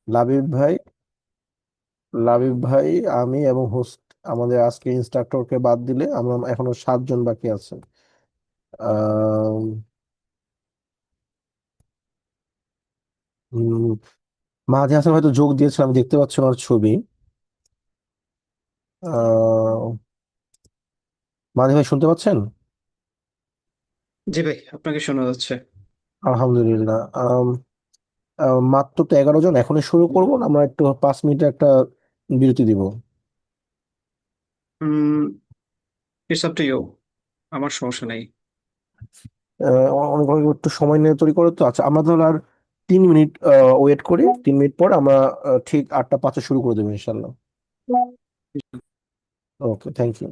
লাবিব ভাই, লাবিব ভাই, আমি এবং হোস্ট, আমাদের আজকে ইনস্ট্রাক্টরকে বাদ দিলে আমরা এখনো 7 জন বাকি আছে। আহ মাঝে হাসান হয়তো যোগ দিয়েছিল, আমি দেখতে পাচ্ছি ওনার ছবি। আহ মাঝে ভাই শুনতে পাচ্ছেন? জি ভাই, আপনাকে শোনা যাচ্ছে। আলহামদুলিল্লাহ। মাত্র তো 11 জন, এখনই শুরু করবো না আমরা একটু 5 মিনিটের একটা বিরতি দিব? It's up to you. আমার সমস্যা নেই। অনেক অনেক একটু সময় নিয়ে তৈরি করে তো। আচ্ছা, আমরা তাহলে আর 3 মিনিট ওয়েট করি। 3 মিনিট পর আমরা ঠিক 8টা 5-এ শুরু করে দেবো ইনশাল্লাহ। ওকে, থ্যাংক ইউ।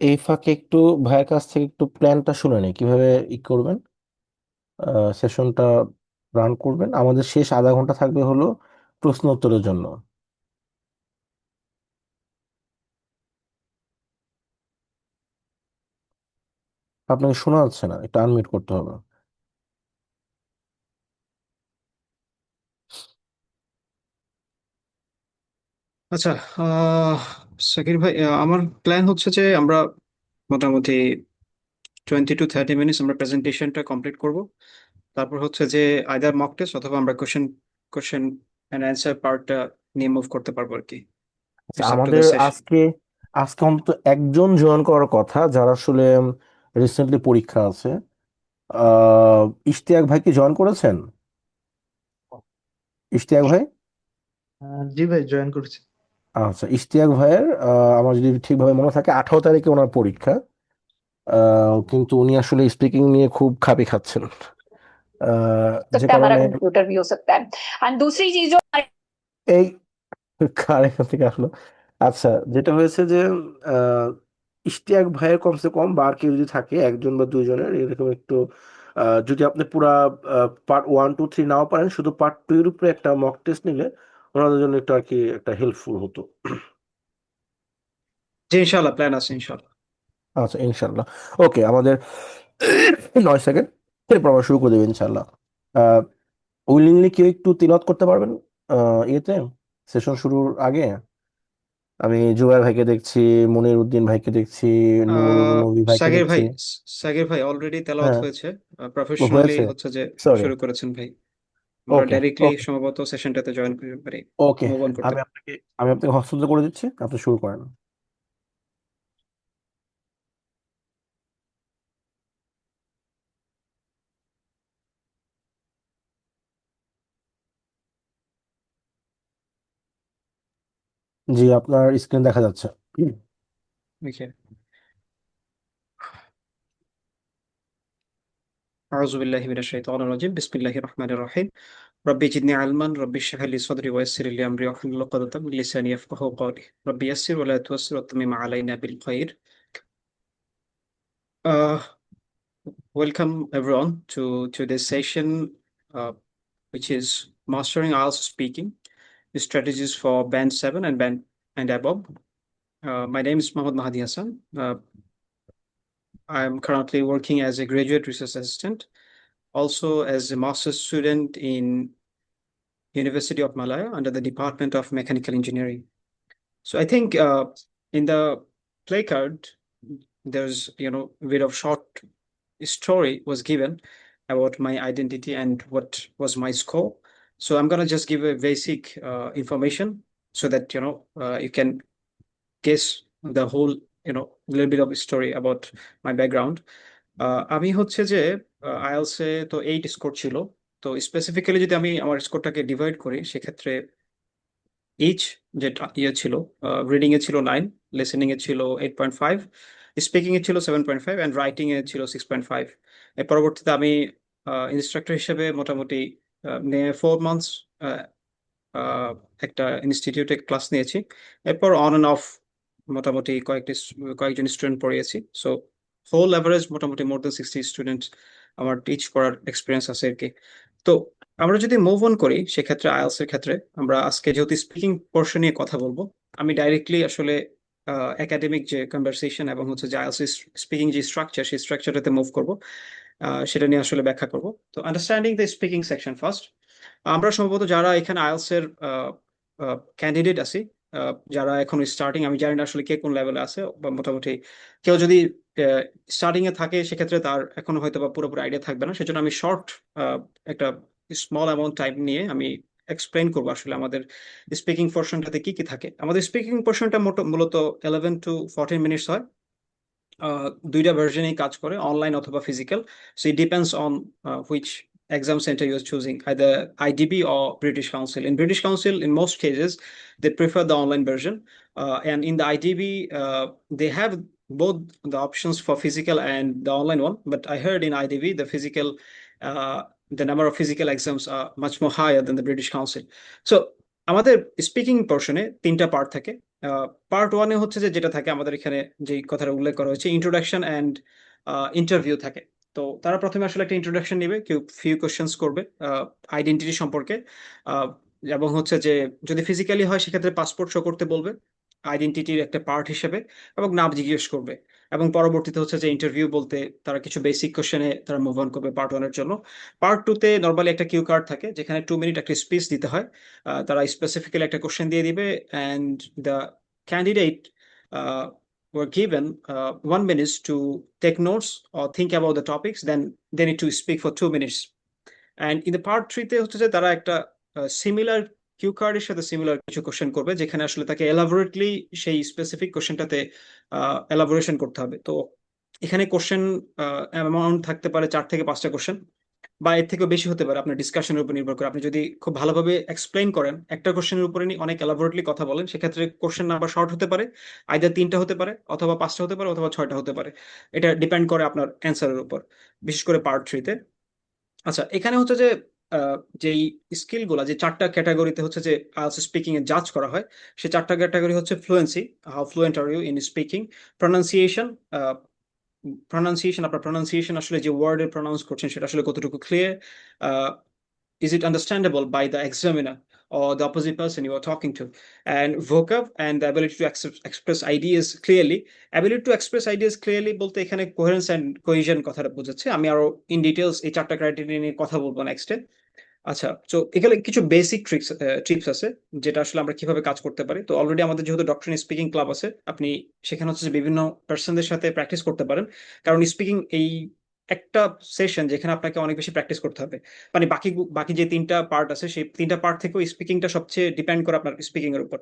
এই ফাঁকে একটু ভাইয়ের কাছ থেকে একটু প্ল্যানটা শুনে নেই, কিভাবে করবেন, সেশনটা রান করবেন। আমাদের শেষ আধা ঘন্টা থাকবে হলো প্রশ্ন উত্তরের জন্য। আপনাকে শোনা যাচ্ছে না, একটু আনমিউট করতে হবে। আচ্ছা, আহ সাকির ভাই, আমার প্ল্যান হচ্ছে যে আমরা মোটামুটি 20 to 30 মিনিটস আমরা প্রেজেন্টেশনটা কমপ্লিট করব। তারপর হচ্ছে যে আইদার মক টেস্ট অথবা আমরা কোশ্চেন কোশ্চেন অ্যান্ড অ্যান্সার পার্টটা নিয়ে মুভ করতে পারবো আর কি। আচ্ছা, ইটস আপ টু আমাদের দ্য সেশন। আজকে আজকে অন্তত একজন জয়েন করার কথা, যারা আসলে রিসেন্টলি পরীক্ষা আছে। ইশতিয়াক ভাই কি জয়েন করেছেন? ইশতিয়াক ভাই? জি ভাই, জয়েন করছি। আচ্ছা, ইশতিয়াক ভাইয়ের আমার যদি ঠিকভাবে মনে থাকে 18 তারিখে ওনার পরীক্ষা। কিন্তু উনি আসলে স্পিকিং নিয়ে খুব খাপি খাচ্ছেন। যে सकता है, हमारा কারণে कंप्यूटर भी हो सकता है। एंड दूसरी चीज जो এই কার এখান থেকে আসলো। আচ্ছা, যেটা হয়েছে যে আহ, ইশতিয়াক ভাইয়ের কমসে কম বা আর কেউ যদি থাকে, 1 বা 2 জনের এরকম একটু, যদি আপনি পুরা পার্ট 1 2 3 নাও পারেন, শুধু পার্ট 2 এর উপরে একটা মক টেস্ট নিলে ওনাদের জন্য একটু আর কি একটা হেল্পফুল হতো। জি, ইনশাল্লাহ প্ল্যান আছে ইনশাল্লাহ। আচ্ছা, ইনশাল্লাহ। ওকে, আমাদের 9 সেকেন্ড, এরপর আমরা শুরু করে দেবো ইনশাল্লাহ। আহ উইলিংলি কেউ একটু তিলাওয়াত করতে পারবেন ইয়েতে, সেশন শুরুর আগে? আমি জুবাইর ভাইকে দেখছি, মনির উদ্দিন ভাইকে দেখছি, নূর নবী ভাইকে সাকির দেখছি। ভাই, সাকির ভাই অলরেডি তেলাওয়াত হ্যাঁ, হয়েছে। ও প্রফেশনালি হয়েছে। হচ্ছে যে সরি। শুরু করেছেন ভাই। আমরা ওকে, ডাইরেক্টলি ওকে, সম্ভবত সেশনটাতে জয়েন করতে পারি, ওকে। মুভ অন করতে আমি পারি। আপনাকে আমি আপনাকে হস্তান্তর করে দিচ্ছি, আপনি শুরু করেন। জি, আপনার স্ক্রিন দেখা যাচ্ছে। ওকে। أعوذ بالله من الشيطان الرجيم بسم الله الرحمن الرحيم ربي زدني علما ربي اشرح لي صدري ويسر لي أمري واحلل عقدة من لساني يفقهوا قولي ربي يسر ولا تؤسر وتمم علينا بالخير. uh, Welcome everyone to today's session, uh, which is Mastering IELTS Speaking Strategies for Band 7 and Band and above. My name is Mohammed Mahdi Hassan. I'm currently working as a graduate research assistant, also as a master's student in University of Malaya under the Department of Mechanical Engineering. So I think in the play card, there's a bit of short story was given about my identity and what was my score. So I'm gonna just give a basic information so that you can guess the whole little bit of story about my background. আমি হচ্ছে যে IELTS এ তো 8 score ছিল। তো specifically যদি আমি আমার স্কোরটাকে divide করি সেক্ষেত্রে ইচ যেটা ইয়ে ছিল, রিডিং এ ছিল 9, লিসেনিং এ ছিল 8.5, স্পিকিং এ ছিল 7.5 অ্যান্ড রাইটিং এ ছিল 6.5। এর পরবর্তীতে আমি ইনস্ট্রাক্টর হিসেবে মোটামুটি 4 মান্থস একটা ইনস্টিটিউটে ক্লাস নিয়েছি। এরপর অন অ্যান্ড অফ মোটামুটি কয়েকজন স্টুডেন্ট পড়িয়েছি। সো হোল অ্যাভারেজ মোটামুটি মোর দ্যান 60 স্টুডেন্ট আমার টিচ করার এক্সপিরিয়েন্স আছে আর কি। তো আমরা যদি মুভ অন করি সেক্ষেত্রে আইএলটিএস এর ক্ষেত্রে আমরা আজকে যেহেতু স্পিকিং পোর্শন নিয়ে কথা বলবো, আমি ডাইরেক্টলি আসলে একাডেমিক যে কনভারসেশন এবং হচ্ছে যে আইএলটিএস স্পিকিং যে স্ট্রাকচার সেই স্ট্রাকচারটাতে মুভ করব, সেটা নিয়ে আসলে ব্যাখ্যা করব। তো understanding the speaking section first, আমরা সম্ভবত যারা এখানে আইএলটিএস এর ক্যান্ডিডেট আছি, যারা এখন স্টার্টিং, আমি জানি না আসলে কে কোন লেভেলে আছে, বা মোটামুটি কেউ যদি স্টার্টিং এ থাকে সেক্ষেত্রে তার এখনো হয়তো বা পুরোপুরি আইডিয়া থাকবে না, সেজন্য আমি শর্ট একটা স্মল অ্যামাউন্ট টাইম নিয়ে আমি এক্সপ্লেন করবো আসলে আমাদের স্পিকিং পোর্শনটাতে কি কি থাকে। আমাদের স্পিকিং পোর্শনটা মূলত 11 to 14 মিনিটস হয়। দুইটা ভার্জনেই কাজ করে, অনলাইন অথবা physical. So it depends on which exam center you're choosing, either IDB or British Council. In British Council, in most cases, they prefer the online version. And in the IDB, they have both the options for physical and the online one. But I heard in IDB, the number of physical exams are much more higher than the British Council. So, আমাদের speaking পোর্শনে 3টা part থাকে। Part ওয়ানে হচ্ছে যেটা থাকে আমাদের এখানে যে কথাটা উল্লেখ করা হয়েছে, ইন্ট্রোডাকশন অ্যান্ড ইন্টারভিউ থাকে। তো তারা প্রথমে আসলে একটা ইন্ট্রোডাকশন নেবে, কেউ ফিউ কোশ্চেন্স করবে আইডেন্টিটি সম্পর্কে, এবং হচ্ছে যে যদি ফিজিক্যালি হয় সেক্ষেত্রে পাসপোর্ট শো করতে বলবে আইডেন্টিটির একটা পার্ট হিসেবে, এবং নাম জিজ্ঞেস করবে। এবং পরবর্তীতে হচ্ছে যে ইন্টারভিউ বলতে তারা কিছু বেসিক কোশ্চেনে তারা মুভ অন করবে পার্ট ওয়ানের জন্য। পার্ট টুতে নর্মালি একটা কিউ কার্ড থাকে যেখানে 2 মিনিট একটা স্পিচ দিতে হয়। তারা স্পেসিফিক্যালি একটা কোশ্চেন দিয়ে দিবে, and the candidate were given 1 minute to take notes or think about the topics, then they need to speak for 2 minutes. And in the part 3 তে হচ্ছে যে তারা একটা সিমিলার কিউ কার্ডের সাথে সিমিলার কিছু কোশ্চেন করবে যেখানে আসলে তাকে এলাবোরেটলি সেই স্পেসিফিক কোশ্চেনটাতে এলাবোরেশন করতে হবে। তো এখানে কোশ্চেন অ্যামাউন্ট থাকতে পারে 4 থেকে 5টা কোশ্চেন, বা এর থেকেও বেশি হতে পারে আপনার ডিসকাশনের উপর নির্ভর করে। আপনি যদি খুব ভালোভাবে এক্সপ্লেইন করেন, একটা কোশ্চেনের উপরে অনেক এলাবোরেটলি কথা বলেন, সেক্ষেত্রে কোশ্চেন নাম্বার শর্ট হতে পারে, আইদার 3টা হতে পারে, অথবা 5টা হতে পারে, অথবা 6টা হতে পারে। এটা ডিপেন্ড করে আপনার অ্যান্সারের উপর, বিশেষ করে পার্ট 3 তে। আচ্ছা, এখানে হচ্ছে যে যেই স্কিল গুলা যে 4টা ক্যাটাগরিতে হচ্ছে যে আইএলটিএস স্পিকিং এ জাজ করা হয়, সেই 4টা ক্যাটাগরি হচ্ছে fluency, how fluent are you in speaking; pronunciation, আপনার প্রনাউন্সিয়েশন আসলে যে ওয়ার্ডে প্রনাউন্স করছেন সেটা আসলে কতটুকু clear, is it understandable by the examiner or the opposite person you are talking to; and vocab and the ability to express ideas clearly. Ability to express ideas clearly বলতে এখানে coherence and cohesion কথাটা বোঝাচ্ছে। আমি আরো in details এই 4টা criteria নিয়ে কথা বলবো নেক্সটে। আচ্ছা, তো এখানে কিছু বেসিক টিপস আছে যেটা আসলে আমরা কিভাবে কাজ করতে পারি। তো অলরেডি আমাদের যেহেতু ডক্টর স্পিকিং ক্লাব আছে, আপনি সেখানে হচ্ছে যে বিভিন্ন পার্সনদের সাথে প্র্যাকটিস করতে পারেন, কারণ স্পিকিং এই একটা সেশন যেখানে আপনাকে অনেক বেশি প্র্যাকটিস করতে হবে। মানে বাকি বাকি যে 3টা পার্ট আছে সেই 3টা পার্ট থেকেও স্পিকিংটা সবচেয়ে ডিপেন্ড করে আপনার স্পিকিং এর উপর।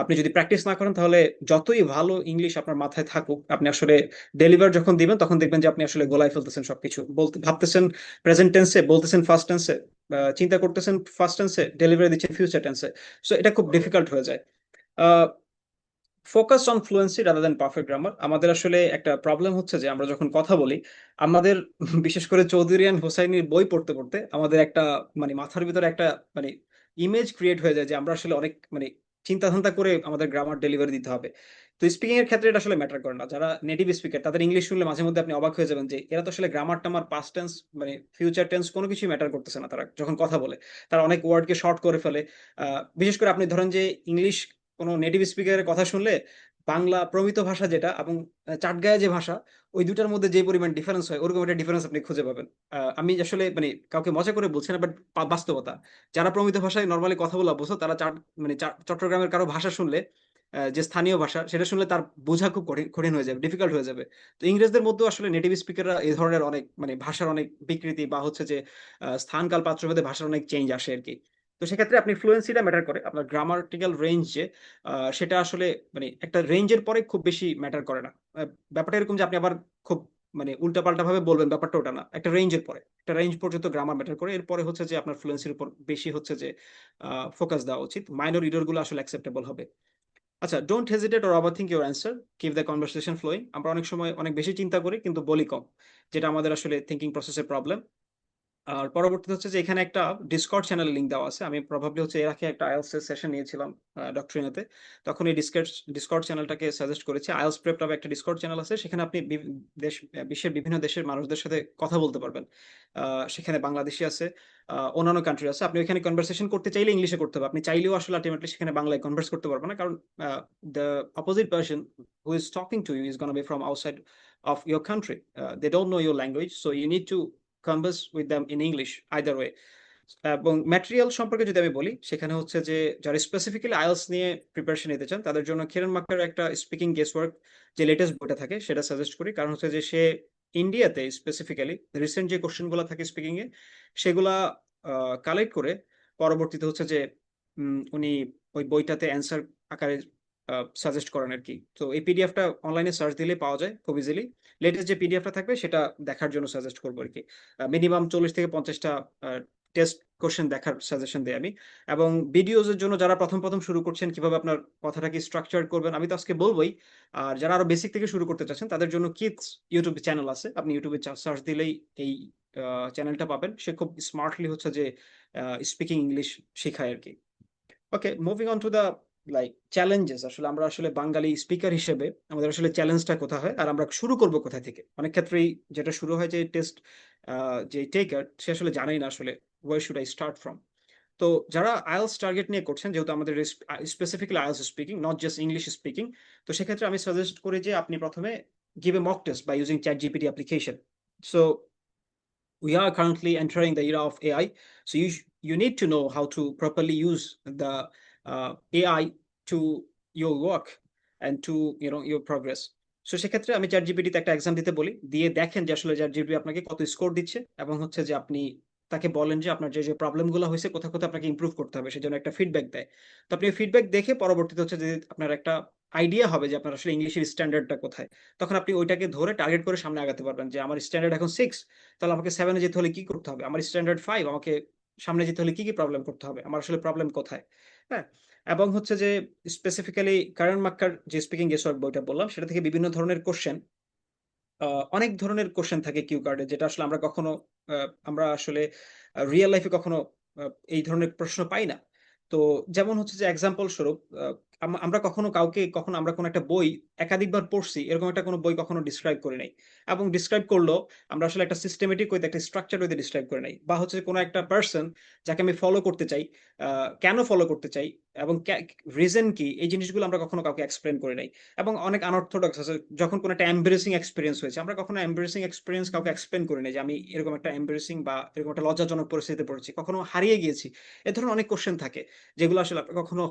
আপনি যদি প্র্যাকটিস না করেন তাহলে যতই ভালো ইংলিশ আপনার মাথায় থাকুক, আপনি আসলে ডেলিভার যখন দিবেন তখন দেখবেন যে আপনি আসলে গোলায় ফেলতেছেন সবকিছু, বলতে ভাবতেছেন প্রেজেন্ট টেন্সে, বলতেছেন ফার্স্ট টেন্সে, চিন্তা করতেছেন ফার্স্ট টেন্সে, ডেলিভারি দিচ্ছেন ফিউচার টেন্সে। সো এটা খুব ডিফিকাল্ট হয়ে যায়। Focus on fluency rather than perfect grammar. আমাদের আসলে একটা প্রবলেম হচ্ছে যে আমরা যখন কথা বলি, আমাদের বিশেষ করে চৌধুরী অ্যান্ড হোসাইনির বই পড়তে পড়তে আমাদের একটা মানে মাথার ভিতরে একটা মানে ইমেজ ক্রিয়েট হয়ে যায় যে আমরা আসলে অনেক মানে চিন্তা ধান্তা করে আমাদের গ্রামার ডেলিভারি দিতে হবে। তো স্পিকিং এর ক্ষেত্রে এটা আসলে ম্যাটার করে না। যারা নেটিভ স্পিকার তাদের ইংলিশ শুনলে মাঝে মধ্যে আপনি অবাক হয়ে যাবেন যে এরা তো আসলে গ্রামারটা আমার পাস্ট টেন্স মানে ফিউচার টেন্স কোনো কিছুই ম্যাটার করতেছে না তারা যখন কথা বলে। তারা অনেক ওয়ার্ডকে শর্ট করে ফেলে। বিশেষ করে আপনি ধরেন যে ইংলিশ কোনো নেটিভ স্পিকারের কথা শুনলে বাংলা প্রমিত ভাষা যেটা এবং চাটগাঁয়া যে ভাষা, ওই দুটার মধ্যে যে পরিমাণ ডিফারেন্স হয় ওরকম একটা ডিফারেন্স আপনি খুঁজে পাবেন। আমি আসলে মানে কাউকে মজা করে বলছি না, বাট বাস্তবতা। যারা প্রমিত ভাষায় নর্মালি কথা বলা অভ্যস্ত তারা চট্টগ্রামের কারো ভাষা শুনলে, যে স্থানীয় ভাষা সেটা শুনলে তার বোঝা খুব কঠিন হয়ে যাবে, ডিফিকাল্ট হয়ে যাবে। তো ইংরেজদের মধ্যেও আসলে নেটিভ স্পিকাররা এই ধরনের অনেক মানে ভাষার অনেক বিকৃতি বা হচ্ছে যে স্থান কাল পাত্রভেদে ভাষার অনেক চেঞ্জ আসে আর কি। তো সেক্ষেত্রে আপনি ফ্লুয়েন্সিটা ম্যাটার করে, আপনার গ্রামাটিক্যাল রেঞ্জ যে সেটা আসলে মানে একটা রেঞ্জের পরে খুব বেশি ম্যাটার করে না। ব্যাপারটা এরকম যে আপনি আবার খুব মানে উল্টাপাল্টা ভাবে বলবেন, ব্যাপারটা ওটা না। একটা রেঞ্জের পরে, একটা রেঞ্জ পর্যন্ত গ্রামার ম্যাটার করে, এরপরে হচ্ছে যে আপনার ফ্লুয়েন্সির উপর বেশি হচ্ছে যে ফোকাস দেওয়া উচিত। মাইনর ইরর গুলো আসলে অ্যাকসেপ্টেবল হবে। আচ্ছা, don't hesitate or overthink your answer, keep the conversation flowing. আমরা অনেক সময় অনেক বেশি চিন্তা করি কিন্তু বলি কম, যেটা আমাদের আসলে থিঙ্কিং প্রসেসের প্রবলেম। আর পরবর্তীতে হচ্ছে যে এখানে একটা ডিসকর্ড চ্যানেল লিংক দেওয়া আছে। আমি প্রবাবলি হচ্ছে এর আগে একটা আইএলটিএস এর সেশন নিয়েছিলাম ডক্ট্রিনাতে, তখন এই ডিসকর্ড চ্যানেলটাকে সাজেস্ট করেছি। আইএলটিএস প্রেপ নামে একটা ডিসকর্ড চ্যানেল আছে, সেখানে আপনি বিশ্বের বিভিন্ন দেশের মানুষদের সাথে কথা বলতে পারবেন। সেখানে বাংলাদেশি আছে, অন্যান্য কান্ট্রি আছে। আপনি ওইখানে কনভারসেশন করতে চাইলে ইংলিশে করতে হবে, আপনি চাইলেও আসলে আলটিমেটলি সেখানে বাংলায় কনভার্স করতে পারবেন না, কারণ the opposite person who is talking to you is gonna be from outside of your country. They don't know your language, so you need to converse with them in English either way. এবং material সম্পর্কে যদি আমি বলি, সেখানে হচ্ছে যে যারা specifically IELTS নিয়ে প্রিপারেশন নিতে চান তাদের জন্য কিরণ মাক্কার একটা স্পিকিং গেস্ট ওয়ার্ক যে লেটেস্ট বইটা থাকে সেটা সাজেস্ট করি, কারণ হচ্ছে যে সে ইন্ডিয়াতে স্পেসিফিক্যালি রিসেন্ট যে কোশ্চেনগুলো থাকে স্পিকিং এ সেগুলা কালেক্ট করে পরবর্তীতে হচ্ছে যে উনি ওই বইটাতে অ্যান্সার আকারে সাজেস্ট করেন আর কি। তো এই পিডিএফটা অনলাইনে সার্চ দিলে পাওয়া যায় খুব ইজিলি। লেটেস্ট যে পিডিএফটা থাকবে সেটা দেখার জন্য সাজেস্ট করবো আর কি। মিনিমাম 40 থেকে 50টা টেস্ট কোশ্চেন দেখার সাজেশন দিই আমি। এবং ভিডিওজ এর জন্য যারা প্রথম প্রথম শুরু করছেন, কিভাবে আপনার কথাটাকে স্ট্রাকচার করবেন আমি তো আজকে বলবোই। আর যারা আরো বেসিক থেকে শুরু করতে চাচ্ছেন তাদের জন্য কিডস ইউটিউব চ্যানেল আছে, আপনি ইউটিউবে সার্চ দিলেই এই চ্যানেলটা পাবেন। সে খুব স্মার্টলি হচ্ছে যে স্পিকিং ইংলিশ শেখায় আর কি। Okay, moving on to the challenges. আসলে আমরা আসলে বাঙালি স্পিকার হিসেবে আমাদের আসলে চ্যালেঞ্জটা কোথা হয় আর আমরা শুরু করব কোথা থেকে। অনেক ক্ষেত্রেই যেটা শুরু হয় যে টেস্ট যে টেকার সে আসলে জানেই না আসলে where should I start from. তো যারা আইএলটিএস টার্গেট নিয়ে করছেন, যেহেতু আমাদের specifically IELTS speaking not just English speaking, তো সেক্ষেত্রে আমি সাজেস্ট করি যে আপনি প্রথমে give a mock test by using ChatGPT application. So we are currently entering the era of AI, so you need to know how to properly use the AI to your work and to your progress. So সেক্ষেত্রে আমি chat জিপিটিতে একটা exam দিতে বলি, দিয়ে দেখেন যে আসলে chat GPT আপনাকে কত স্কোর দিচ্ছে, এবং হচ্ছে যে আপনি তাকে বলেন যে আপনার যে যে প্রবলেমগুলো হয়েছে কোথাও কোথাও আপনাকে ইমপ্রুভ করতে হবে, সেজন্য একটা ফিডব্যাক দেয়। তো আপনি ফিডব্যাক দেখে পরবর্তীতে হচ্ছে যে আপনার একটা আইডিয়া হবে যে আপনার আসলে ইংলিশের স্ট্যান্ডার্ডটা কোথায়, তখন আপনি ওইটাকে ধরে টার্গেট করে সামনে আগাতে পারবেন। যে আমার স্ট্যান্ডার্ড এখন 6, তাহলে আমাকে 7-এ যেতে হলে কি করতে হবে, আমার স্ট্যান্ডার্ড 5, আমাকে সামনে যেতে হলে কি কি প্রবলেম করতে হবে, আমার আসলে প্রবলেম কোথায়। হ্যাঁ, এবং হচ্ছে যে স্পেসিফিক্যালি কারণ মাক্কার যে স্পিকিং গেস্ট ওয়ার্ক বইটা বললাম সেটা থেকে বিভিন্ন ধরনের কোশ্চেন, অনেক ধরনের কোশ্চেন থাকে কিউ কার্ডে, যেটা আসলে আমরা আসলে রিয়েল লাইফে কখনো এই ধরনের প্রশ্ন পাই না। তো যেমন হচ্ছে যে এক্সাম্পল স্বরূপ, আমরা কখনো আমরা কোনো একটা বই একাধিকবার পড়ছি এরকম একটা কোনো বই কখনো ডিসক্রাইব করে নাই, এবং ডিসক্রাইব করলেও আমরা আসলে একটা সিস্টেমেটিক ওয়েতে একটা স্ট্রাকচার ওয়েতে ডিসক্রাইব করে নাই। বা হচ্ছে কোনো একটা পার্সন যাকে আমি ফলো করতে চাই, কেন ফলো করতে চাই এবং রিজন কি, এই জিনিসগুলো আমরা কখনো কাউকে এক্সপ্লেন করে নাই। এবং অনেক আনঅর্থোডক্স আছে, যখন কোনো একটা এম্বারেসিং এক্সপেরিয়েন্স হয়েছে আমরা কখনো এম্বারেসিং এক্সপেরিয়েন্স কাউকে এক্সপ্লেন করি নাই, যে আমি এরকম একটা এম্বারেসিং বা এরকম একটা লজ্জাজনক পরিস্থিতিতে পড়েছি, কখনো হারিয়ে গিয়েছি। এ ধরনের অনেক কোশ্চেন থাকে যেগুলো আসলে আপনি কখনো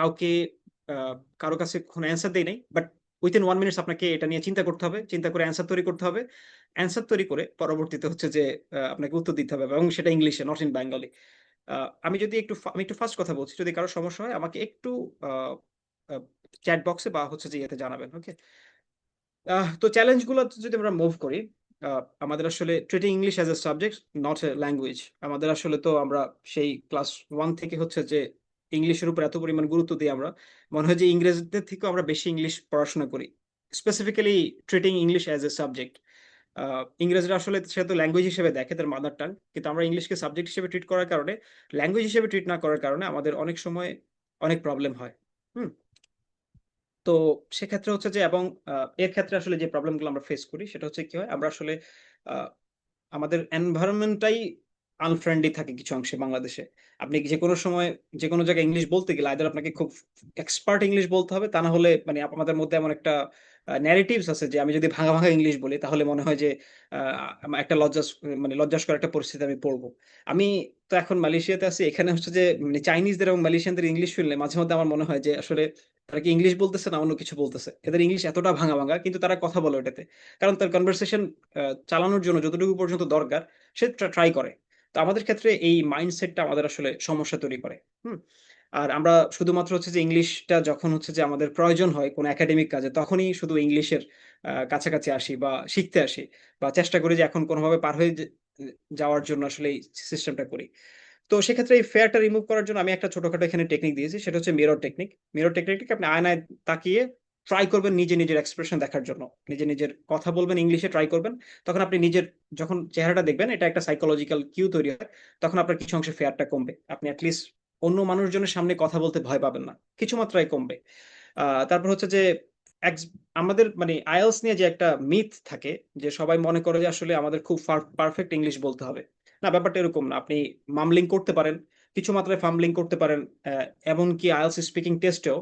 কাউকে কারো কাছে কখনো অ্যান্সার দেই নাই, বাট উইথিন 1 মিনিট আপনাকে এটা নিয়ে চিন্তা করতে হবে, চিন্তা করে অ্যান্সার তৈরি করতে হবে, অ্যান্সার তৈরি করে পরবর্তীতে হচ্ছে যে আপনাকে উত্তর দিতে হবে, এবং সেটা ইংলিশে, নট ইন বেঙ্গলি। আমি একটু ফার্স্ট কথা বলছি, যদি কারো সমস্যা হয় আমাকে একটু চ্যাট বক্সে বা হচ্ছে যে ইয়েতে জানাবেন। ওকে, তো চ্যালেঞ্জগুলো যদি আমরা মুভ করি, আমাদের আসলে treating English as a subject not a language. আমাদের আসলে তো আমরা সেই ক্লাস 1 থেকে হচ্ছে যে ইংলিশের উপর এত পরিমাণ গুরুত্ব দিই, আমরা মনে হয় যে ইংরেজদের থেকেও আমরা বেশি ইংলিশ পড়াশোনা করি, specifically treating English as a subject. ইংরেজরা আসলে সেটা তো ল্যাঙ্গুয়েজ হিসেবে দেখে, তার মাদার টাং, কিন্তু আমরা ইংলিশকে সাবজেক্ট হিসেবে ট্রিট করার কারণে, ল্যাঙ্গুয়েজ হিসেবে ট্রিট না করার কারণে আমাদের অনেক সময় অনেক প্রবলেম হয়। হুম, তো সেক্ষেত্রে হচ্ছে যে, এবং এর ক্ষেত্রে আসলে যে প্রবলেমগুলো আমরা ফেস করি সেটা হচ্ছে কি হয়, আমরা আসলে আহ, আমাদের এনভায়রনমেন্টটাই আনফ্রেন্ডলি থাকে কিছু অংশে বাংলাদেশে। আপনি যে কোনো সময় যে কোনো জায়গায় ইংলিশ বলতে গেলে আইদার আপনাকে খুব এক্সপার্ট ইংলিশ বলতে হবে, তা না হলে মানে আমাদের মধ্যে এমন একটা ন্যারেটিভস আছে যে আমি যদি ভাঙা ভাঙা ইংলিশ বলি তাহলে মনে হয় যে আমার একটা লজ্জাস্কর একটা পরিস্থিতি আমি পড়বো। আমি তো এখন মালয়েশিয়াতে আছি, এখানে হচ্ছে যে মানে চাইনিজদের এবং মালয়েশিয়ানদের ইংলিশ শুনলে মাঝে মধ্যে আমার মনে হয় যে আসলে তারা কি ইংলিশ বলতেছে না অন্য কিছু বলতেছে, এদের ইংলিশ এতটা ভাঙা ভাঙা কিন্তু তারা কথা বলে ওটাতে, কারণ তার কনভারসেশন চালানোর জন্য যতটুকু পর্যন্ত দরকার সে ট্রাই করে। তো আমাদের ক্ষেত্রে এই মাইন্ডসেটটা আমাদের আসলে সমস্যা তৈরি করে। হুম, আর আমরা শুধুমাত্র হচ্ছে যে ইংলিশটা যখন হচ্ছে যে আমাদের প্রয়োজন হয় কোনো একাডেমিক কাজে তখনই শুধু ইংলিশের কাছাকাছি আসি বা শিখতে আসি, বা চেষ্টা করি যে এখন কোনোভাবে পার হয়ে যাওয়ার জন্য আসলে এই সিস্টেমটা করি। তো সেক্ষেত্রে এই ফেয়ারটা রিমুভ করার জন্য আমি একটা ছোটখাটো এখানে টেকনিক দিয়েছি, সেটা হচ্ছে মিরর টেকনিক। মিরর টেকনিকটাকে আপনি আয়নায় তাকিয়ে ট্রাই করবেন নিজের এক্সপ্রেশন দেখার জন্য, নিজের কথা বলবেন, ইংলিশে ট্রাই করবেন, তখন আপনি নিজের যখন চেহারাটা দেখবেন, এটা একটা সাইকোলজিক্যাল কিউ তৈরি হয়, তখন আপনার কিছু অংশে ফেয়ারটা কমবে, আপনি অ্যাটলিস্ট অন্য মানুষজনের সামনে কথা বলতে ভয় পাবেন না, কিছু মাত্রায় কমবে। তারপর হচ্ছে যে আমাদের মানে আইএলস নিয়ে যে একটা মিথ থাকে যে সবাই মনে করে যে আসলে আমাদের খুব পারফেক্ট ইংলিশ বলতে হবে। না, ব্যাপারটা এরকম না। আপনি মামলিং করতে পারেন, কিছু মাত্রায় ফাম্বলিং করতে পারেন। এমনকি আইএলস স্পিকিং টেস্টেও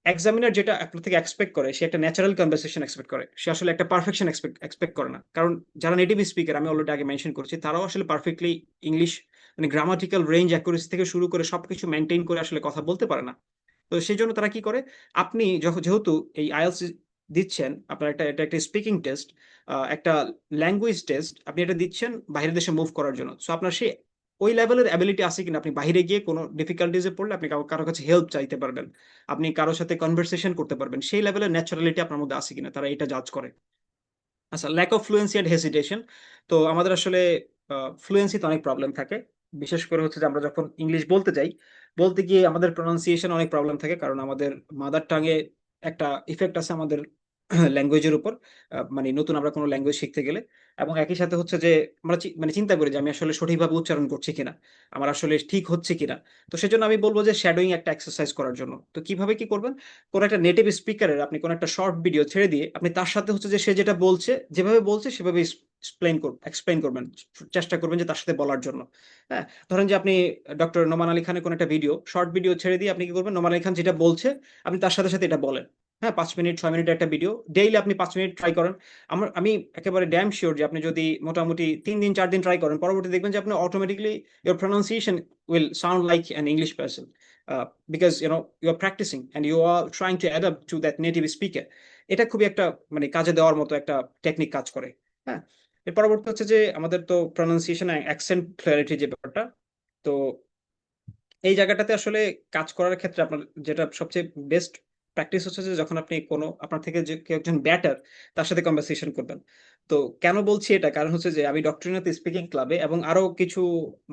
এক্সামিনার যেটা আপনার থেকে এক্সপেক্ট করে, সে একটা ন্যাচারাল কনভারসেশন এক্সপেক্ট করে, সে আসলে একটা পারফেকশন এক্সপেক্ট করে না। কারণ যারা নেটিভ স্পিকার, আমি অলরেডি আগে মেনশন করছি, তারাও আসলে পারফেক্টলি ইংলিশ মানে গ্রামাটিক্যাল রেঞ্জ অ্যাকুরেসি থেকে শুরু করে সবকিছু মেনটেন করে আসলে কথা বলতে পারে না। তো সেই জন্য তারা কি করে, আপনি যেহেতু এই আইএলস দিচ্ছেন, আপনার এটা একটা স্পিকিং টেস্ট, একটা ল্যাঙ্গুয়েজ টেস্ট, আপনি এটা দিচ্ছেন বাইরের দেশে মুভ করার জন্য। সো আপনার সেই ওই লেভেলের অ্যাবিলিটি আছে কিনা, আপনি বাইরে গিয়ে কোনো ডিফিকাল্টিজে পড়লে আপনি কারো কাছে হেল্প চাইতে পারবেন, আপনি কারোর সাথে কনভারসেশন করতে পারবেন, সেই লেভেলের ন্যাচারালিটি আপনার মধ্যে আছে কিনা, তারা এটা জাজ করে। আচ্ছা, lack of fluency and hesitation. তো আমাদের আসলে ফ্লুয়েন্সিতে অনেক প্রবলেম থাকে, বিশেষ করে হচ্ছে যে আমরা যখন ইংলিশ বলতে যাই, বলতে গিয়ে আমাদের প্রোনাউন্সিয়েশন অনেক প্রবলেম থাকে, কারণ আমাদের মাদার টাঙে একটা ইফেক্ট আছে আমাদের ল্যাঙ্গুয়েজের উপর। মানে নতুন আমরা কোনো ল্যাঙ্গুয়েজ শিখতে গেলে, এবং একই সাথে হচ্ছে যে আমরা মানে চিন্তা করি যে আমি আসলে সঠিকভাবে উচ্চারণ করছি কিনা, আমার আসলে ঠিক হচ্ছে কিনা। তো সেজন্য আমি বলবো যে শ্যাডোয়িং একটা এক্সারসাইজ করার জন্য। তো কিভাবে কি করবেন, কোন একটা নেটিভ স্পিকারের আপনি কোন একটা শর্ট ভিডিও ছেড়ে দিয়ে আপনি তার সাথে হচ্ছে যে সে যেটা বলছে, যেভাবে বলছে সেভাবে এক্সপ্লেইন করবেন, চেষ্টা করবেন যে তার সাথে বলার জন্য। হ্যাঁ, ধরেন যে আপনি ডক্টর নোমান আলী খানের কোন একটা ভিডিও, শর্ট ভিডিও ছেড়ে দিয়ে আপনি কি করবেন, নোমান আলী খান যেটা বলছে আপনি তার সাথে সাথে এটা বলেন। হ্যাঁ, 5 মিনিট 6 মিনিটের একটা ভিডিও, ডেইলি আপনি 5 মিনিট ট্রাই করেন। আমি একেবারে ড্যাম শিওর যে আপনি যদি মোটামুটি 3 দিন 4 দিন ট্রাই করেন, পরবর্তী দেখবেন যে আপনি automatically your pronunciation will sound like an English person, because you are practicing and you are trying to adapt to that native speaker. এটা খুবই একটা মানে কাজে দেওয়ার মতো একটা টেকনিক কাজ করে। হ্যাঁ, এর পরবর্তী হচ্ছে যে আমাদের তো প্রনাউন্সিয়েশন অ্যাকসেন্ট ক্ল্যারিটি যে ব্যাপারটা, তো এই জায়গাটাতে আসলে কাজ করার ক্ষেত্রে আপনার যেটা সবচেয়ে বেস্ট প্র্যাকটিস হচ্ছে যে যখন আপনি কোনো আপনার থেকে যে কেউ একজন ব্যাটার, তার সাথে কনভারসেশন করবেন। তো কেন বলছি এটা, কারণ হচ্ছে যে আমি ডক্টরিনাথ স্পিকিং ক্লাবে এবং আরো কিছু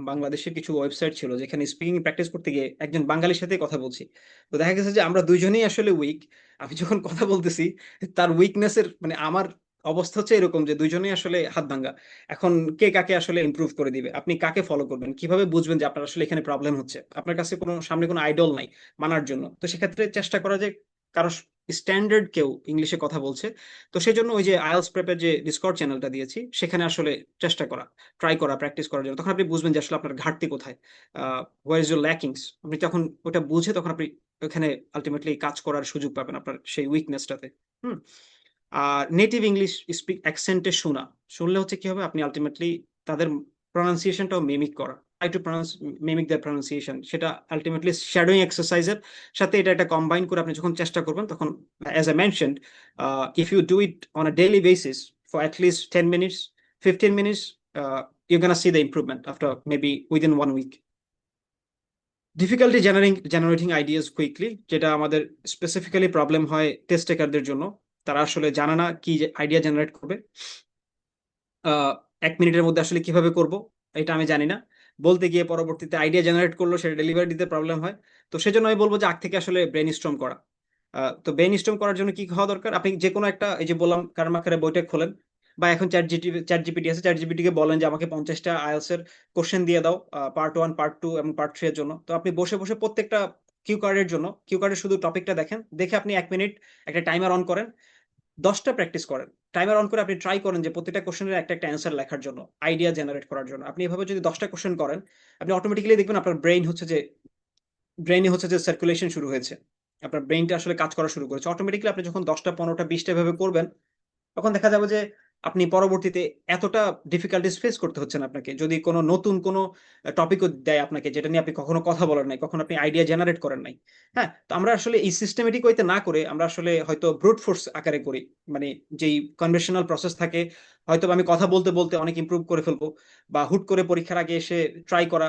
বাংলাদেশের কিছু ওয়েবসাইট ছিল যেখানে স্পিকিং প্র্যাকটিস করতে গিয়ে একজন বাঙালির সাথে কথা বলছি। তো দেখা গেছে যে আমরা দুইজনেই আসলে উইক। আমি যখন কথা বলতেছি, তার উইকনেসের মানে আমার অবস্থা হচ্ছে এরকম যে দুইজনেই আসলে হাত ভাঙ্গা। এখন কে কাকে আসলে ইমপ্রুভ করে দিবে, আপনি কাকে ফলো করবেন, কিভাবে বুঝবেন যে আপনার আসলে এখানে প্রবলেম হচ্ছে, আপনার কাছে কোনো সামনে কোনো আইডল নাই মানার জন্য। তো সেক্ষেত্রে চেষ্টা করা যে কারো স্ট্যান্ডার্ড কেউ ইংলিশে কথা বলছে। তো সেই জন্য ওই যে আইএলস প্রেপের যে ডিসকর্ড চ্যানেলটা দিয়েছি, সেখানে আসলে চেষ্টা করা, ট্রাই করা, প্র্যাকটিস করার জন্য। তখন আপনি বুঝবেন যে আসলে আপনার ঘাটতি কোথায়, হোয়ার ইজ ইউর ল্যাকিংস। আপনি যখন ওটা বুঝে তখন আপনি ওখানে আলটিমেটলি কাজ করার সুযোগ পাবেন আপনার সেই উইকনেসটাতে। হুম। আর নেটিভ ইংলিশ স্পিক অ্যাকসেন্টে শুনলে হচ্ছে কি হবে, আপনি আলটিমেটলি তাদের প্রনাউন্সিয়েশনটাও মিমিক করা, try to mimic their pronunciation, সেটা আলটিমেটলি শ্যাডোইং এক্সারসাইজের সাথে এটা একটা কম্বাইন করে আপনি যখন চেষ্টা করবেন, তখন as I mentioned, if you do it on a daily basis for at least 10 minutes 15 minutes, you're gonna see the improvement after maybe within 1 week. Difficulty generating ideas quickly, যেটা আমাদের স্পেসিফিক্যালি প্রবলেম হয় test টেকারদের জন্য। তারা আসলে জানে না কি idea generate করবে, 1 মিনিটের মধ্যে আসলে কিভাবে করব এটা আমি জানি না, বলতে গিয়ে পরবর্তীতে আইডিয়া জেনারেট করলো, সেটা ডেলিভারি দিতে প্রবলেম হয়। তো সেজন্য আমি বলবো যে আগ থেকে আসলে ব্রেন স্টর্ম করা। তো ব্রেন স্টর্ম করার জন্য কি হওয়া দরকার, আপনি যে কোনো একটা, এই যে বললাম কারমাকারে বইটা খোলেন, বা এখন চ্যাট জিপিটি আছে, চ্যাট জিপিটিকে বলেন যে আমাকে 50টা আইএলস এর কোশ্চেন দিয়ে দাও, পার্ট 1 পার্ট 2 এবং পার্ট 3 এর জন্য। তো আপনি বসে বসে প্রত্যেকটা কিউ কার্ডের জন্য, কিউ কার্ডের শুধু টপিকটা দেখেন, দেখে আপনি 1 মিনিট একটা টাইমার অন করেন, 10টা প্র্যাকটিস করেন, টাইমার অন করে আপনি ট্রাই করেন যে প্রত্যেকটা কোশ্চেনের একটা একটা অ্যান্সার লেখার জন্য, আইডিয়া জেনারেট করার জন্য। আপনি এভাবে যদি 10টা কোশ্চেন করেন, আপনি অটোমেটিক্যালি দেখবেন আপনার ব্রেইনে হচ্ছে যে সার্কুলেশন শুরু হয়েছে, আপনার ব্রেইনটা আসলে কাজ করা শুরু করেছে অটোমেটিক্যালি। আপনি যখন 10টা 15টা 20টা এভাবে করবেন, তখন দেখা যাবে যে আপনি পরবর্তীতে এতটা ডিফিকাল্টিস ফেস করতে হচ্ছে না আপনাকে। যদি কোনো নতুন কোনো টপিকও দেয় আপনাকে, যেটা নিয়ে আপনি কখনো কথা বলেন নাই, কখনো আপনি আইডিয়া জেনারেট করেন নাই। হ্যাঁ, তো আমরা আসলে এই সিস্টেমেটিক ওয়েতে না করে আমরা আসলে হয়তো ব্রুট ফোর্স আকারে করি, মানে যেই কনভেনশনাল প্রসেস থাকে, হয়তো আমি কথা বলতে বলতে অনেক ইমপ্রুভ করে ফেলবো, বা হুট করে পরীক্ষার আগে এসে ট্রাই করা,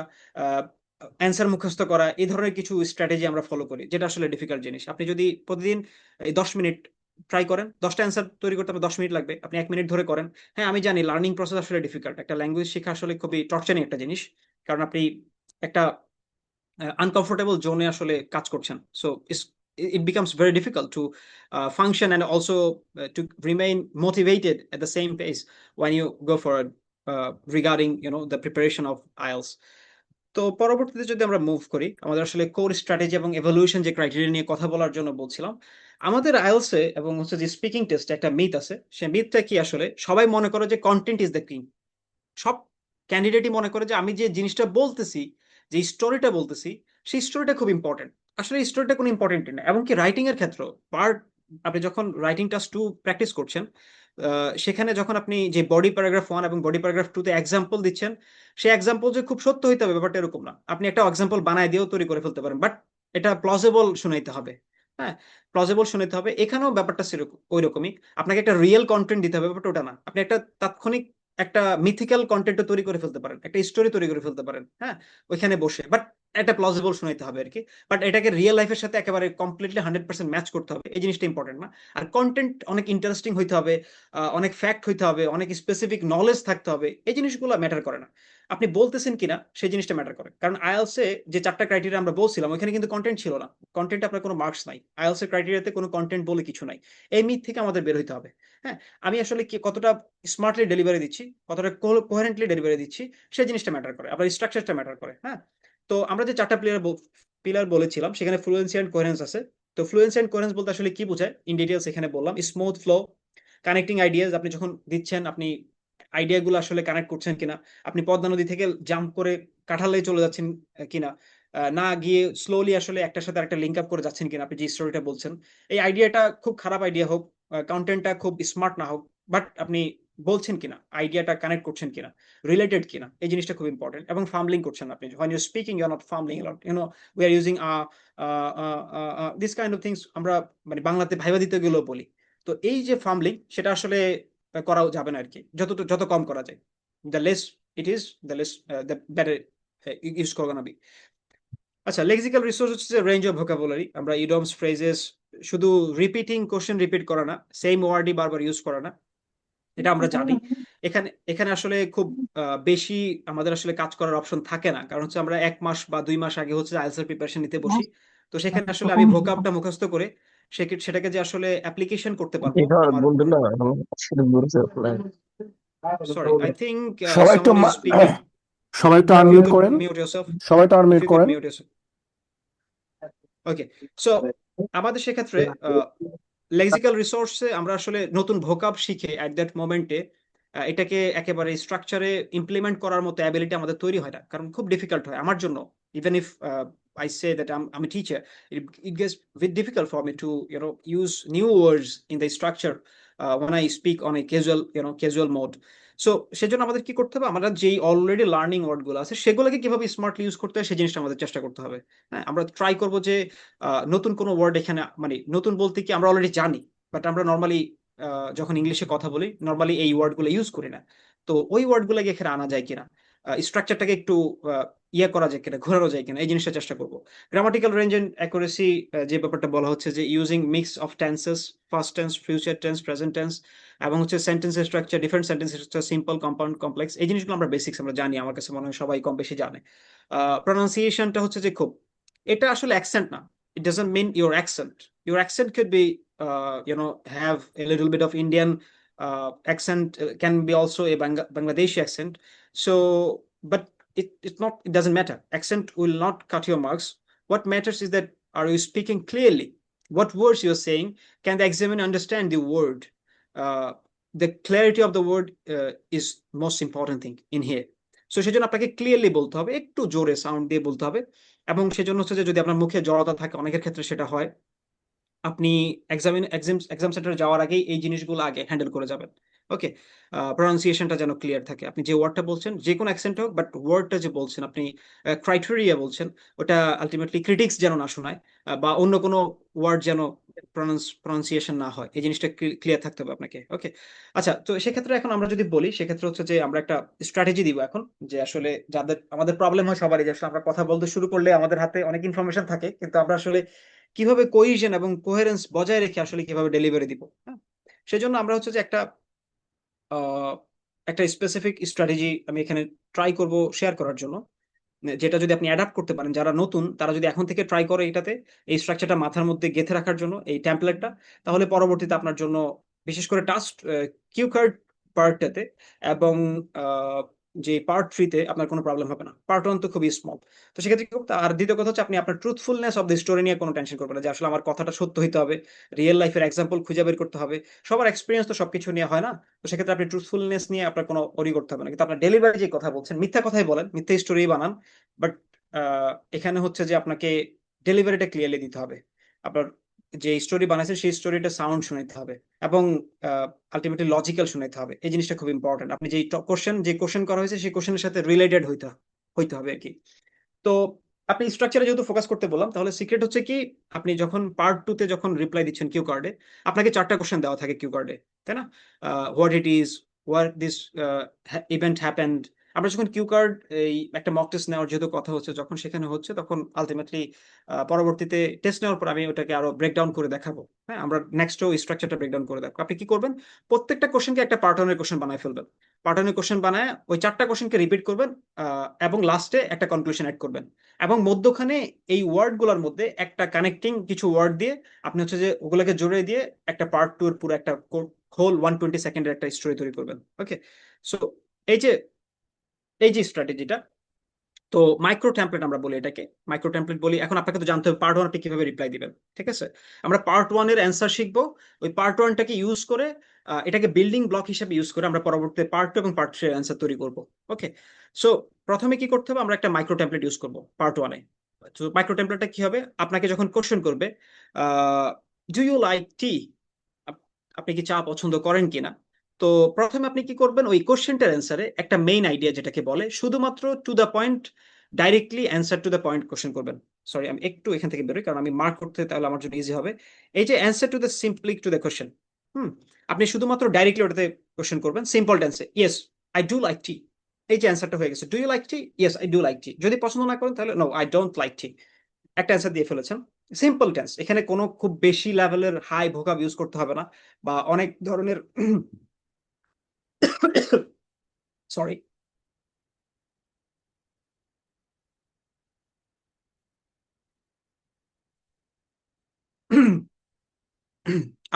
অ্যান্সার মুখস্থ করা, এই ধরনের কিছু স্ট্র্যাটেজি আমরা ফলো করি, যেটা আসলে ডিফিকাল্ট জিনিস। আপনি যদি প্রতিদিন এই 10 মিনিট ট্রাই করেন, 10টা অ্যান্সার তৈরি করতে আপনার 10 মিনিট লাগবে, আপনি 1 মিনিট ধরে করেন। হ্যাঁ, আমি জানি লার্নিং প্রসেস আসলে ডিফিকাল্ট, একটা ল্যাঙ্গুয়েজ শেখা আসলে খুবই টর্চারিং একটা জিনিস, কারণ আপনি একটা আনকমফোর্টেবল জোনে আসলে কাজ করছেন। So it becomes very difficult to function and also to remain motivated at the same pace when you go for regarding the preparation of IELTS. তো পরবর্তীতে যদি আমরা মুভ করি, আমাদের আসলে কোর স্ট্র্যাটেজি এবং এভলিউশন যে ক্রাইটেরিয়া নিয়ে কথা বলার জন্য বলছিলাম, আমাদের আইএলসে এবং হচ্ছে যে স্পিকিং টেস্টে একটা মিথ আছে। সে মিথটা কি? আসলে সবাই মনে করে যে কন্টেন্ট ইজ দ্য কিং। সব ক্যান্ডিডেটই মনে করে যে আমি যে জিনিসটা বলতেছি, যে স্টোরিটা বলতেছি, সেই স্টোরিটা খুব ইম্পর্টেন্ট। আসলে স্টোরিটা কোনো ইম্পর্টেন্ট না। এমনকি রাইটিং এর ক্ষেত্রেও আপনি যখন রাইটিং টাস্ক 2 প্র্যাকটিস করছেন, সেখানে যখন আপনি যে বডি প্যারাগ্রাফ 1 এবং বডি প্যারাগ্রাফ 2 তে এক্সাম্পল দিচ্ছেন, সেই এক্সাম্পল যে খুব সত্য হইতে হবে ব্যাপারটা এরকম না। আপনি একটা এক্সাম্পল বানায় দিয়েও তৈরি করে ফেলতে পারেন, বাট এটা প্লজেবল শুনাইতে হবে। হ্যাঁ, প্লজেবল শুনাইতে হবে। এখানেও ব্যাপারটা সেরকম, ওই রকমই। আপনাকে একটা রিয়েল কন্টেন্ট দিতে হবে, ব্যাপারটা ওটা না। আপনি একটা তাৎক্ষণিক একটা মিথিক্যাল কন্টেন্ট তৈরি করে ফেলতে পারেন, একটা স্টোরি তৈরি করে ফেলতে পারেন, হ্যাঁ, ওইখানে বসে, বাট একটা প্লজিবল শোনাইতে হবে আর কি। বাট এটাকে রিয়েল লাইফের সাথে একেবারে কমপ্লিটলি 100% ম্যাচ করতে হবে, এই জিনিসটা ইম্পর্টেন্ট না। আর কন্টেন্ট অনেক ইন্টারেস্টিং হইতে হবে, অনেক ফ্যাক্ট হইতে হবে, অনেক স্পেসিফিক নলেজ থাকতে হবে, এই জিনিসগুলো ম্যাটার করে না। আপনি বলতেছেন কিনা সেই জিনিসটা ম্যাটার করে। কারণ আইএলসে যে 4টা ক্রাইটেরিয়া আমরা বলছিলাম, ওইখানে কিন্তু কন্টেন্ট ছিল না। কন্টেন্ট আপনার কোনো মার্কস নাই, আইএলস এর ক্রাইটেরিয়াতে কোনো কন্টেন্ট বলে কিছু নাই। এই মিথ থেকে আমাদের বের হইতে হবে। হ্যাঁ, আমি আসলে কতটা স্মার্টলি ডেলিভারি দিচ্ছি, কতটা কোহেরেন্টলি ডেলিভারি দিচ্ছি, সেই জিনিসটা ম্যাটার করে, আপনার স্ট্রাকচারটা ম্যাটার করে। হ্যাঁ, তো আমরা যে 4টা পিলার বলেছিলাম, সেখানে ফ্লুয়েন্সি এন্ড কোহেরেন্স আছে। তো ফ্লুয়েন্সি এন্ড কোহেরেন্স বলতে আসলে কি বোঝায় ইন ডিটেইলস এখানে বললাম। স্মুথ ফ্লো, কানেক্টিং আইডিয়াস, আপনি যখন দিচ্ছেন আপনি আইডিয়াগুলো আসলে কানেক্ট করছেন কিনা, আপনি পদ্মা নদী থেকে জাম্প করে কাঁঠালে চলে যাচ্ছেন কিনা, না গিয়ে স্লোলি আসলে একটার সাথে আরেকটা লিঙ্ক আপ করে যাচ্ছেন কিনা, আপনি যে স্টোরিটা বলছেন। এই আইডিয়াটা খুব খারাপ আইডিয়া হোক, কন্টেন্টটা খুব স্মার্ট না হোক, বাট আপনি বলছেন কিনা, আইডিয়াটা কানেক্ট করছেন কিনা, রিলেটেড কিনা, এই জিনিসটা খুব ইম্পর্টেন্ট। এবং ফাম্বলিং করছেন আপনি, when you're speaking you're not fumbling a lot, we are using this kind of things, আমরা মানে বাংলাতে ভাইবা দিতে গেলেও বলি। তো এই যে ফাম্বলিং, সেটা আসলে করাও যাবে না আর কি, যত কম করা যায়। The less it is, the better use gonna be। আচ্ছা, লেক্সিক্যাল রিসোর্স হচ্ছে যে রেঞ্জ অফ ভোকাবুলারি। আমরা ইডিয়মস, ফ্রেজেস, শুধু রিপিটিং কোশ্চেন রিপিট করা না, সেম ওয়ার্ডই বারবার ইউজ করা না, এটা আমরা জানি। এখানে আসলে খুব বেশি আমাদের আসলে কাজ করার অপশন থাকে না, কারণ হচ্ছে আমরা 1 মাস বা 2 মাস আগে হচ্ছে আইএলটিএস এর প্রিপারেশন নিতে বসি। তো সেখানে আসলে আমি ভোকাবটা মুখস্থ করে সেটাকে যে আসলে অ্যাপ্লিকেশন করতে পারবো আমার। সরি, আই থিংক সবাই একটু someone is speaking. সবাই একটু If you আনমিউট could করেন, mute yourself. সবাই একটু If আনমিউট you could করেন। mute yourself. ওকে, সো আমাদের সেক্ষেত্রে লেক্সিক্যাল রিসোর্সে আমরা আসলে নতুন ভোকাব শিখে অ্যাট দ্যাট মোমেন্টে এটাকে একেবারে স্ট্রাকচারে ইমপ্লিমেন্ট করার মতো অ্যাবিলিটি আমাদের তৈরি হয় না, কারণ খুব ডিফিকাল্ট হয় আমার জন্য। Even if I say that I'm a teacher, it gets very difficult for me to use new words in the structure when I speak on a casual mode. So সেজন্য আমাদের কি করতে হবে, আমরা যেই অলরেডি লার্নিং ওয়ার্ড গুলো আছে সেগুলোকে কিভাবে স্মার্টলি ইউজ করতে হয় সেই জিনিসটা আমাদের চেষ্টা করতে হবে। হ্যাঁ, আমরা ট্রাই করবো যে নতুন কোনো ওয়ার্ড এখানে, মানে নতুন বলতে কি আমরা অলরেডি জানি, বাট আমরা নর্মালি যখন ইংলিশে কথা বলি নর্মালি এই ওয়ার্ডগুলো ইউজ করি না। তো ওই ওয়ার্ডগুলোকে এখানে আনা যায় কিনা, স্ট্রাকচারটাকে একটু ইয়ে করা যায় কিনা, ঘোরানো যায় কিনা, এই জিনিসটা চেষ্টা করবো। গ্রামাটিক্যাল রেঞ্জ এন্ড অ্যাকুরেসি যে ব্যাপারটা বলা হচ্ছে, যে using mix of tenses, first tense, future tense, present tense, এবং হচ্ছে সেন্টেন্সের স্ট্রাকচার, ডিফারেন্ট সেন্টেন্সের স্ট্রাকচার, সিম্পল, কম্পাউন্ড, কমপ্লেক্স, এই জিনিসগুলো আমরা বেসিক্স আমরা জানি, আমার কাছে মনে হয় সবাই কম বেশি জানে। প্রনাউন্সিয়েশনটা হচ্ছে যে খুব, এটা আসলে অ্যাকসেন্ট না, it doesn't mean your accent. Your accent could be have a little bit of Indian accent, can be also a Bangladeshi accent. So but it doesn't matter, accent will not cut your marks. What matters is that are you speaking clearly, what words you're saying, can the examiner understand the word? The clarity of the word is most important thing in here. So সেজন্য আপনাকে clearly বলতে হবে, একটু জোরে sound দিয়ে বলতে হবে। এবং সেজন্য হচ্ছে যে যদি আপনার মুখে জড়তা থাকে, অনেকের ক্ষেত্রে সেটা হয়, আপনি এক্সাম সেন্টারে যাওয়ার আগেই এই জিনিসগুলো আগে হ্যান্ডেল করে যাবেন। ওকে, প্রনাউন্সিয়েশনটা যেন ক্লিয়ার থাকে, আপনি যে ওয়ার্ডটা বলছেন যে কোনো অ্যাকসেন্ট হোক, বাট ওয়ার্ডটা যে বলছেন আপনি ক্রাইটেরিয়া বলছেন, ওটা আলটিমেটলি ক্রিটিক্স যেন না শোনায়, বা অন্য কোনো ওয়ার্ড যেন প্রনাউন্সিয়েশন না হয়, এই জিনিসটা ক্লিয়ার থাকতে হবে আপনাকে। ওকে, আচ্ছা, তো সেক্ষেত্রে এখন আমরা যদি বলি, সেক্ষেত্রে হচ্ছে যে আমরা একটা স্ট্র্যাটেজি দিব এখন, যে আসলে যাদের আমাদের প্রবলেম হয় সবারই, যে আসলে আমরা কথা বলতে শুরু করলে আমাদের হাতে অনেক ইনফরমেশন থাকে, কিন্তু আমরা আসলে কিভাবে কোহেশন এবং কোহেরেন্স বজায় রেখে আসলে কিভাবে ডেলিভারি দিব। হ্যাঁ, সেজন্য আমরা হচ্ছে যে একটা স্পেসিফিক স্ট্র্যাটেজি আমি এখানে ট্রাই করব শেয়ার করার জন্য। যেটা যদি আপনি অ্যাডাপ্ট করতে পারেন, যারা নতুন তারা যদি এখন থেকে ট্রাই করে এটাতে এই স্ট্রাকচারটা মাথার মধ্যে গেঁথে রাখার জন্য এই টেমপ্লেটটা, তাহলে পরবর্তীতে আপনার জন্য বিশেষ করে টাস্ক কিউ কার্ড পার্টটাতে এবং যে পার্ট 3-তে আপনার কোনো প্রবলেম হবে না। পার্ট 1 তো খুবই স্মল। তো সেক্ষেত্রে কি করতে, আর দ্বিতীয় কথা হচ্ছে আপনি আপনার ট্রুথফুলনেস অফ দ্য স্টোরি নিয়ে কোনো টেনশন করবেন না, যে আসলে আমার কথাটা সত্য হইতে হবে, রিয়েল লাইফের এক্সাম্পল খুঁজে বের করতে হবে। সবার এক্সপিরিয়েন্স তো সবকিছু নিয়ে হয় না। তো সেক্ষেত্রে আপনি ট্রুথফুলনেস নিয়ে আপনার কোনো ওরি করতে হবে না। কিন্তু আপনার ডেলিভারি যে কথা বলছেন, মিথ্যা কথাই বলেন, মিথ্যা স্টোরি বানান, বাট এখানে হচ্ছে যে আপনাকে ডেলিভারিটা ক্লিয়ারলি দিতে হবে। আপনার যে স্টোরি বানাইছেন সেই স্টোরিটা সাউন্ড শোনাইতে হবে এবং আলটিমেটলি লজিক্যাল শোনাইতে হবে। এই জিনিসটা খুব ইম্পর্টেন্ট। আপনি যে কোশ্চেন করা হয়েছে সেই কোশ্চেনের সাথে রিলেটেড হইতে হবে আর কি। তো আপনি স্ট্রাকচারে যেহেতু ফোকাস করতে বললাম, তাহলে সিক্রেট হচ্ছে কি, আপনি যখন পার্ট 2-তে যখন রিপ্লাই দিচ্ছেন কিউ কার্ডে, আপনাকে 4টা কোশ্চেন দেওয়া থাকে কিউ কার্ডে, তাই না? What it is, what this event happened. আমরা যখন কিউ কার্ড এই একটা মক টেস্ট নেওয়ার যেহেতু কথা হচ্ছে, যখন সেখানে হচ্ছে তখন আলটিমেটলি পরবর্তীতে টেস্ট নেওয়ার পর আমি ওটাকে আরো ব্রেকডাউন করে দেখাবো। হ্যাঁ, আমরা নেক্সটও স্ট্রাকচারটা ব্রেকডাউন করে দেখাবো। আপনি কি করবেন, প্রত্যেকটা কোশ্চেনকে একটা পার্টনের কোশ্চেন বানায় ফেলবেন। পার্টনের কোশ্চেন বানায় ওই 4টা কোশ্চেনকে রিপিট করবেন, এবং লাস্টে একটা কনক্লুশন অ্যাড করবেন, এবং মধ্যখানে এই ওয়ার্ড গুলোর মধ্যে একটা কানেক্টিং কিছু ওয়ার্ড দিয়ে আপনি হচ্ছে যে ওগুলোকে জোড়ে দিয়ে একটা পার্ট 2 এর পুরো একটা হোল 120 সেকেন্ডের একটা স্টোরি তৈরি করবেন। ওকে, সো এই যে এই যে স্ট্র্যাটেজিটা, তো মাইক্রো টেমপ্লেট আমরা বলি এটাকে, মাইক্রো টেমপ্লেট বলি। এখন আপনাকে তো জানতে হবে পার্ট 1 আপনি কিভাবে রিপ্লাই দিবেন, ঠিক আছে? আমরা পার্ট 1 এর অ্যান্সার শিখবো। ওই পার্ট 1টাকে ইউজ করে এটাকে বিল্ডিং ব্লক হিসেবে ইউজ করে আমরা পরবর্তীতে পার্ট 2 এবং পার্ট 3 এর অ্যান্সার তৈরি করব। ওকে, সো প্রথমে কি করতে হবে, আমরা একটা মাইক্রো টেমপ্লেট ইউজ করব পার্ট 1-এ। তো মাইক্রো টেমপ্লেটটা কি হবে, আপনাকে যখন কোশ্চেন করবে ডু ইউ লাইক টি, আপনি কি চা পছন্দ করেন কিনা, তো প্রথমে আপনি কি করবেন, ওই কোশ্চেনটার অ্যান্সারে একটা মেইন আইডিয়া যেটাকে বলে শুধুমাত্র two the point, directly answer to the point question করবেন। সরি, আমি একটু এখান থেকে বেরোই, কারণ আমি মার্ক করতে তাহলে আমার জন্য ইজি হবে। এই যে answer to the simply to the question, আপনি শুধুমাত্র ডাইরেক্টলি ওটাতে কোশ্চেন করবেন, সিম্পল টেন্সে, yes I do like tea. এই যে অ্যান্সারটা হয়ে গেছে, do you like tea, yes I do like tea. যদি পছন্দ না করেন তাহলে no I don't like tea, একটা অ্যান্সার দিয়ে ফেলেছেন। সিম্পল টেন্স, এখানে কোনো খুব বেশি লেভেলের হাই ভোকাব ইউজ করতে হবে না, বা অনেক ধরনের সরি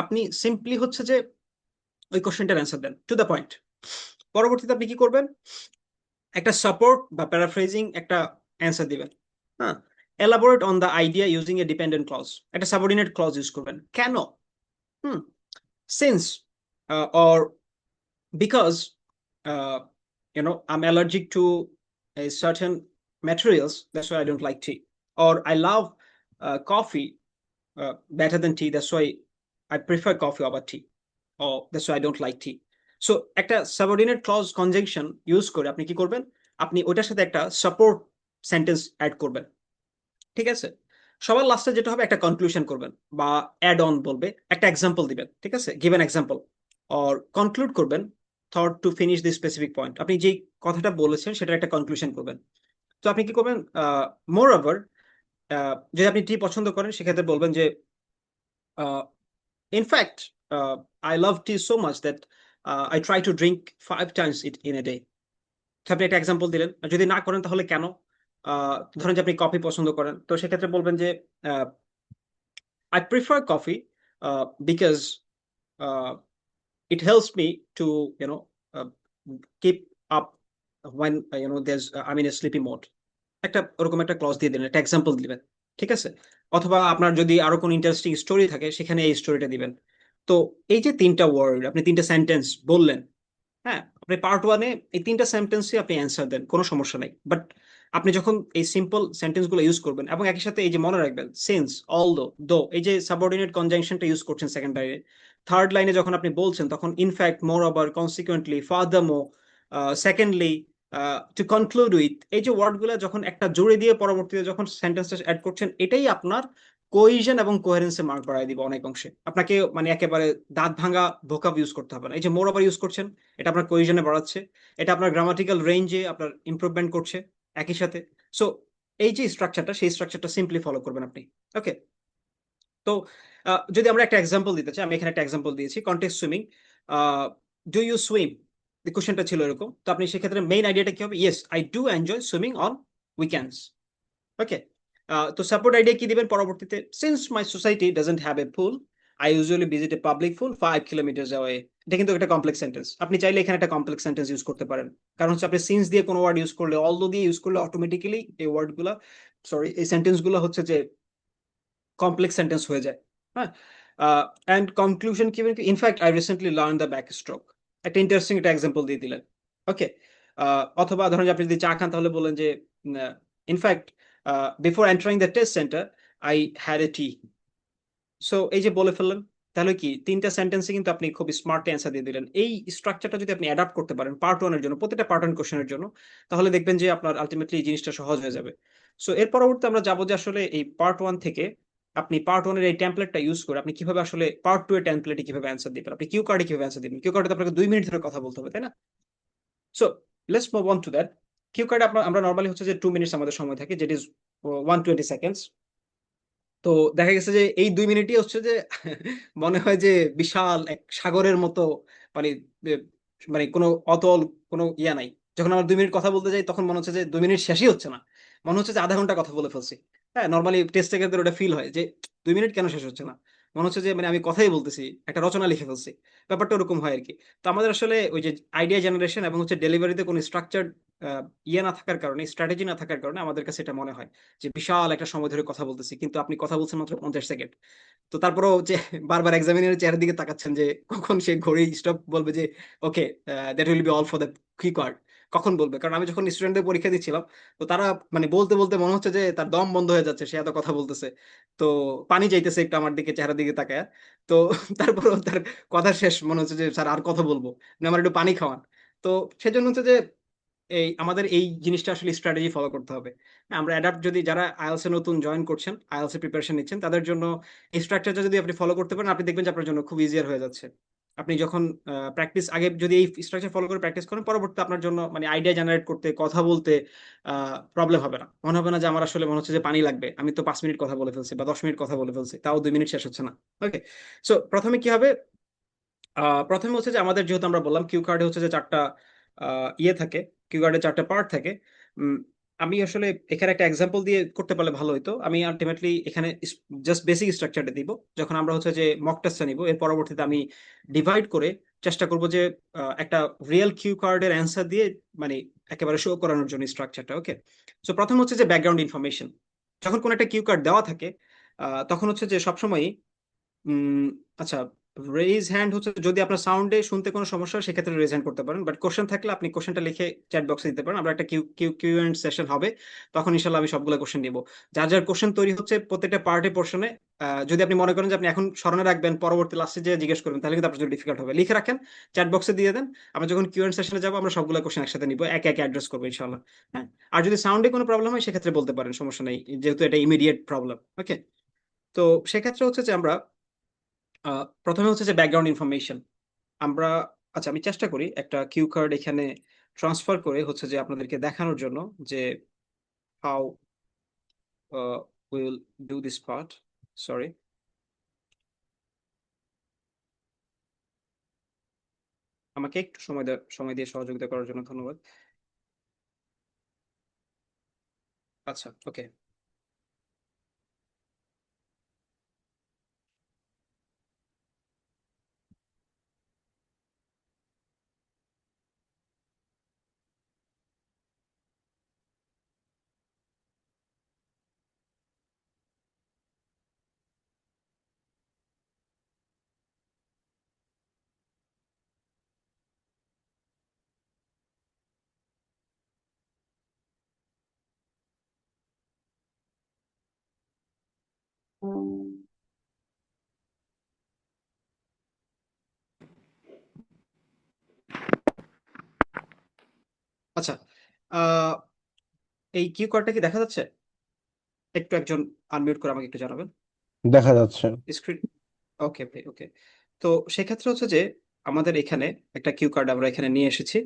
আপনি সিম্পলি হচ্ছে যে ওই কোশ্চেনটার অ্যান্সার দেন টু দ্য পয়েন্ট। পরবর্তীতে আপনি কি করবেন, একটা সাপোর্ট বা প্যারাফ্রেজিং একটা অ্যান্সার দিবেন। হ্যাঁ, elaborate on the idea using a dependent clause, একটা সাবঅর্ডিনেট ক্লজ ইউজ করবেন। কেন? Since or because I'm allergic to a certain materials, that's why I don't like tea, or I love coffee better than tea, that's why I prefer coffee over tea, or that's why I don't like tea. So একটা subordinate clause conjunction use করে আপনি কি করবেন, আপনি ওটার সাথে একটা support sentence add করবেন, ঠিক আছে? সবার লাস্টে যেটা হবে, একটা কনক্লুশন করবেন বা অ্যাড অন বলবে, একটা এক্সাম্পল দিবেন, ঠিক আছে, give an example, or conclude করবেন, thought to finish this specific point. আপনি যেই কথাটা বলেছেন সেটার একটা কনক্লুশন করবেন। তো আপনি কি করবেন, মোর ওভার যদি আপনি টি পছন্দ করেন সেক্ষেত্রে বলবেন যে in fact I love T so much that I try to drink 5 times it in a day. আপনি একটা এক্সাম্পল দিলেন। আর যদি না করেন তাহলে কেন, ধরেন যে আপনি কফি পছন্দ করেন, তো সেক্ষেত্রে বলবেন যে I prefer coffee because it helps me to keep up when there's I'm in a sleepy mode. একটা ওরকম একটা ক্লজ দিয়ে দিলেন, একটা এক্সাম্পল দিবেন, ঠিক আছে? অথবা আপনার যদি আরো কোনো ইন্টারেস্টিং স্টোরি থাকে সেখানে এই স্টোরিটা দিবেন। তো এই যে 3টা ওয়ার্ড, আপনি 3টা সেন্টেন্স বললেন, হ্যাঁ, আপনি পার্ট 1-এ এই 3টা সেন্টেন্সে আপনি অ্যান্সার দেন, কোনো সমস্যা নাই। বাট আপনি যখন এই সিম্পল সেন্টেন্স গুলো ইউজ করবেন এবং একই সাথে এই যে মনে রাখবেন সিন্স, অলদো, দো, এই যে সাবঅর্ডিনেট কনজাংশনটা ইউজ করছেন সেকেন্ড লাইনে, থার্ড লাইনে যখন আপনি বলছেন তখন in fact, more over, consequently, ফার্দারমোর, secondly, two conclude with, এই যে ওয়ার্ডগুলো যখন একটা জুড়ে দিয়ে পরবর্তীতে যখন সেন্টেন্সটা অ্যাড করছেন, এটাই আপনার কোহেশন এবং কোহেরেন্সে মার্ক বাড়ায় দিবে অনেক অংশে। আপনাকে মানে একেবারে দাঁত ভাঙা ভোকাব ইউজ করতে হবে না। এই যে মোর ওভার ইউজ করছেন, এটা আপনার কোহেশনে বাড়াচ্ছে, এটা আপনার গ্রামাটিক্যাল রেঞ্জে আপনার ইমপ্রুভমেন্ট করছে একই সাথে। সো এই যে স্ট্রাকচারটা, সেই স্ট্রাকচারটা সিম্পলি ফলো করবেন আপনি। ওকে, তো যদি আমরা একটা এক্সাম্পল দিতে চাই, আমি এখানে একটা এক্সাম্পল দিয়েছি, context swimming, do you swim, কোশ্চেনটা ছিল এরকম। তো আপনি সেক্ষেত্রে মেইন আইডিয়াটা কি হবে, yes I do enjoy swimming on weekends. Okay, তো সাপোর্ট আইডিয়া কি দিবেন পরবর্তীতে? Since my society doesn't have a pool, I usually visit a public pool 5 kilometres away. এটা কিন্তু একটা কমপ্লেক্স সেন্টেন্স, আপনি চাইলে এখানে একটা কমপ্লেক্স সেন্টেন্স ইউজ করতে পারেন। কারণ হচ্ছে আপনি সিন্স দিয়ে কোনো ওয়ার্ড ইউজ করলে, অলদো দিয়ে ইউজ করলে অটোমেটিক্যালি এই ওয়ার্ডগুলো, সরি এই সেন্টেন্সগুলো হচ্ছে যে কমপ্লেক্স সেন্টেন্স হয়ে যায়। হ্যাঁ, অ্যান্ড কনক্লুশন কি, in fact I recently learn the back stroke, একটা ইন্টারেস্টিং একটা এক্সাম্পল দিয়ে দিলেন। ওকে, অথবা ধরেন যে আপনি যদি চা খান তাহলে বলেন যে in fact before entering the test centre I had a T. So এই যে বলে ফেললেন, তাহলে কি 3টা সেন্টেন্সে কিন্তু আপনি খুব স্মার্ট অ্যান্সার দিয়ে দিলেন। এই স্ট্রাকচারটা যদি আপনি অ্যাডাপ্ট করতে পারেন পার্ট ওয়ানের জন্য, প্রত্যেকটা পার্ট ওয়ান কোশ্চেনের জন্য, তাহলে দেখবেন যে আপনার আলটিমেটলি এই জিনিসটা সহজ হয়ে যাবে। সো এর পরবর্তী আমরা যাবো যে আসলে এই পার্ট ওয়ান থেকে আপনি পার্ট ওয়ানের এই টেমপ্লেটটা ইউজ করে আপনি কিভাবে আসলে পার্ট টু এর টেমপ্লেটে কিভাবে অ্যান্সার দিবেন, আপনি কিউ কার্ডে কিভাবে অ্যান্সার দিবেন। কিউ কার্ডে আপনাকে 2 মিনিট ধরে কথা বলতে হবে, তাই না? So let's move on to that. Q কার্ডে আমরা নর্মালি হচ্ছে যে 2 মিনিটস আমাদের সময় থাকে, যেট ইজ 120 সেকেন্ডস। তো দেখা গেছে যে এই 2 মিনিটই হচ্ছে যে মনে হয় যে বিশাল এক সাগরের মতো, মানে এ- মানে কোনো অতল কোনো ইয়া নাই। যখন আমরা 2 মিনিট কথা বলতে যাই তখন মনে হচ্ছে যে 2 মিনিট শেষই হচ্ছে না, মনে হচ্ছে যে আধা ঘন্টা কথা বলে ফেলছি। হ্যাঁ, নর্মালি টেস্ট থেকে ওটা ফিল হয় যে 2 মিনিট কেন শেষ হচ্ছে না, মনে হচ্ছে যে মানে আমি কথাই বলতেছি, একটা রচনা লিখে ফেলছি। ব্যাপারটা ওরকম হয় আর কি। তো আমাদের আসলে ওই যে আইডিয়া জেনারেশন এবং হচ্ছে ডেলিভারিতে কোনো স্ট্রাকচার ইয়ে না থাকার কারণে, স্ট্র্যাটেজি না থাকার কারণে আমাদের কাছে এটা মনে হয় যে বিশাল একটা সময় ধরে কথা বলতেছি, কিন্তু আপনি কথা বলছেন মাত্র 50 সেকেন্ড। তো তারপরেও যে বারবার এক্সামিনারের চেহারার দিকে তাকাচ্ছেন যে কখন সে ঘড়ি স্টপ বলবে যে okay that will be all for the কি কার্ড, কখন বলবে। কারণ আমি যখন স্টুডেন্টদের পরীক্ষা দিচ্ছিলাম, তো তারা মানে বলতে বলতে মনে হচ্ছে যে তার দম বন্ধ হয়ে যাচ্ছে, সে এত কথা বলতেছে। তো পানি চাইতেছে একটু আমার দিকে, চেহারার দিকে তাকায়। তো তারপরেও তার কথা শেষ, মনে হচ্ছে যে স্যার আর কথা বলবো না, আমার একটু পানি খাওয়ান। তো সেজন্য হচ্ছে যে এই আমাদের এই জিনিসটা আসলে স্ট্র্যাটেজি ফলো করতে হবে। হ্যাঁ, আমরা অ্যাডাপ্ট, যদি যারা আইএলস এ নতুন জয়েন করছেন, আইএলস এ প্রিপারেশন নিচ্ছেন, তাদের জন্য এই স্ট্রাকচারটা যদি আপনি ফলো করতে পারেন, আপনি দেখবেন যে আপনার জন্য খুব ইজিয়ার হয়ে যাচ্ছে। আপনি যখন প্র্যাকটিস আগে যদি এই স্ট্রাকচার ফলো করে প্র্যাকটিস করেন, পরবর্তী আপনার জন্য মানে আইডিয়া জেনারেট করতে, কথা বলতে প্রবলেম হবে না। মনে হবে না যে আমার আসলে মনে হচ্ছে যে পানি লাগবে, আমি তো 5 মিনিট কথা বলে ফেলছি বা 10 মিনিট কথা বলে ফেলছি, তাও 2 মিনিট শেষ হচ্ছে না। ওকে, সো প্রথমে কি হবে, প্রথমে হচ্ছে যে আমাদের যেহেতু আমরা বললাম কিউ কার্ডে হচ্ছে যে 4টা ইয়ে থাকে, কিউ কার্ডে 4টা পার্ট থাকে। উম, আমি আসলে এখানে একটা এক্সাম্পল দিয়ে করতে পারলে ভালো হতো। আমি আলটিমেটলি এখানে জাস্ট বেসিক স্ট্রাকচারটা দিব, যখন আমরা হচ্ছে যে মক টেস্টটা নিব এর পরবর্তীতে আমি ডিভাইড করে চেষ্টা করব যে একটা রিয়েল কিউ কার্ডের অ্যান্সার দিয়ে মানে একেবারে শো করানোর জন্য স্ট্রাকচারটা। ওকে, সো প্রথম হচ্ছে যে ব্যাকগ্রাউন্ড ইনফরমেশন। যখন কোনো একটা কিউ কার্ড দেওয়া থাকে তখন হচ্ছে যে সবসময় উম আচ্ছা, রেইজ হ্যান্ড হচ্ছে যদি আপনার সাউন্ডে শুনতে কোনো সমস্যা হয় সেক্ষেত্রে রেইজ হ্যান্ড করতে পারেন, বাট কোশ্চেন থাকলে আপনি কোশ্চেনটা লিখে চ্যাট বক্সে দিতে পারেন। আমরা একটা Q Q Q and session হবে, তখন ইনশাল্লাহ আমি সবগুলো কোশ্চেন নিব। যার যার কোশ্চেন তৈরি হচ্ছে প্রত্যেকটা পার্টে পোর্শনে, যদি আপনি মনে করেন যে আপনি এখন স্মরণে রাখবেন, পরবর্তী লাস্টে যে জিজ্ঞেস করবেন, তাহলে কিন্তু আপনার জন্য ডিফিকাল্ট হবে। লিখে রাখেন, চ্যাট বক্সে দিয়ে দেন, আমরা যখন কিউ এন্ড সেশনে যাবো আমরা সবগুলো কোশ্চেন একসাথে নিব, একে একে অ্যাড্রেস করবো ইনশাল্লাহ। হ্যাঁ, আর যদি সাউন্ডে কোনো প্রবলেম হয় সেক্ষেত্রে বলতে পারেন, সমস্যা নেই, যেহেতু এটা ইমিডিয়েট প্রবলেম। ওকে, তো সেক্ষেত্রে হচ্ছে যে আমরা প্রথমে হচ্ছে যে ব্যাকগ্রাউন্ড ইনফরমেশন আমরা, আচ্ছা আমি চেষ্টা করি একটা কিউ কার্ড এখানে ট্রান্সফার করে হচ্ছে যে আপনাদেরকে দেখানোর জন্য যে how will do this part. Sorry, আমাকে একটু সময় দিয়ে সহযোগিতা করার জন্য ধন্যবাদ। আচ্ছা, ওকে, আচ্ছা, আহ, এই কিউ কার্ডটা কি দেখা যাচ্ছে? একটু একজন আনমিউট করে আমাকে একটু জানাবেন দেখা যাচ্ছে। স্ক্রিন। ওকে ভাই, ওকে। তো সেক্ষেত্রে হচ্ছে যে আমাদের এখানে একটা কিউ কার্ড আমরা এখানে নিয়ে এসেছি,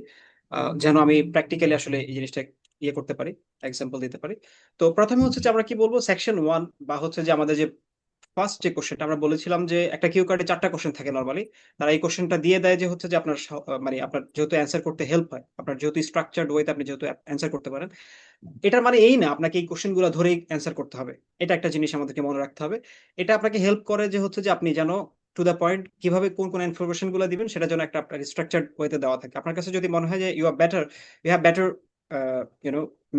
যেন আমি প্র্যাকটিক্যালি আসলে এই জিনিসটা ইয়ে করতে পারি, এক্সাম্পল দিতে পারি। তো প্রথমে হচ্ছে যে আমরা কি বলবো, সেকশন 1 বা হচ্ছে যে আমাদের যে ফার্স্ট যে কোশ্চেনটা আমরা বলেছিলাম যে একটা কিউ কার্ডে 4টা কোশ্চেন থাকে নরমালি, তারা এই কোশ্চেনটা দিয়ে দেয় যে হচ্ছে যে আপনার মানে আপনার যেহেতু অ্যান্সার করতে হেল্প হয়, আপনার যেহেতু স্ট্রাকচার্ড ওয়েতে আপনি যেহেতু অ্যান্সার করতে পারেন, এটার মানে এই না আপনাকে এই কোশ্চেন গুলো ধরেই অ্যান্সার করতে হবে। এটা একটা জিনিস আমাদেরকে মনে রাখতে হবে। এটা আপনাকে হেল্প করে যে হচ্ছে যে আপনি যেন টু দ্য পয়েন্ট কিভাবে কোন কোন ইনফরমেশন গুলো দিবেন সেটা যেন একটা আপনার স্ট্রাকচার্ড ওয়েতে দেওয়া থাকে। আপনার কাছে যদি মনে হয় যে you have better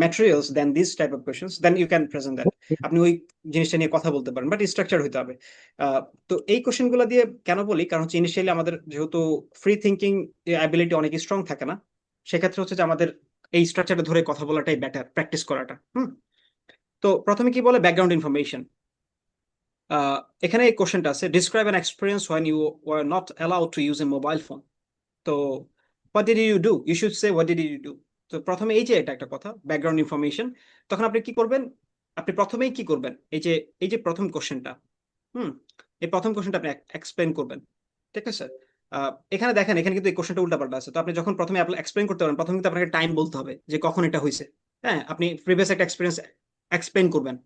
materials than these type of questions, then you can present that. আপনি ওই জিনিসটা নিয়ে কথা বলতে পারেন, বাট স্ট্রাকচার হতে হবে। তো এই কোশ্চেন গুলো দিয়ে কেন বলি, কারণ হচ্ছে ইনিশিয়ালি আমাদের যেহেতু ফ্রি থিঙ্কিং অ্যাবিলিটি অনেক স্ট্রং থাকে না, সেক্ষেত্রে হচ্ছে যে আমাদের এই স্ট্রাকচারটা ধরে কথা বলাটাই বেটার, প্র্যাকটিস করাটা। তো প্রথমে কি বলে, ব্যাকগ্রাউন্ড ইনফরমেশন। এখানে এই কোশ্চেনটা আছে, describe an experience when you were not allowed to use a mobile phone. তো what did you do, you should say what did you do. তো প্রথমে এই যে এটা একটা কথা, ব্যাকগ্রাউন্ড ইনফরমেশন, তখন আপনি কি করবেন, আপনি প্রথমেই কি করবেন, এই যে প্রথম কোশ্চেনটা, এই প্রথম কোশ্চেনটা আপনি এক্সপ্লেন করবেন। ঠিক আছে, এখানে দেখেন, এখানে কিন্তু এই কোশ্চেনটা উল্টাপাল্টা আছে। তো আপনি যখন প্রথমে এক্সপ্লেন করতে পারেন, প্রথমে কিন্তু আপনাকে টাইম বলতে হবে যে কখন এটা হয়েছে। হ্যাঁ, আপনি প্রিভিয়াস একটা এক্সপিরিয়েন্স এক্সপ্লেন করবেন।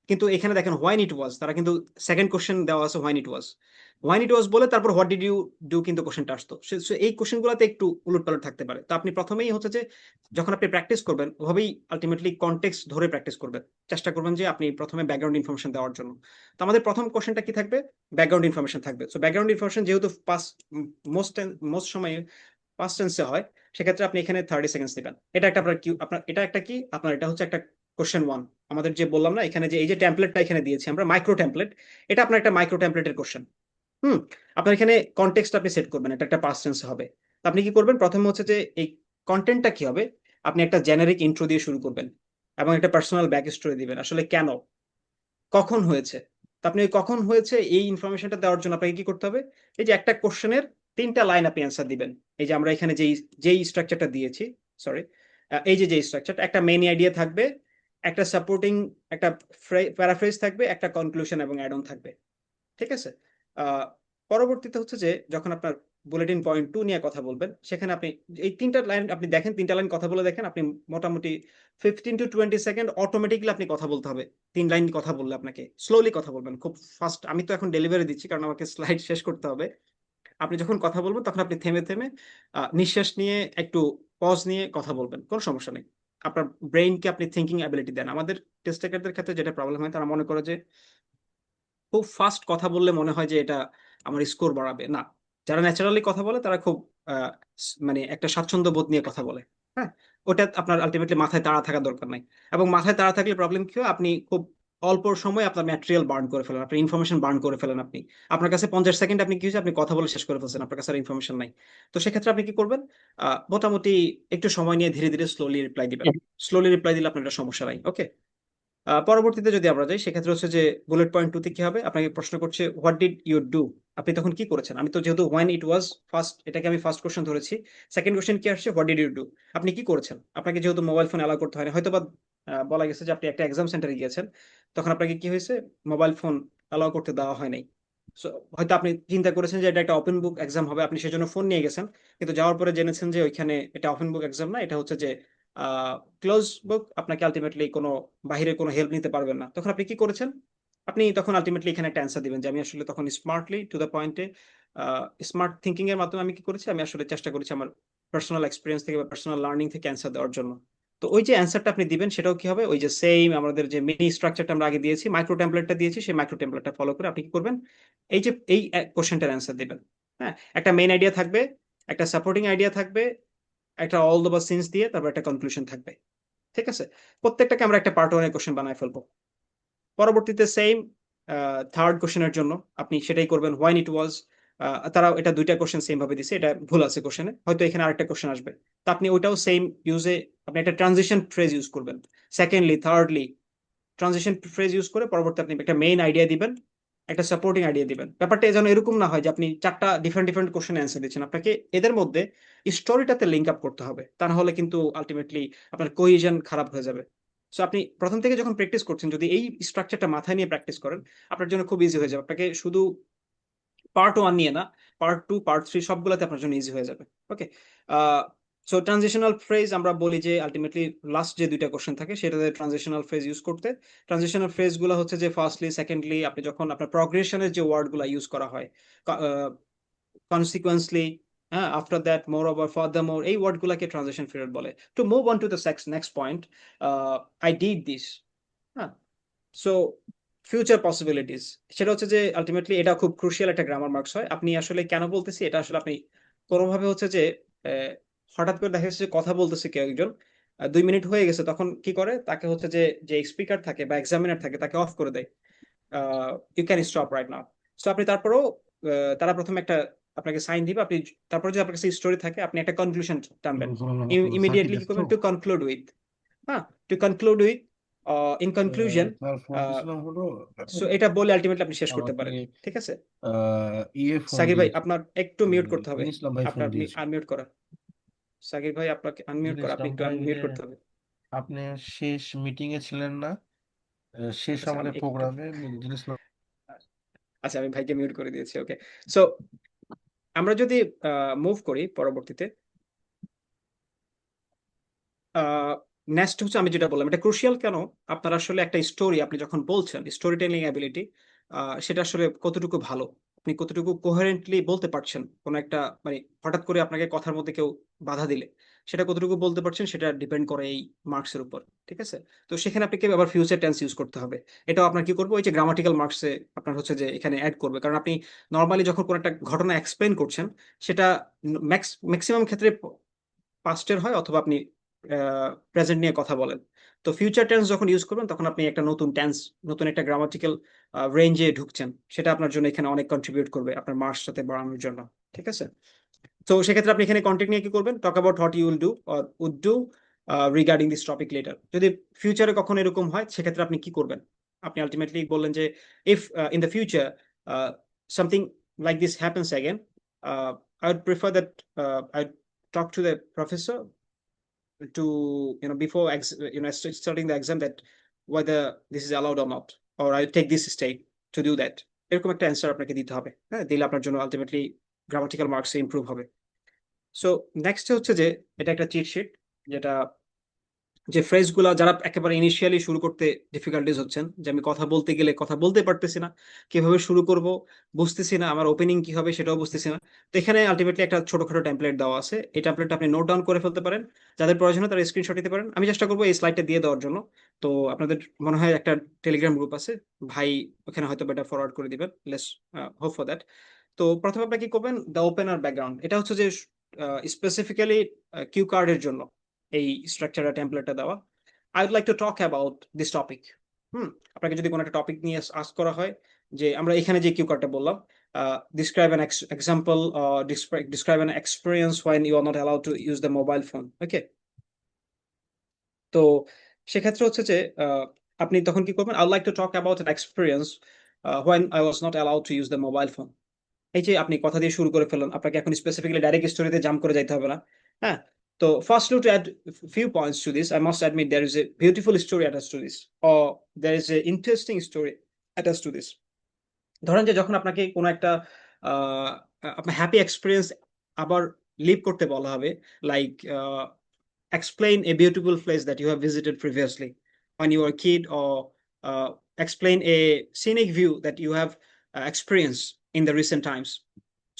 কিন্তু এখানে দেখেন হোয়াইন ইট ওয়াজ, তারা কিন্তু সেকেন্ড কোশ্চেন দেওয়া আছে হোয়াইন ইট ওয়াজ বলে তারপর হোয়াট ডিড ইউ ডু কিন্তু কোশ্চেনটা আসতো। So এই কোশ্চেনগুলোতে একটু উলটপালট থাকতে পারে। তো আপনি প্রথমেই হচ্ছে যে যখন আপনি প্র্যাকটিস করবেন, ওভাবেই আলটিমেটলি কনটেক্সট ধরে প্র্যাকটিস করবেন, চেষ্টা করবেন যে আপনি প্রথমে ব্যাকগ্রাউন্ড ইনফরমেশন দেওয়ার জন্য। তো আমাদের প্রথম কোশ্চেনটা কি থাকবে, ব্যাকগ্রাউন্ড ইনফরমেশন থাকবে। সো ব্যাকগ্রাউন্ড ইনফরমেশন যেহেতু মোস্ট সময় পাস্ট টেন্সে হয়, সেক্ষেত্রে আপনি এখানে 30 সেকেন্ডস দিবেন। এটা একটা আপনার এটা একটা কি আপনার এটা হচ্ছে একটা কোশ্চেন 1। আমাদের যে বললাম না এখানে যে এই যে টেমপ্লেটটা এখানে দিয়েছি আমরা, মাইক্রো টেমপ্লেট, এটা আপনার একটা মাইক্রো টেমপ্লেটের কোশ্চেন। আপনার এখানে কনটেক্সট আপনি সেট করবেন, এটা একটা পাস্ট টেন্স হবে। তো আপনি কি করবেন, প্রথমে হচ্ছে যে এই কন্টেন্টটা কি হবে, আপনি একটা জেনারিক ইন্ট্রো দিয়ে শুরু করবেন এবং একটা পার্সোনাল ব্যাক স্টোরি দিবেন, আসলে কেন, কখন হয়েছে। তো আপনি ওই কখন হয়েছে এই ইনফরমেশনটা দেওয়ার জন্য আপনাকে কি করতে হবে, এই যে একটা কোশ্চেনের 3টা লাইন আপনি অ্যান্সার দিবেন। এই যে আমরা এখানে যেই স্ট্রাকচারটা দিয়েছি, সরি, এই যে স্ট্রাকচারটা, একটা মেইন আইডিয়া থাকবে, একটা সাপোর্টিং, একটা প্যারাফ্রেজ থাকবে, একটা কনক্লুশন এবং অ্যাড অন থাকবে। ঠিক আছে, আহ, পরবর্তীতে হচ্ছে যে যখন আপনার বুলেটিন পয়েন্ট 2 নিয়ে কথা বলবেন, সেখানে আপনি এই 3টা লাইন আপনি দেখেন, 3টা লাইন কথা বলে দেখেন, আপনি মোটামুটি 15 to 20 সেকেন্ড অটোমেটিকলি আপনি কথা বলতে হবে। 3 লাইন কথা বললে আপনাকে স্লোলি কথা বলবেন, খুব ফাস্ট। আমি তো এখন ডেলিভারি দিচ্ছি কারণ আমাকে স্লাইড শেষ করতে হবে। আপনি যখন কথা বলবেন তখন আপনি থেমে থেমে নিঃশ্বাস নিয়ে একটু পজ নিয়ে কথা বলবেন, কোনো সমস্যা নেই। আপনার ব্রেইনকে আপনি থিঙ্কিং অ্যাবিলিটি দেন। আমাদের টেস্ট টেকারদের ক্ষেত্রে যেটা প্রবলেম হয়, তারা মনে করে যে খুব ফাস্ট কথা বললে মনে হয় যে এটা আমার স্কোর বাড়াবে। না, যারা ন্যাচারালি কথা বলে তারা খুব মানে একটা স্বাচ্ছন্দ্য বোধ নিয়ে কথা বলে। হ্যাঁ, ওটা আপনার আলটিমেটলি মাথায় তাড়া থাকার দরকার নাই। এবং মাথায় তাড়া থাকলে প্রবলেম কি হয়, আপনি খুব অল্প সময় আপনার ম্যাটেরিয়াল বার্ন করে ফেলেন, আপনার ইনফরমেশন বার্ন করে ফেলেন। আপনি আপনার কাছে 50 সেকেন্ড আপনি কি হয়েছে, আপনি কথা বলে শেষ করে ফেলছেন, আপনার কাছে আর ইনফরমেশন নাই। তো সেক্ষেত্রে আপনি কি করবেন, মোটামুটি একটু সময় নিয়ে ধীরে ধীরে স্লোলি রিপ্লাই দিবেন। স্লোলি রিপ্লাই দিলে আপনার একটা সমস্যা নাই। ওকে, পরবর্তীতে যদি আমরা যাই, সেক্ষেত্রে হচ্ছে যে বুলেট পয়েন্ট 2 তে কি হবে, আপনাকে প্রশ্ন করছে হোয়াট ডিড ইউ ডু, আপনি তখন কি করেছেন। আমি তো যেহেতু হোয়েন ইট ওয়াজ ফার্স্ট, এটাকে আমি ফার্স্ট কোশ্চেন ধরেছি। সেকেন্ড কোশ্চেন কি আসছে, হোয়াট ডিড ইউ ডু, আপনি কি করেছেন। আপনাকে যেহেতু মোবাইল ফোন অ্যালাউ করতে হয় না, হয়তো বা বলা গেছে যে আপনি একটা এক্সাম সেন্টারে গিয়েছেন, তখন আপনাকে কি হয়েছে, মোবাইল ফোন অ্যালাউ করতে দেওয়া হয় নাই। সো হয়তো আপনি চিন্তা করেছেন যে এটা একটা ওপেন বুক এক্সাম হবে, আপনি সেজন্য ফোন নিয়ে গেছেন, কিন্তু যাওয়ার পরে জেনেছেন যে ওইখানে এটা ওপেন বুক এক্সাম না, এটা হচ্ছে যে ক্লোজ বুক, আপনাকে আলটিমেটলি কোনো বাহিরে কোনো হেল্প নিতে পারবেন না। তখন আপনি কি করেছেন, আপনি তখন আলটিমেটলি এখানে একটা অ্যান্সার দিবেন যে আমি আসলে তখন স্মার্টলি টু দ্য পয়েন্টে, স্মার্ট থিঙ্কিং এর মাধ্যমে আমি কি করেছি, আমি আসলে চেষ্টা করেছি আমার পার্সোনাল এক্সপিরিয়েন্স থেকে বা পার্সোনাল লার্নিং থেকে অ্যান্সার দেওয়ার জন্য। তো ওই যে অ্যান্সারটা আপনি দিবেন, সেটাও কি হবে, ওই যে সেম আমাদের যে মিনি স্ট্রাকচারটা আমরা আগে দিয়েছি, মাইক্রো টেমপ্লেটটা দিয়েছি, সেই মাইক্রো টেমপ্লেটটা ফলো করে আপনি কি করবেন, এই যে এই কোশ্চেনটার অ্যান্সার দিবেন। হ্যাঁ, একটা মেইন আইডিয়া থাকবে, একটা সাপোর্টিং আইডিয়া থাকবে, একটা অল দ্য বা সিন্স দিয়ে তারপর একটা কনক্লুশন থাকবে। ঠিক আছে, প্রত্যেকটাকে আমরা একটা পার্ট 1 কোশ্চেন বানায় ফেলবো। পরবর্তীতে সেম থার্ড কোশ্চেনের জন্য আপনি সেটাই করবেন, হোয়াইন ইট ওয়াজ। তারা এটা 2টা কোশ্চেন সেম ভাবে দিছে, এটা ভুল আছে কোশ্চেনে, হয়তো এখানে আরেকটা কোশ্চেন আসবে। তো আপনি ওইটাও সেম ইউজে আপনি একটা ট্রানজিশন ফ্রেজ ইউজ করবেন, secondly thirdly transition phrase use করে পরবর্তী আপনি একটা মেইন আইডিয়া দিবেন, একটা সাপোর্টিং আইডিয়া দিবেন। ব্যাপারটা যেন এরকম না হয় যে আপনি 4টা ডিফারেন্ট ডিফারেন্ট কোশ্চেন অ্যান্সার দিচ্ছেন, আপনাকে এদের মধ্যে স্টোরিটাতে লিঙ্ক আপ করতে হবে, তা না হলে কিন্তু আলটিমেটলি আপনার কোহিজন খারাপ হয়ে যাবে। সো আপনি প্রথম থেকে যখন প্র্যাকটিস করছেন, যদি এই স্ট্রাকচারটা মাথায় নিয়ে প্র্যাকটিস করেন, আপনার জন্য খুব ইজি হয়ে যাবে। আপনাকে শুধু পার্ট 1 নিয়ে না, পার্ট 2 পার্ট 3 সবগুলোতে আপনার জন্য ইজি হয়ে যাবে। ওকে, সো ট্রানজিশনাল ফ্রেজ আমরা বলি যে আলটিমেটলি লাস্ট যে দুইটা কোশ্চেন থাকে সেটাতে ট্রানজিশনাল ফ্রেজ ইউজ করতে। ট্রানজিশনাল ফ্রেজ গুলো হচ্ছে যে ফার্স্টলি, সেকেন্ডলি, আপনি যখন আপনার প্রগ্রেশনের যে ওয়ার্ড গুলা ইউজ করা হয়, কনসিকুয়েন্সলি, হ্যাঁ, আফটার দ্যাট, মোর ওভার, ফার্দারমোর, এই ওয়ার্ড গুলাকে ট্রানজিশন পিরিয়ড বলে। To move on to the next point, I did this, হ্যাঁ, সো ফিউচার পসিবিলিটিস, সেটা হচ্ছে যে আলটিমেটলি এটা খুব ক্রুশিয়াল একটা গ্রামার মার্কস হয়। আপনি আসলে কেন বলতেছি এটা, আসলে আপনি কোনোভাবে হচ্ছে যে হঠাৎ করে দেখা যাচ্ছে যে কথা বলতেছে কেউ একজন, 2 মিনিট হয়ে গেছে, তখন কি করে, তাকে হচ্ছে যে যে স্পিকার থাকে বা এক্সামিনার থাকে তাকে অফ করে দেয়, you can stop right now. So আপনি তারপরেও তারা প্রথমে একটা আপনাকে সাইন দিবে, আপনি তারপরে যদি আপনার কাছে স্টোরি থাকে আপনি একটা কনক্লুশন টানবেন, সাকিব ইমিডিয়েটলি কি আসতো করবেন, টু কনক্লুড উইথ, হ্যাঁ, two conclude with, in conclusion. তার ফোন দিছিলাম হলো সো এটা বলে আলটিমেটলি আপনি শেষ করতে আমাকে পারেন, ঠিক আছে। ইয়ে ফোন সাকির ভাই দিয়েছে, আপনার একটু মিউট করতে হবে, ইসলাম ভাই ফোন আপনার দিয়েছে। আনমিউট করা, সাকির ভাই আপনাকে আনমিউট করা, আপনি ইসলাম একটু ভাই আনমিউট যে করতে হবে। আপনি শেষ মিটিং এ ছিলেন না, শেষ আচ্ছা আমি আমাদের একটু, প্রোগ্রামে ইসলাম। আচ্ছা আমি ভাইকে মিউট করে দিয়েছি, ওকে। সো আমরা যদি মুভ করি পরবর্তীতে, নেক্সট হচ্ছে আমি যেটা বললাম, এটা ক্রুশিয়াল কেন, আপনার আসলে একটা স্টোরি আপনি যখন বলছেন, স্টোরি টেলিং অ্যাবিলিটি, সেটা আসলে কতটুকু ভালো, আপনি কতটুকু কোহেরেন্টলি বলতে পারছেন কোন একটা, মানে হঠাৎ করে আপনাকে কথার মধ্যে কেউ বাধা দিলে সেটা কতটুকু বলতে পারছেন, সেটা ডিপেন্ড করে এই মার্কসের উপর, ঠিক আছে। তো সেখানে আপনাকে আবার ফিউচার টেন্স ইউজ করতে হবে। এটাও আপনার কি করবো, ওই যে গ্রামাটিক্যাল মার্কসে আপনার হচ্ছে যে এখানে অ্যাড করবে, কারণ আপনি নর্মালি যখন কোনো একটা ঘটনা এক্সপ্লেন করছেন সেটা ম্যাক্সিমাম ক্ষেত্রে পাস্টের হয়, অথবা আপনি প্রেজেন্ট নিয়ে কথা বলেন। তো ফিউচার টেন্স যখন ইউজ করবেন তখন আপনি একটা নতুন টেন্স, নতুন একটা গ্রামাটিক্যাল রেঞ্জে ঢুকছেন, সেটা আপনার জন্য এখানে অনেক কন্ট্রিবিউট করবে আপনার মার্কস সাথে বাড়ানোর জন্য, ঠিক আছে। তো সেক্ষেত্রে আপনি এখানে কন্টেন্ট নিয়ে কি করবেন, talk about what you will do or would do regarding this topic later. যদি ফিউচারে কখনো এরকম হয় সেক্ষেত্রে আপনি কি করবেন, আপনি আলটিমেটলি বললেন যে if in the future something like this happens again, I would prefer that I talk to the professor to, before starting the exam, that whether this is allowed or not, or I take this step to do that, এরকম একটা answer আপনাকে দিতে হবে, হ্যাঁ, দিলে আপনার জন্য ultimately grammatical marks improve হবে। সো নেক্সট হচ্ছে যে এটা একটা চিট শিট, যেটা যে ফ্রেজগুলা যারা একেবারে ইনিশিয়ালি শুরু করতে ডিফিকাল্টিজ হচ্ছেন, যে আমি কথা বলতে গেলে কথা বলতে পারতেছি না, কিভাবে শুরু করব বুঝতেছি না, আমার ওপেনিং কি হবে সেটাও বুঝতেছি না। তো এখানে আলটিমেটলি একটা ছোটখাটো টেমপ্লেট দেওয়া আছে, এই টেমপ্লেটটা আপনি নোট ডাউন করে ফেলতে পারেন, যাদের প্রয়োজন হয় তারা স্ক্রিনশট দিতে পারেন। আমি চেষ্টা করবো এই স্লাইডটা দিয়ে দেওয়ার জন্য। তো আপনাদের মনে হয় একটা টেলিগ্রাম গ্রুপ আছে, ভাই ওখানে হয়তো এটা ফরওয়ার্ড করে দিবেন, লেটস হোপ ফর দ্যাট। তো প্রথমে আপনি কি করবেন, দ্য ওপেনার ব্যাকগ্রাউন্ড, এটা হচ্ছে যে স্পেসিফিক্যালি কিউ কার্ডের জন্য এই স্ট্রাকচারটা টেমপ্লেটটা দেওয়া। I would like to talk about this topic. আপনাকে যদি কোনো একটা টপিক নিয়ে আস্ক করা হয়, যে আমরা এখানে যে কিউ কার্ডটা বললাম, describe an example, describe an experience when you are not allowed to use the mobile phone. Okay, তো সেক্ষেত্রে হচ্ছে যে আপনি তখন কি করবেন, I would like to talk about an experience when I was not allowed to use the mobile phone. এই যে আপনি কথা দিয়ে শুরু করে ফেললেন, আপনাকে এখন স্পেসিফিক্যালি ডাইরেক্ট স্টোরিতে জাম্প করে যাইতে হবে না, হ্যাঁ। তো firstly to add few points to this, I must admit there is a beautiful story attached to this, or there is a interesting story attached to this. ধরেন যে যখন আপনাকে কোনো একটা আহ, আপনার হ্যাপি এক্সপিরিয়েন্স আবার লিভ করতে বলা হবে, like explain a beautiful place that you have visited previously when you were a kid, or explain a scenic view that you have experienced in the recent times.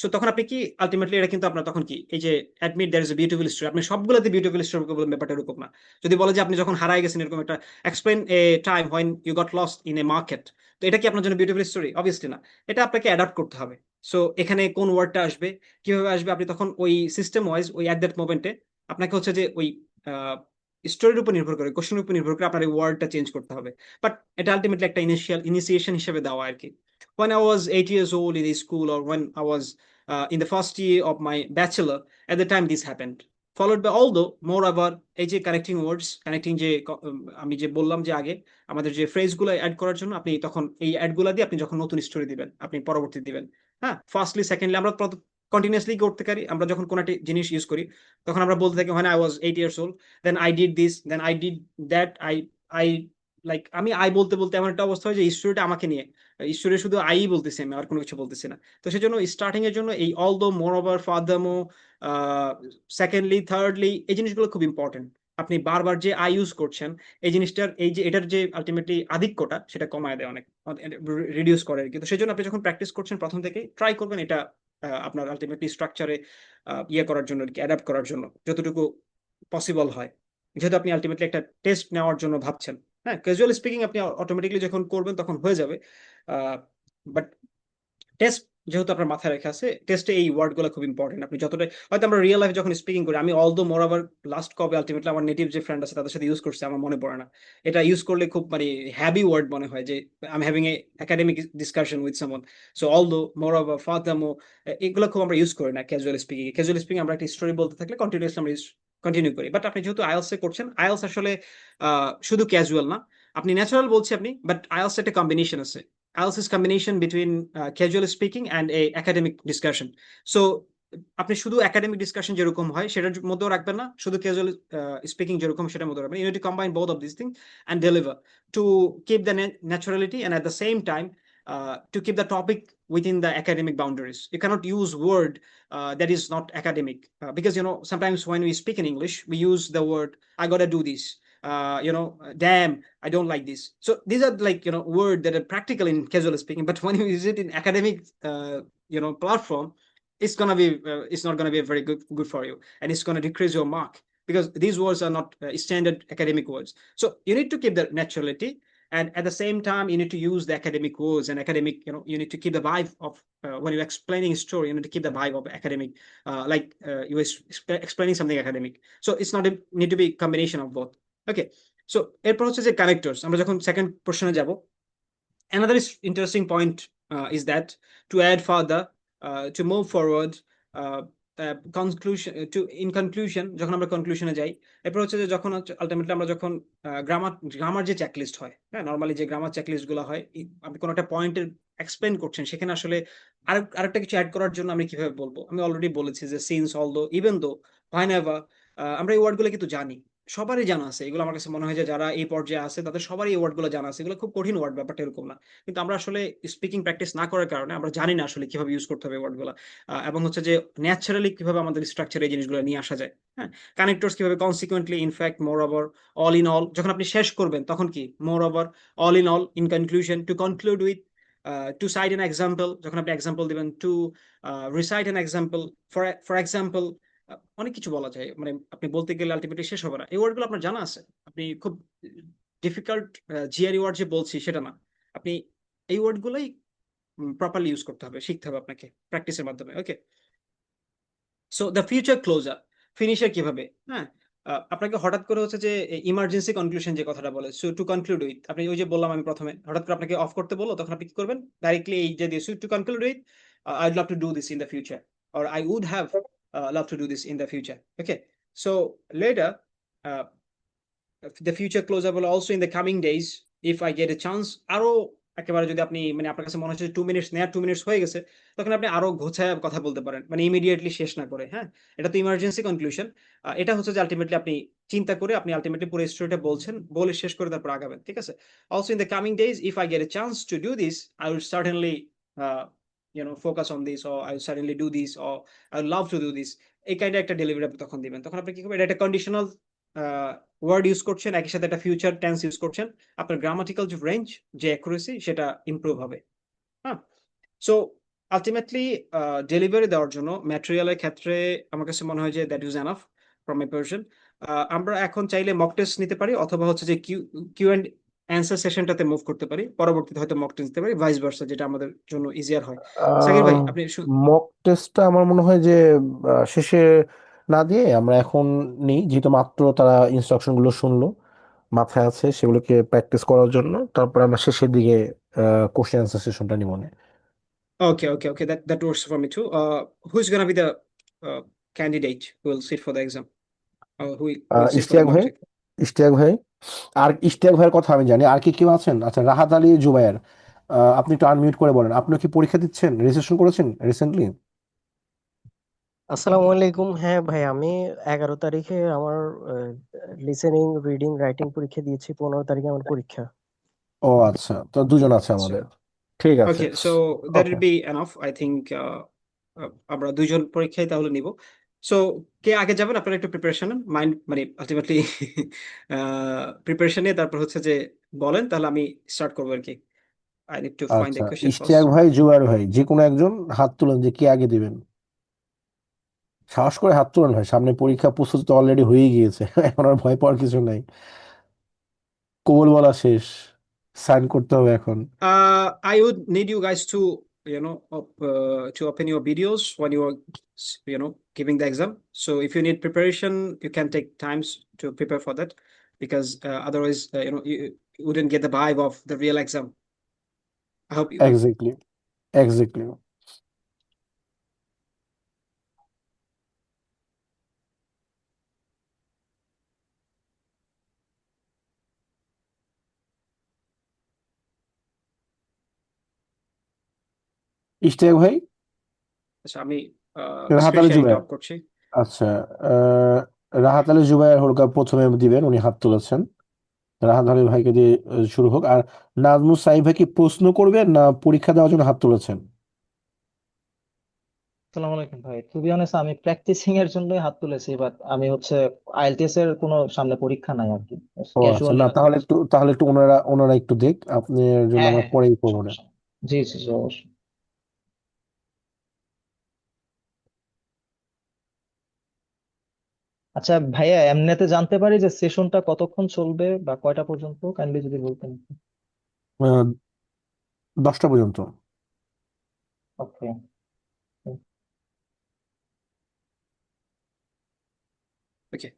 So তখন আপনি কি ultimately, এটা কিন্তু আপনার তখন কি, এই যে admit there is a beautiful story, আপনি সবগুলোতে বিউটিফুল স্টোরি বলবেন, ব্যাপারটা এরকম না। যদি বলে যে আপনি যখন হারায় গেছেন, এরকম একটা explain a time when you got lost in a market, তো এটা কি আপনার জন্য বিউটিফুল স্টোরি? অবভিয়াসলি না, এটা আপনাকে অ্যাডাপ্ট করতে হবে। সো এখানে কোন ওয়ার্ডটা আসবে, কিভাবে আসবে, আপনি তখন ওই সিস্টেম ওয়াইজ ওই অ্যাট দ্যাট মোমেন্টে আপনাকে হচ্ছে যে ওই স্টোরির উপর নির্ভর করে, কোশ্চেনের উপর নির্ভর করে আপনার এই ওয়ার্ডটা চেঞ্জ করতে হবে। বাট এটা আলটিমেটলি একটা ইনিশিয়েশন হিসেবে দেওয়া আর কি। When I was 8 years old in the school, or when I was in the first year of my bachelor, at the time this happened, followed by although, moreover, এই যে connecting ওয়ার্ডস, connecting যে আমি যে বললাম যে আগে আমাদের যে ফ্রেজগুলো অ্যাড করার জন্য, আপনি তখন এই অ্যাডগুলো দিয়ে আপনি যখন নতুন স্টোরি দিবেন, আপনি পরবর্তী দিবেন, হ্যাঁ। ফার্স্টলি, সেকেন্ডলি, আমরা কন্টিনিউসলি করতে পারি, আমরা যখন কোনো একটা জিনিস ইউজ করি তখন আমরা বলতে থাকি when I was 8 years old, then I did this, then I did that, I like আমি আই বলতে বলতে এমন একটা অবস্থা হয় যে স্টোরিটা আমাকে নিয়ে, স্টোরি শুধু আই বলতেছি, আমি আর কোনো কিছু বলতেছি না। তো সেজন্য স্টার্টিং এর জন্য এই অল দো, মোর ওভার, ফাদারমো, সেকেন্ডলি, থার্ডলি, এই জিনিসগুলো খুব ইম্পর্টেন্ট। আপনি বারবার যে আই ইউজ করছেন, এই জিনিসটার এই যে এটার যে আলটিমেটলি আধিক্যটা সেটা কমায় দেয় অনেক, রিডিউস করে। কিন্তু সেজন্য আপনি যখন প্র্যাকটিস করছেন প্রথম থেকেই ট্রাই করবেন এটা আপনার আলটিমেটলি স্ট্রাকচারে ইয়ে করার জন্য, অ্যাডাপ্ট করার জন্য যতটুকু পসিবল হয়। যেহেতু আপনি আলটিমেটলি একটা টেস্ট নেওয়ার জন্য ভাবছেন, হ্যাঁ, ক্যাজুয়াল স্পিকিং আপনি অটোমেটিকলি যখন করবেন তখন হয়ে যাবে। বাট টেস্ট যেহেতু আপনার মাথায় রেখে আছে, টেস্টে এই ওয়ার্ড গুলো খুব ইম্পর্টেন্ট। আপনি যতটা হয়তো আমরা রিয়েল লাইফে যখন স্পিকিং করি, আমি অল দো, মোর ওভার লাস্ট কবে আলটিমেটলি আমার নেটিভ যে ফ্রেন্ড আছে তাদের সাথে ইউজ করছে আমার মনে পড়ে না। এটা ইউজ করলে খুব মানে হ্যাভি ওয়ার্ড মনে হয়, যে I am having a academic discussion with someone. So all দো, মোর ওভার, ফাদারমো, এগুলো খুব আমরা ইউজ করি না ক্যাজুয়াল স্পিকিং। ক্যাজুয়াল স্পিকিং আমরা একটা স্টোরি বলতে থাকলে কন্টিনিউসলি আমরা কন্টিনিউ করি। বাট আপনি যেহেতু আইএলস এ করছেন, আইএলস আসলে শুধু ক্যাজুয়াল না, আপনি ন্যাচারাল বলছি আপনি, বাট আইএলস একটা কম্বিনেশন আছে। IELTS is combination between casual speaking and a academic discussion. So আপনি শুধু একাডেমিক ডিসকাশন যেরকম হয় সেটার মধ্যেও রাখবেন না, শুধু ক্যাজুয়াল স্পিকিং যেরকম সেটার মধ্যে রাখবেন। You need to combine both of this thing and deliver to keep the naturality and at the same time to keep the topic within the academic boundaries. You cannot use word that is not academic, because you know sometimes when we speak in English we use the word I gotta do this, damn, I don't like this. So these are like, word that are practical in casual speaking, but when you use it in academic platform, it's not gonna be very good for you, and it's gonna decrease your mark, because these words are not standard academic words. So you need to keep the naturality, and at the same time you need to use the academic words and academic, you need to keep the vibe of when you're explaining a story, you need to keep the vibe of academic, you are explaining something academic. So it's not need to be combination of both. Okay, so এরপর হচ্ছে যে connectors, আমরা যখন second পোর্শনে যাব, another interesting point is that to add further, to move forward, conclusion to in conclusion, যখন আমরা কনক্লুশনে যাই, এরপর হচ্ছে যে যখন আলটিমেটলি আমরা যখন গ্রামার যে চেকলিস্ট হয়, হ্যাঁ, নর্মালি যে গ্রামার চেকলিস্ট গুলো হয়, আপনি কোনো একটা পয়েন্টের এক্সপ্লেন করছেন, সেখানে আসলে আরেকটা কিছু অ্যাড করার জন্য আমি কিভাবে বলবো, আমি অলরেডি বলেছি যে সিন্স, অলদো, ইভেন দো, হোয়েনেভার, আমরা এই ওয়ার্ডগুলো কিন্তু জানি, সবারই জানা আছে এগুলো। আমার কাছে মনে হয় যে যারা এই পর্যায়ে আছে তাদের সবারই এই ওয়ার্ডগুলো জানা আছে। এগুলো খুব কঠিন ওয়ার্ড, ব্যাপারটা এরকম না। কিন্তু আমরা আসলে স্পিকিং প্র্যাকটিস না করার কারণে আমরা জানি না আসলে কিভাবে ইউজ করতে হবে ওয়ার্ডগুলো, এবং হচ্ছে যে ন্যাচারালি কিভাবে আমাদের স্ট্রাকচারে এই জিনিসগুলো নিয়ে আসা যায়। হ্যাঁ, কানেক্টরস কিভাবে, consequently, in fact, moreover, all in all, যখন আপনি শেষ করবেন তখন কি, moreover, all in all, in conclusion, to conclude with, to cite an example, যখন আপনি এক্সাম্পল দিবেন, to recite an example, for example, অনেক কিছু বলা যায়, মানে আপনি বলতে গেলে আলটিমেটলি শেষ হবে না। এই ওয়ার্ডগুলো আপনার জানা আছে, আপনি খুব ডিফিকাল্ট জিআরই ওয়ার্ড যে বলছি সেটা না, আপনি এই ওয়ার্ডগুলোই প্রপারলি ইউজ করতে হবে, শিখতে হবে আপনাকে প্র্যাকটিসের মাধ্যমে। Okay, so the future closure, finisher কিভাবে, হ্যাঁ, আপনাকে হঠাৎ করে হচ্ছে যে ইমার্জেন্সি কনক্লুশন যে কথাটা বলে, সো টু কনক্লুড উইথ, আপনি ওই যে বললাম আমি প্রথমে, হঠাৎ করে আপনাকে অফ করতে বললো, তখন আপনি কি করবেন, ডাইরেক্টলি এই যে দিয়ে, so to conclude with, I'd love to do this in the future, or I would have love to do this in the future. Okay, so later, the future closer will also in the coming days if I get a chance, আরো একেবারে যদি আপনি মানে আপনার কাছে মনে হচ্ছে 2 minutes নেয়ার 2 মিনিটস হয়ে গেছে, তখন আপনি আরো গোছায় কথা বলতে পারেন, মানে ইমিডিয়েটলি শেষ না করে। হ্যাঁ, এটা তো ইমার্জেন্সি কনক্লুশন, এটা হচ্ছে যে আলটিমেটলি আপনি চিন্তা করে আপনি আলটিমেটলি পুরো স্টোরিটা বলছেন, বলে শেষ করে তারপর আগাবেন, ঠিক আছে। Also in the coming days if I get A chance to do this, I will certainly focus on this, or I will certainly do this, or I will love to do this, এই kind একটা delivery আপনি তখন দিবেন। তখন আপনি কি করবেন, এটা একটা কন্ডিশনাল ওয়ার্ড ইউজ করছেন, একই সাথে একটা ফিউচার টেন্স ইউজ করছেন, আপনার গ্রামাটিক্যাল যে রেঞ্জ, যে অ্যাকুরেসি, সেটা ইমপ্রুভ হবে। হ্যাঁ, সো আলটিমেটলি ডেলিভারি দেওয়ার জন্য ম্যাটেরিয়ালের ক্ষেত্রে আমার কাছে মনে হয় যে that is enough from my person. আমরা এখন চাইলে মক টেস্ট নিতে পারি, অথবা হচ্ছে যে কিউ অ্যান্ড অ্যান্সার সেশনটাতে মুভ করতে পারি, পরবর্তীতে হয়তো মক টেস্ট নিতে পারি, ভাইস ভার্সা, যেটা আমাদের জন্য ইজিয়ার হয়। সাকির ভাই, আপনি মক টেস্টটা আমার মনে হয় যে শেষে না দিয়ে আমরা এখন নিই, যেহেতু মাত্র তারা ইনস্ট্রাকশন গুলো শুনলো, মাথায় আছে, সেগুলোকে প্র্যাকটিস করার জন্য তারপর আমরা শেষের দিকে কোশ্চেন আনসার সেশনটা নিব না। okay, that works for me too. Who's gonna be the candidate who will sit for the exam, or who will sit for the Ishtiaq mock ভাই, test? ইশতিয়াক ভাই, আর ইশতিয়াক ভাইয়ের কথা আমি জানি। আর কি কেউ আছেন? আচ্ছা, রাহাত আলী জুবায়ের, আপনি একটু আনমিউট করে বলেন, আপনি কি পরীক্ষা দিচ্ছেন, রেজিস্ট্রেশন করেছেন রিসেন্টলি? আসসালামু আলাইকুম। হ্যাঁ ভাই, আমি 11 তারিখে আমার লিসেনিং, রিডিং, রাইটিং পরীক্ষা দিয়েছি, 15 তারিখে আমার পরীক্ষা। ও আচ্ছা, তো দুজন আছে So, আমাদের। ঠিক আছে। okay, so that okay, will be enough. I think আমরা দুইজন পরীক্ষায় তাহলে নিব। সো কে আগে যাবেন? আপনারা একটু প্রিপারেশন মাইন্ড মানে আলটিমেটলি প্রিপারেশন নিয়ে তারপর হচ্ছে যে বলেন, তাহলে আমি স্টার্ট করবো আর কি। I need to find the আচ্ছা, question first. ইশতিয়াক ভাই, জুবায়ের ভাই, যে কোনো একজন হাত তুলেন যে কে আগে দিবেন। সাহস করে হাত তুলেন ভাই, সামনে পরীক্ষা, প্রস্তুতি তো অলরেডি হয়েই গিয়েছে। এখন আর ভয় পাওয়ার কিছু নাই। কবুল বলা শেষ, সাইন করতে হবে এখন। I would need you guys to, to open your videos when you are, giving the exam. So if you need preparation, you can take times to prepare for that, because otherwise, you wouldn't get the vibe of the real exam. I hope you. Exactly, exactly. Ishtiaq ভাই, আচ্ছা, আমি Rahat screen Ali শেয়ারিংটা Zubair. Of করছি। আচ্ছা, আহ, রাহাত আলী জুবায়ের হলকা প্রথমে দিবেন, উনি হাত তুলেছেন। রাহাত আলী ভাইকে দিয়ে শুরু হোক। আর নাজমুস সাইদ ভাই কি প্রশ্ন করবেন না পরীক্ষা দেওয়ার জন্য হাত তুলেছেন? আসসালামু আলাইকুম ভাই, টু বি অনেস্ট আমি প্র্যাকটিসিং এর জন্যই হাত তুলেছি, বাট আমি হচ্ছে আইএলটিএস এর কোনো সামনে পরীক্ষা নাই আর কি, ও আচ্ছা, ক্যাজুয়ালি না হাত তাহলে তুলেছি। একটু, তাহলে একটু ওনারা ওনারা একটু দেখ, আপনার জন্য হ্যাঁ আমরা হ্যাঁ, পরেই করবো না। সমস্যা নেই। জি জি জি, অবশ্যই। আচ্ছা ভাইয়া, এমনিতে জানতে পারি যে সেশনটা কতক্ষণ চলবে বা কয়টা পর্যন্ত, কাইন্ডলি যদি বলতেন। আহ, 10টা পর্যন্ত। ওকে। Okay.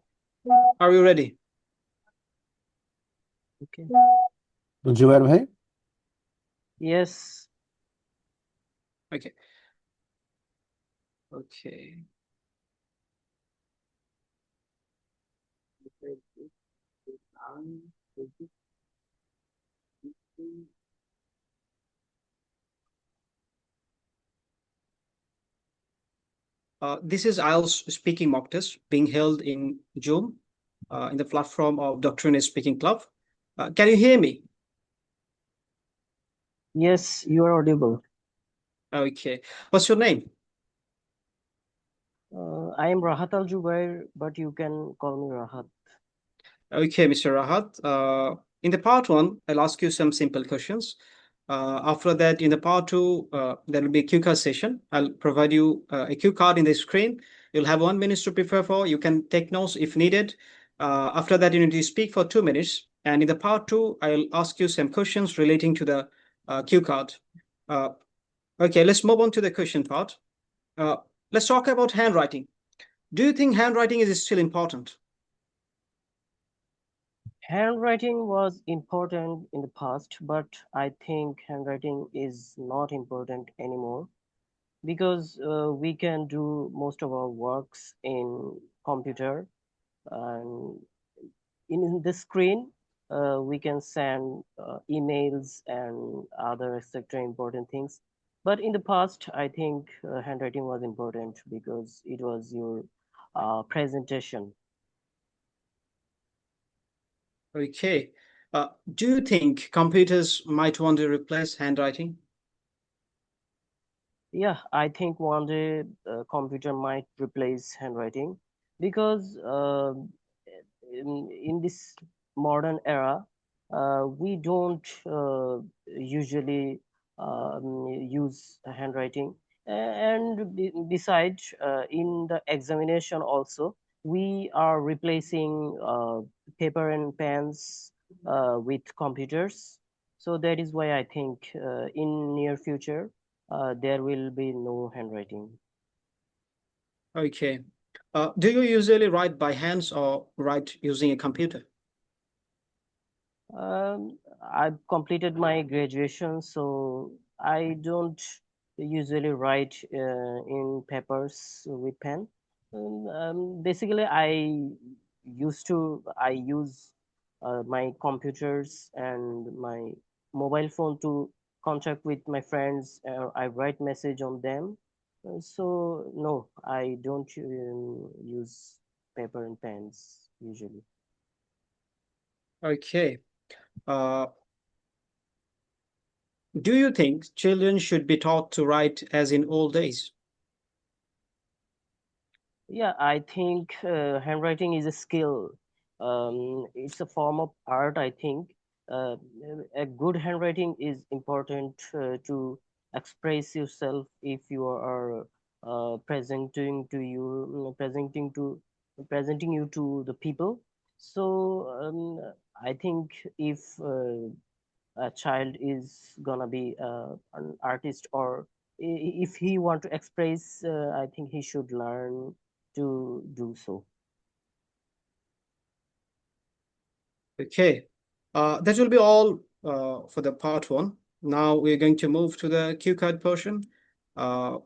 Are you ready? okay. Zubair ভাই। Yes. Okay. Okay. This is IELTS speaking mock test being held in Zoom in the platform of Doctrine Speaking Club. Can you hear me? Yes, you are audible. Okay. What's your name? I am Rahat Al Jubair, but you can call me Rahat. Okay, Mr. Rahat. In the part one, I'll ask you some simple questions. After that, in the part two, there will be a cue card session. I'll provide you a cue card in the screen. You'll have 1 minute to prepare for. You can take notes if needed. After that, you need to speak for 2 minutes. And in the part two, I'll ask you some questions relating to the cue card. Uh, okay, let's move on to the question part. Uh, let's talk about handwriting. Do you think handwriting is still important? Handwriting was important in the past, but I think handwriting is not important anymore because we can do most of our works in computer, and in the screen we can send emails and other etc important things. But in the past I think handwriting was important because it was your presentation. Okay. Do you think computers might want to replace handwriting? Yeah, I think one day computer might replace handwriting because in this modern era, we don't usually use handwriting. And besides, in the examination also, we are replacing paper and pens with computers. So that is why I think in near future there will be no handwriting. Okay. Do you usually write by hands or write using a computer? I've completed my graduation, so I don't usually write in papers with pen. Basically, I use my computers and my mobile phone to contact with my friends. I write message on them. So no, I don't use paper and pens usually. Okay. Uh, Do you think children should be taught to write as in old days? Yeah, I think handwriting is a skill. It's a form of art, I think. Uh, a good handwriting is important to express yourself if you are presenting you to the people. So I think if a child is gonna be an artist, or if he want to express, I think he should learn to do so. Okay, that will be all for the part one. Now we're going to move to the cue card portion. Uh,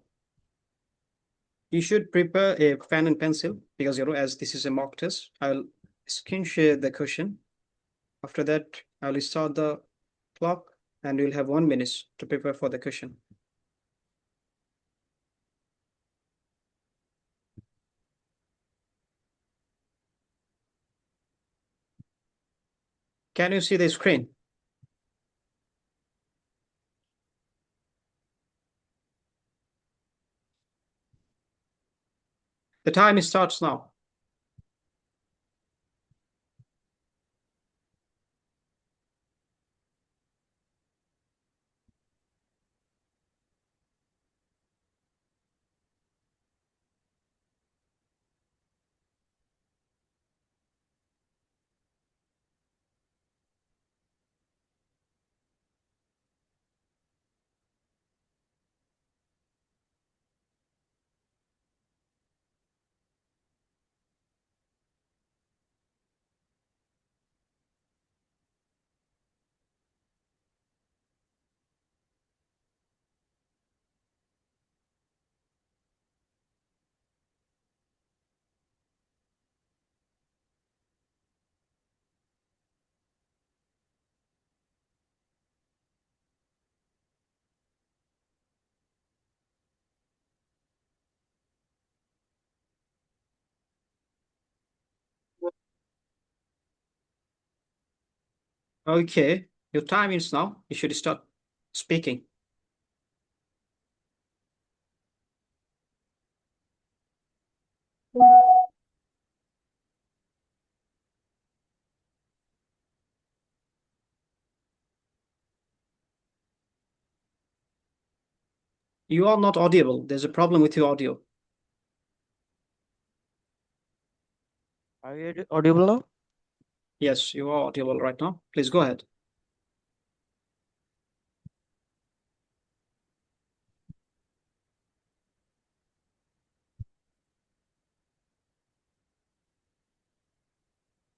you should prepare a pen and pencil because as this is a mock test, I'll screen share the question. After that, I'll start the clock and you'll have 1 minute to prepare for the question. Can you see the screen? The time starts now. Okay, your time is now. You should start speaking. You are not audible. There's a problem with your audio. Are you audible now? Yes, you are audible right now. Please go ahead.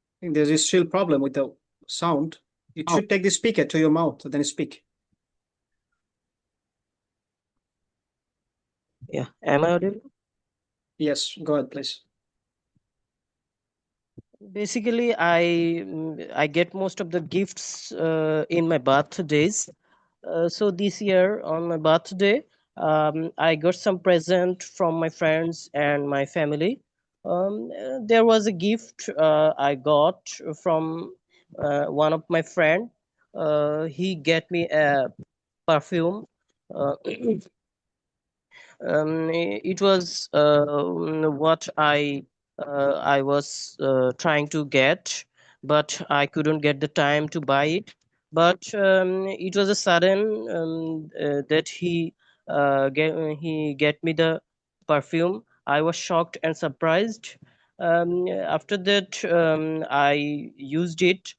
I think there's a still problem with the sound. You should take the speaker to your mouth, then speak. Yeah, am I audible? Yes, go ahead, please. Basically, I get most of the gifts in my birthdays. So this year on my birthday, I got some present from my friends and my family. There was a gift I got from one of my friend. He get me a perfume. Uh, it was what I was trying to get, but I couldn't get the time to buy it. But it was a sudden that he get me the perfume. I was shocked and surprised. After that, I used it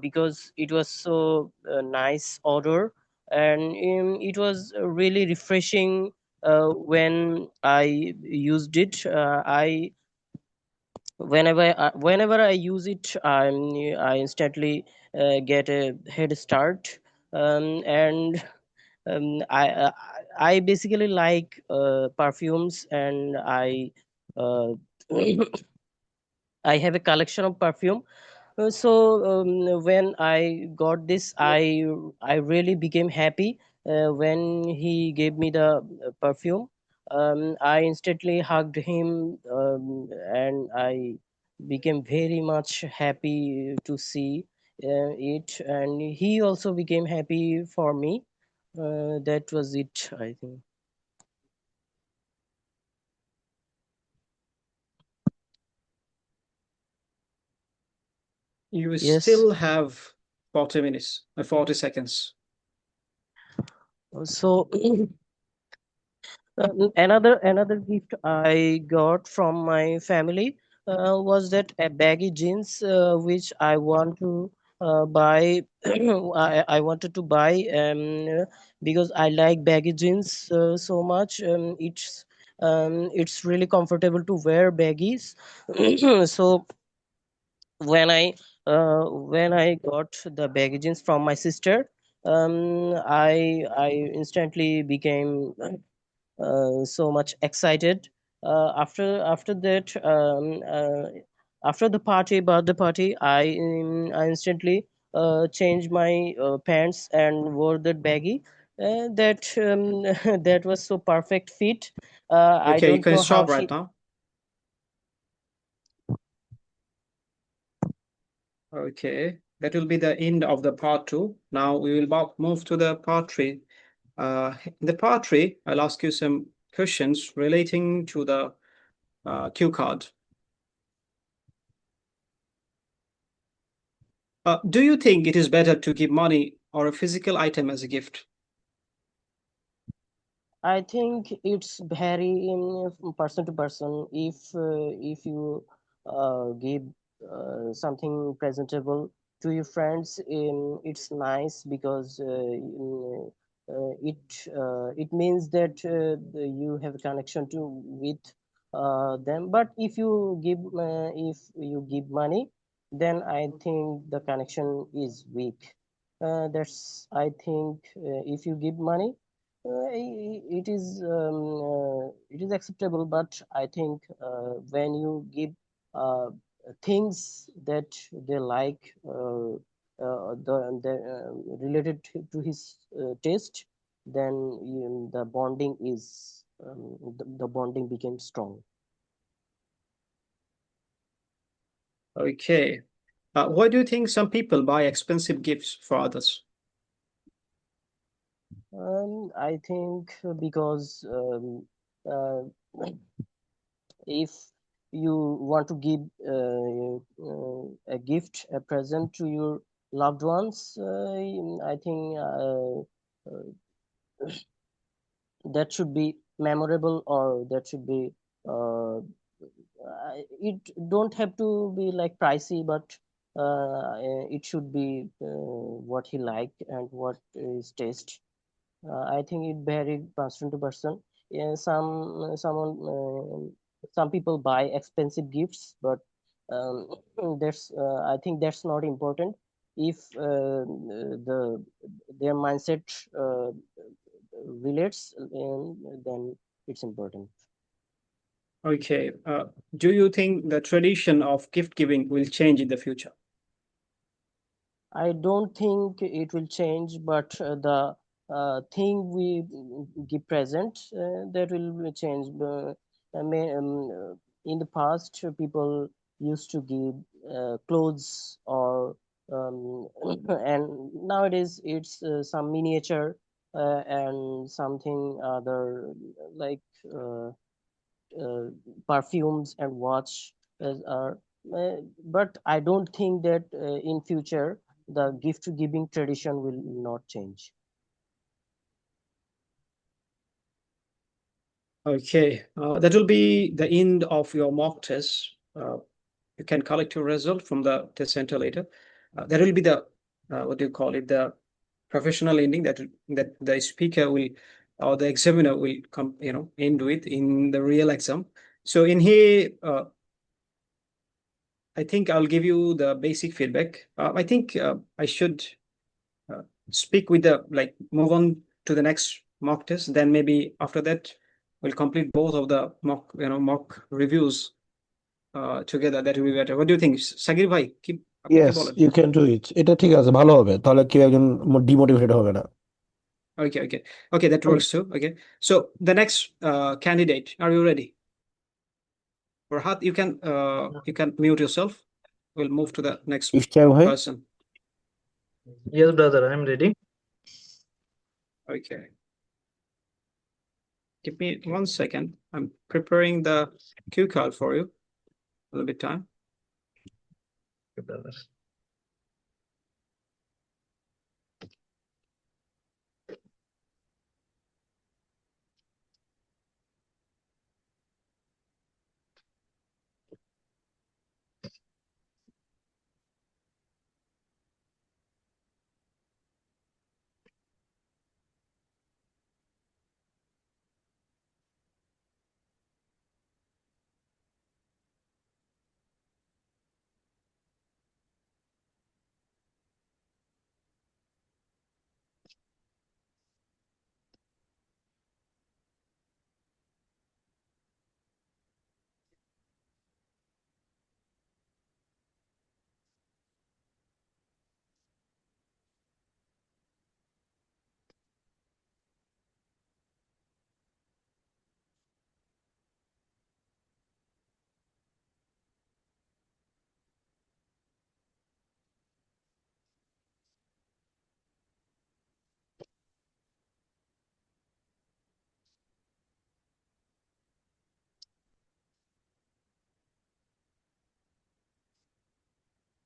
because it was so nice odor, and it was really refreshing when I used it. I whenever I use it, I instantly get a head start, and I basically like perfumes, and uh, I have a collection of perfume. So when I got this, I really became happy when he gave me the perfume. I instantly hugged him, and I became very much happy to see it, and he also became happy for me. That was it, I think. You Yes. still have 40 minutes, 40 seconds. So another gift I got from my family was that a baggy jeans which I want to buy. I wanted to buy because I like baggy jeans so much. It's really comfortable to wear baggies. So when I got the baggy jeans from my sister, I instantly became so much excited. After that, after the birthday party, I instantly changed my pants and wore that baggy. That that was so perfect fit. I Okay, you don't can know how stop right she. now. Okay, that will be the end of the part 2. Now we will move to the part 3. In the part 3, I'll ask you some questions relating to the cue card. Do you think it is better to give money or a physical item as a gift? I think it's vary in from person to person. If you give something presentable to your friends, it's nice because it means that you have a connection to with them. But if you give money, then I think the connection is weak. That's I think if you give money it is acceptable, but I think when you give uh, things that they like related to his taste, then the bonding is the bonding became strong. Okay. Why do you think some people buy expensive gifts for others? I think because uh, if you want to give a gift, a present to your loved ones, I think that should be memorable, or that should be it don't have to be like pricey, but it should be what he like and what is taste. I think it varied person to person. Yeah, some people buy expensive gifts, but um, that's I think that's not important. If their mindset relates, then it's important. Okay. Do you think the tradition of gift giving will change in the future? I don't think it will change, but the thing we give present that will change. In the past, people used to give clothes or and nowadays it's some miniature and something other like uh, uh, perfumes and watch are but I don't think that in future the gift giving tradition will not change. Okay. That will be the end of your mock test. You can collect your result from the test center later. That will be the what do you call it? The professional ending that the speaker will or the examiner will come, end with in the real exam. So in here, I think I'll give you the basic feedback. I think I should uh, speak with move on to the next mock test. Then maybe after that, we'll complete both of the mock reviews together. That will be better. What do you think, Sagir bhai? আপনি কি yes, বলেন? You can do it. এটা ঠিক আছে, ভালো হবে, তাহলে কেউ একজন ডিমোটিভেটেড হবে না। Okay, that works too. Okay, so the next candidate, are you ready? Rahat, you can mute yourself. We'll move to the next Ishtiaq ভাই, person. Yes, brother, I'm ready. Okay. Give me 1 second. I'm preparing the cue card for you. A little bit time.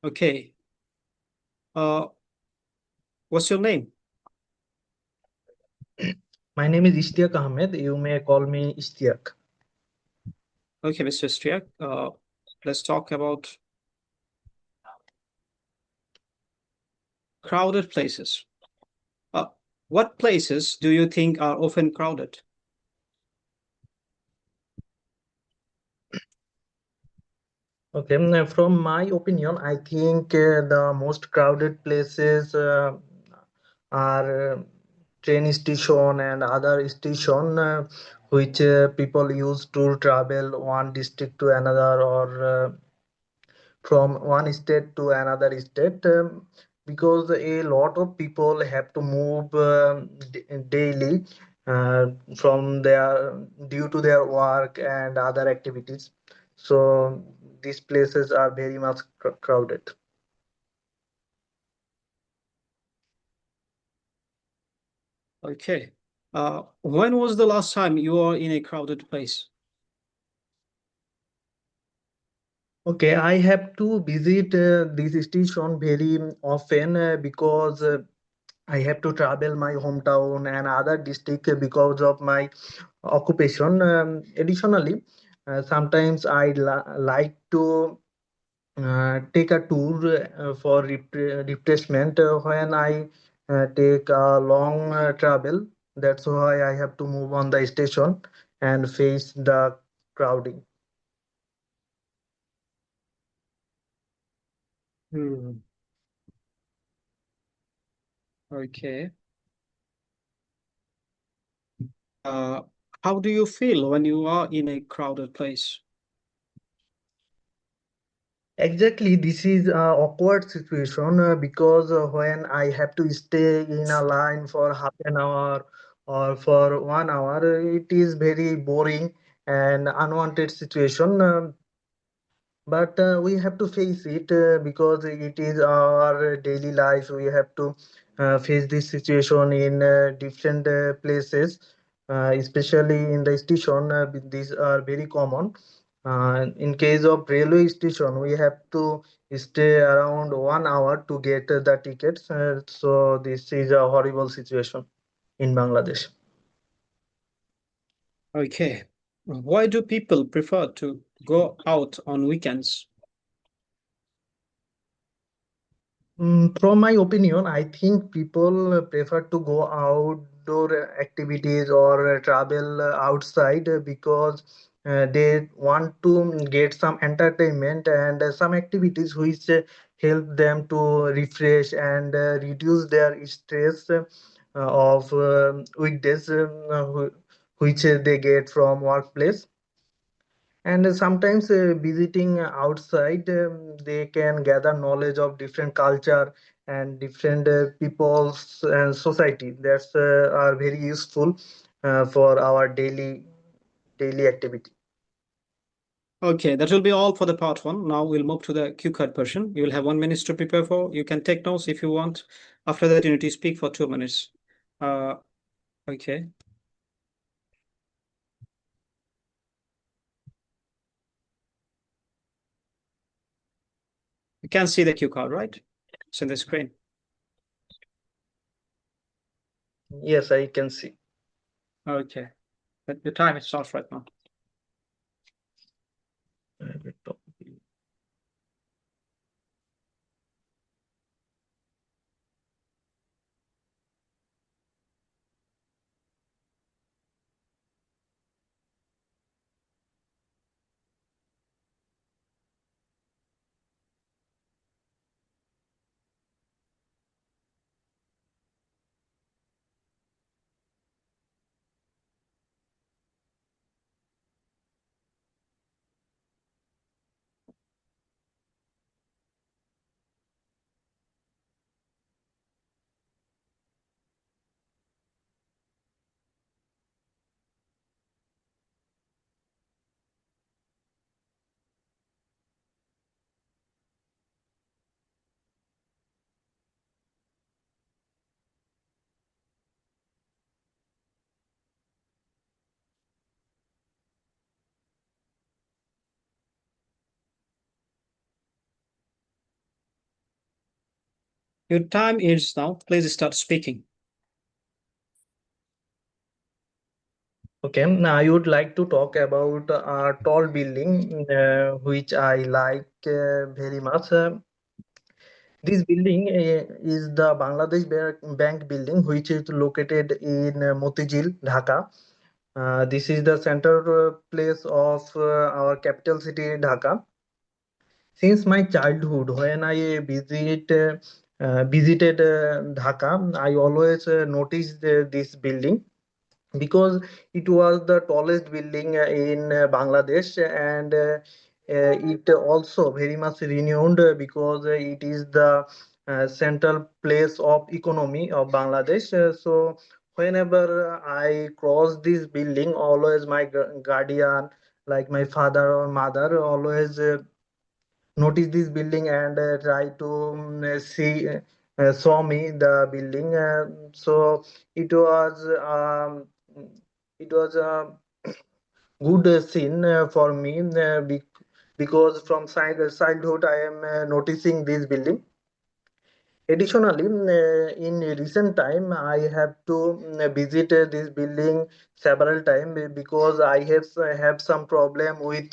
Okay. What's your name? My name is Ishtiaq Ahmed. You may call me Ishtiaq. Okay, Mr. Striak. Let's talk about crowded places. What places do you think are often crowded? Okay, from my opinion, I think the most crowded places are train station and other station which people use to travel one district to another or from one state to another state because a lot of people have to move daily from their due to their work and other activities, so these places are very much crowded. Okay. When was the last time you were in a crowded place? Okay, I have to visit this station very often because I have to travel my hometown and other district because of my occupation. Additionally, sometimes I like to take a tour for refreshment when I take a long travel. That's why I have to move on the station and face the crowding. Hmm. Okay. How do you feel when you are in a crowded place? Exactly, this is a awkward situation because when I have to stay in a line for half an hour or for 1 hour, it is very boring and unwanted situation. But we have to face it because it is our daily life. We have to face this situation in different places, especially in the station. These are very common. In case of railway station, we have to stay around 1 hour to get the tickets. So this is a horrible situation in Bangladesh. Okay. Why do people prefer to go out on weekends? From my opinion, I think people prefer to go outdoor activities or travel outside because they want to get some entertainment and some activities which help them to refresh and reduce their stress of weekdays which they get from workplace. And sometimes visiting outside they can gather knowledge of different culture and different peoples and society that's are very useful for our daily activity. Okay, that will be all for the part one. Now we'll move to the cue card portion. You will have 1 minute to prepare for. You can take notes if you want. After that, you need to speak for 2 minutes. Okay. You can see the cue card, right? It's in the screen. Yes, I can see. Okay. But the time is off right now. Your time is now. Please start speaking. Okay, now I would like to talk about a tall building which I like very much. This building is the Bangladesh Bank building, which is located in Motijil, Dhaka. This is the center place of our capital city, Dhaka. Since my childhood, when I visited Dhaka, I always noticed this building because it was the tallest building in Bangladesh, and it also very much renowned because it is the central place of economy of Bangladesh. So whenever I cross this building, always my guardian, like my father or mother, always notice this building and try to see saw me the building. So it was it was a good scene for me because from childhood I am noticing this building. Additionally, in recent time, I have to visit this building several times because I have some problem with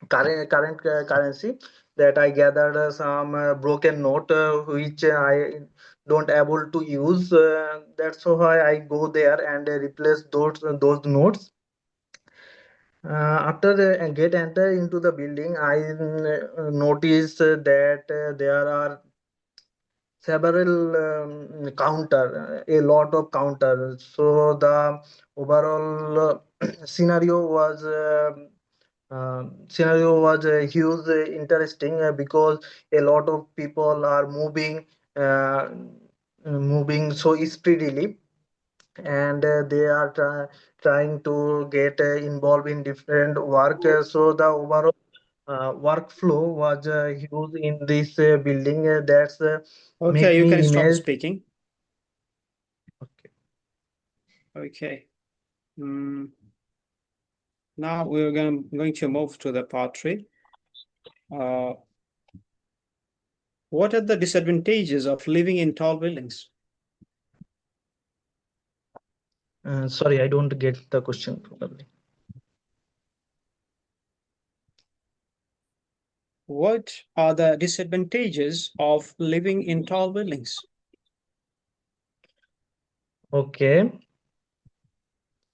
current currency, that I gathered some broken note which I don't able to use. That's why I go there and replace those notes. After get enter into the building, I notice that there are several counter, a lot of counter. So the overall scenario was huge, interesting because a lot of people are uh, moving so speedily, and they are trying to get involved in different work. So the overall workflow was huge in this building. That's make Okay, you me can stop imagine. speaking. Okay. Okay. Now we're going to move to the part 3. What are the disadvantages of living in tall buildings? Sorry, I don't get the question properly. What are the disadvantages of living in tall buildings? Okay.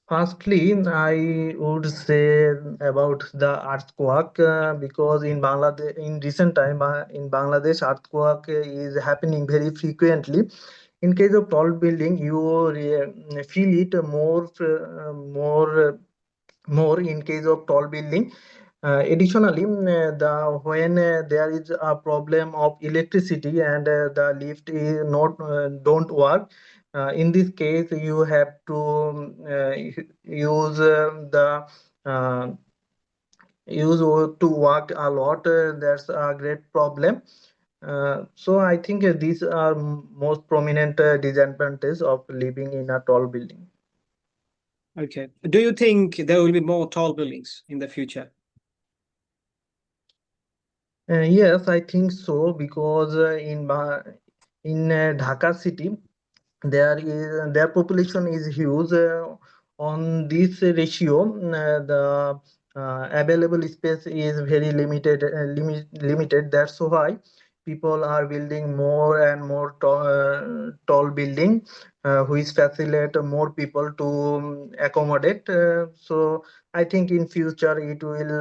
Firstly, I would say about the earthquake because in Bangladesh, in recent time, in Bangladesh, earthquake is happening very frequently. In case of tall building, you feel it more in case of tall building. Additionally, when there is a problem of electricity and the lift is not don't work, in this case you have to use the uh, to walk a lot. That's a great problem. So I think these are most prominent disadvantages of living in a tall building. Okay. Do you think there will be more tall buildings in the future? Yes, I think so because in Dhaka city their population is huge. On this ratio, the available space is very limited. That's why people are building more and more tall building, which facilitate more people to accommodate. So I think in future it will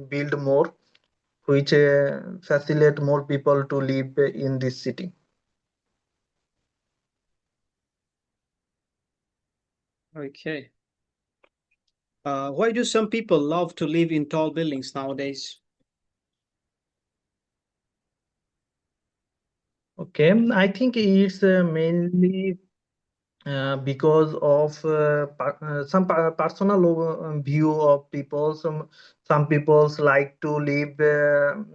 build more, which facilitate more people to live in this city. Okay. Why do some people love to live in tall buildings nowadays? Okay, I think it's mainly because of personal view of people. Some peoples like to live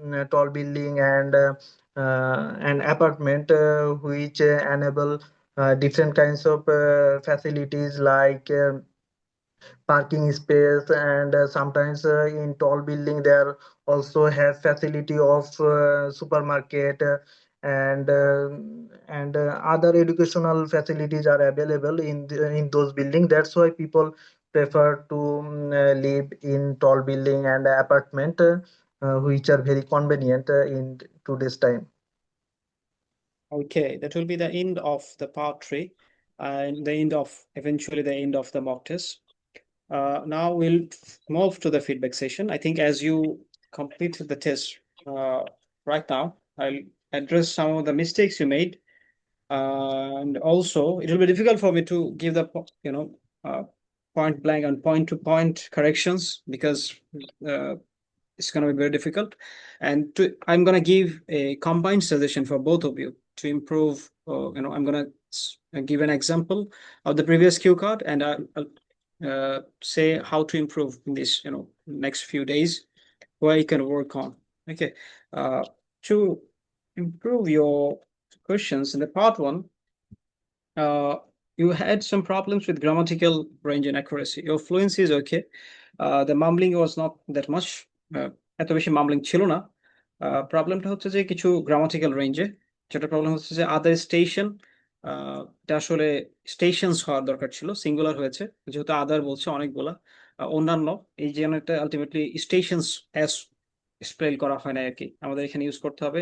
in a tall building and an apartment which enable different kinds of facilities like parking space, and sometimes in tall building there also have facility of supermarket, and other educational facilities are available in those buildings. That's why people prefer to live in tall building and apartment, which are very convenient in today's time. Okay, that will be the end of the part 3 and the end of eventually the end of the mock test. Now we'll move to the feedback session. I think as you complete the test right now, I'll address some of the mistakes you made. And also, it will be difficult for me to give the point blank and point to point corrections because it's going to be very difficult. And I'm going to give a combined suggestion for both of you to improve. I'm going to give an example of the previous cue card, and I'll say how to improve in this, next few days, where you can work on. Okay, to improve your questions in the part 1, you had some problems with grammatical range and accuracy. Your fluency is okay. The mumbling was not that much. এত বেশি মামলিং ছিল না। প্রবলেমটা হচ্ছে যে কিছু grammatical রেঞ্জে, যেটা প্রবলেম হচ্ছে যে আদার স্টেশন, এটা আসলে স্টেশনস হওয়ার দরকার ছিল, সিঙ্গুলার হয়েছে যেহেতু আদার বলছে অনেকগুলা। অন্যান্য এই যে একটা আলটিমেটলি স্টেশনস অ্যাস স্পেল করা হয় না আর কি, আমাদের এখানে ইউজ করতে হবে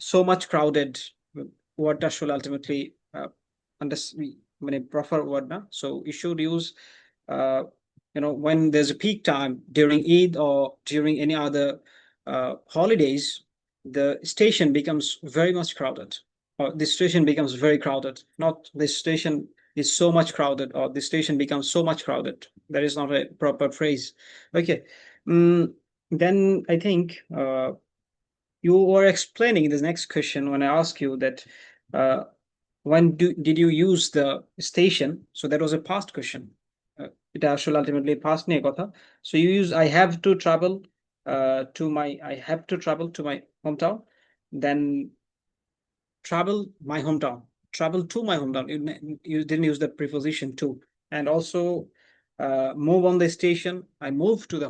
সো মাচ ক্রাউডেড ওয়ার্ডটা আসলে আলটিমেটলি মানে প্রপার ওয়ার্ড না। So you should use when there's a peak time during Eid or during any other holidays, the station becomes very much crowded, or the station becomes very crowded. Not the station is so much crowded, or the station becomes so much crowded. That is not a proper phrase. Okay. Then I think you were explaining in the next question when I asked you that when did you use the station? So that was a past question. It actually ultimately past নিয়ে কথা. So you use I have to travel to my hometown, then travel to my hometown. You didn't use the preposition to. And also move on the station.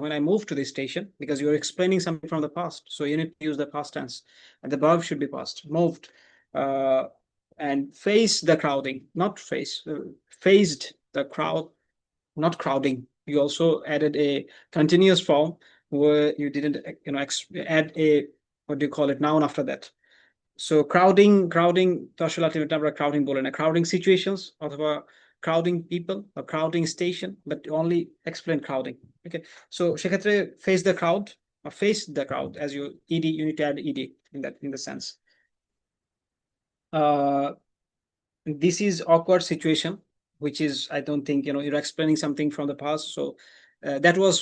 When I moved to the station, because you're explaining something from the past, so you need to use the past tense, and the verb should be past. Moved. And face the crowding, not faced the crowd, not crowding. You also added a continuous form where you didn't add a, what do you call it, noun after that. So crowding তো আসলে ultimately আমরা crowding বলে না, crowding situations অথবা crowding people or crowding station, but only explain crowding. Okay, so সেক্ষেত্রে face the crowd or face the crowd, as you need to add ed in the sense. This is awkward situation, which is, I don't think, you're explaining something from the past, so that was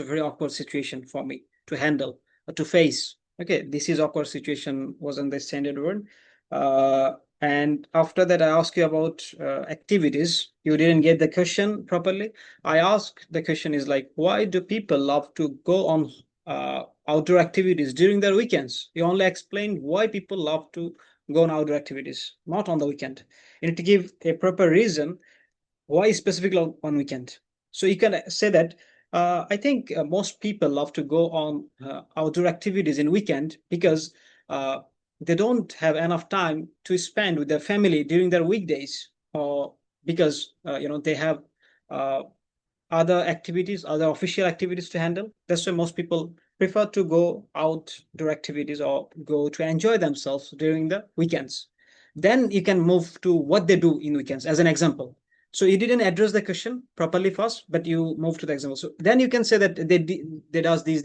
a very awkward situation for me to handle or to face. Okay, this is awkward situation wasn't the standard word. And after that, I asked you about activities. You didn't get the question properly. I asked the question is like, why do people love to go on outdoor activities during their weekends? You only explained why people love to go on outdoor activities, not on the weekend. You need to give a proper reason why specifically on weekend? So you can say that I think most people love to go on outdoor activities in weekend because uh, they don't have enough time to spend with their family during their weekdays, or because they have uh, other activities, other official activities to handle. That's why most people prefer to go outdoor activities or go to enjoy themselves during the weekends. Then you can move to what they do in weekends as an example. So you didn't address the question properly first, but you move to the example. So then you can say that they does these.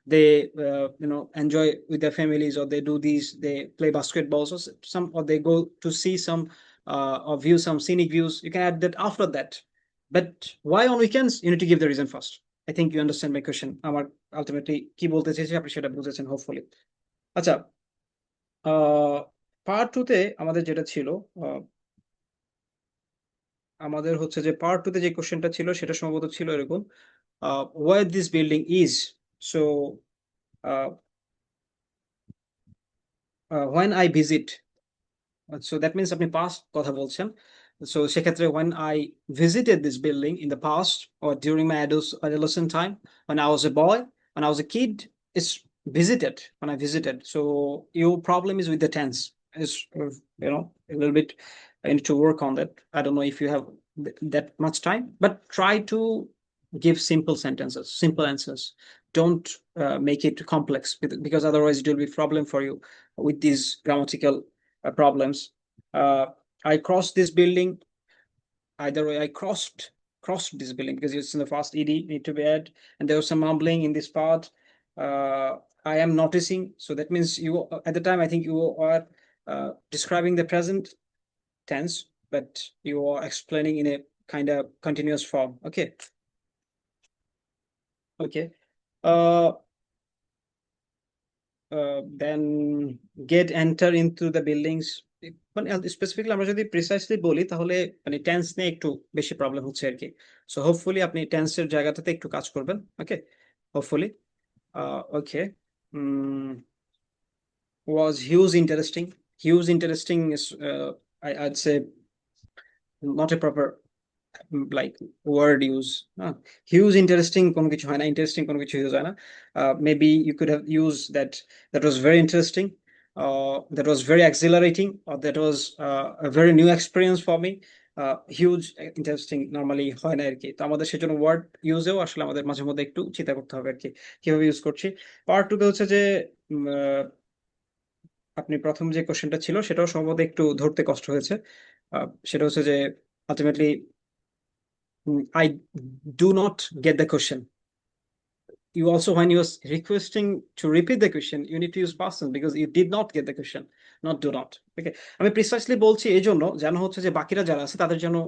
They enjoy with their families, or they do these. They play basketball, so some, or they go to see some or view some scenic views. You can add that after that. But why on weekends? You need to give the reason first. I think you understand my question. আমার ultimately কি বলতে চেয়েছি আপনি সেটা বুঝেছেন hopefully. আচ্ছা, part two তে আমাদের যেটা ছিল, আমাদের হচ্ছে যে পার্ট টু তে যে কোশ্চেনটা ছিল সেটা সম্ভবত ছিল এরকম, where this building is. So when I visit, so that means আপনি past কথা বলছেন. So সেক্ষেত্রে when I visited this building in the past or during my adolescent time, when I was a boy, when I was a kid, it's visited, when I visited. So your problem is with the tense. Is a little bit, I need to work on that. I don't know if you have that much time, but try to give simple sentences, simple answers. Don't make it complex, because otherwise it will be a problem for you with these grammatical problems. I crossed this building. Either way, I crossed this building because it's in the past ed need to be added, and there was some mumbling in this part. I am noticing. So that means you, at the time, I think you are describing the present tense, but you are explaining in a kind of continuous form. Okay. Okay. Then get enter into the buildings. মানে specifically আমরা যদি precisely বলি তাহলে মানে tense নিয়ে একটু বেশি problem হচ্ছে আর কি। সো হোপফুলি আপনি টেন্সের জায়গাটাতে একটু কাজ করবেন। Okay, hopefully. Okay, was huge interesting is I'd say not a proper like word use. Huge interesting কোনো কিছু হয় না, ইন্টারেস্টিং কোনো কিছু ইউজ হয় না। Maybe you could have used that was very interesting, that was very exhilarating, or that was a very new experience for me. Huge interesting normally হয় না আর কি। তো আমাদের সেজন্য ওয়ার্ড ইউজেও আসলে আমাদের মাঝে মধ্যে একটু চিন্তা করতে হবে আর কি কিভাবে ইউজ করছি। পার্ট টু তে হচ্ছে যে আপনি প্রথম যে কোশ্চেনটা ছিল সেটাও সম্ভবত একটু ধরতে কষ্ট হয়েছে। সেটা হচ্ছে যে ultimately I do not get the question. You also, when you are requesting to repeat the question, you need to use past tense because you did not get the question, not do not. Okay, আমি precisely বলছি এই জন্য যেন হচ্ছে যে বাকিরা যারা আছে তাদের জন্য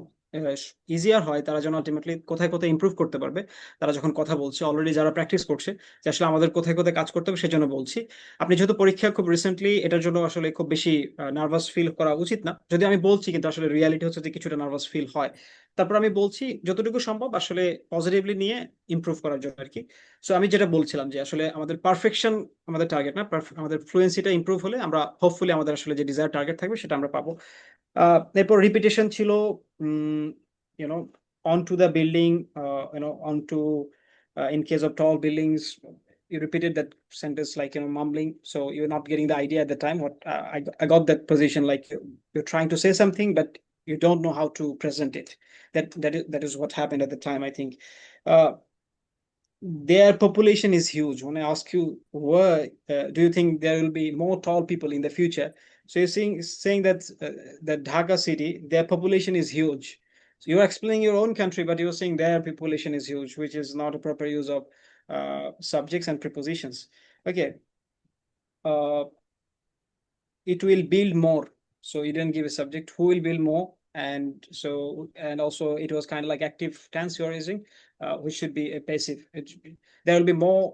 ইজিয়ার হয়, তারা যেন আলটিমেটলি কোথায় কোথায় ইমপ্রুভ করতে পারবে তারা যখন কথা বলছে, অলরেডি যারা প্র্যাকটিস করছে যে আসলে আমাদের কোথায় কোথায় কাজ করতে হবে সেজন্য বলছি। আপনি যেহেতু পরীক্ষা খুব রিসেন্টলি, এটার জন্য আসলে খুব বেশি নার্ভাস ফিল করা উচিত না। যদি আমি বলছি কিন্তু আসলে রিয়ালিটি হচ্ছে যে কিছুটা নার্ভাস ফিল হয়। তারপর আমি বলছি যতটুকু সম্ভব আসলে পজিটিভলি নিয়ে ইমপ্রুভ করার জন্য আর কি। সো আমি যেটা বলছিলাম যে আসলে আমাদের পারফেকশন আমাদের টার্গেট না, আমাদের ফ্লুয়েন্সিটা ইমপ্রুভ হলে আমরা হোপফুলি আমাদের আসলে যে ডিজায়ার টার্গেট থাকবে সেটা আমরা পাবো। এরপর রিপিটেশন ছিল, you know on to the building, on to in case of tall buildings, you repeated that sentence like mumbling, so you're not getting the idea at the time what I got that position, like you're trying to say something but you don't know how to present it. That is what happened at the time, I think. Their population is huge. When I ask you, where do you think there will be more tall people in the future? So you're saying that that Dhaka city, their population is huge. So you're explaining your own country, but you're saying their population is huge, which is not a proper use of subjects and prepositions. Okay. It will build more. So you didn't give a subject. Who will build more? And also it was kind of like active tense you're using, which should be a passive. There will be more,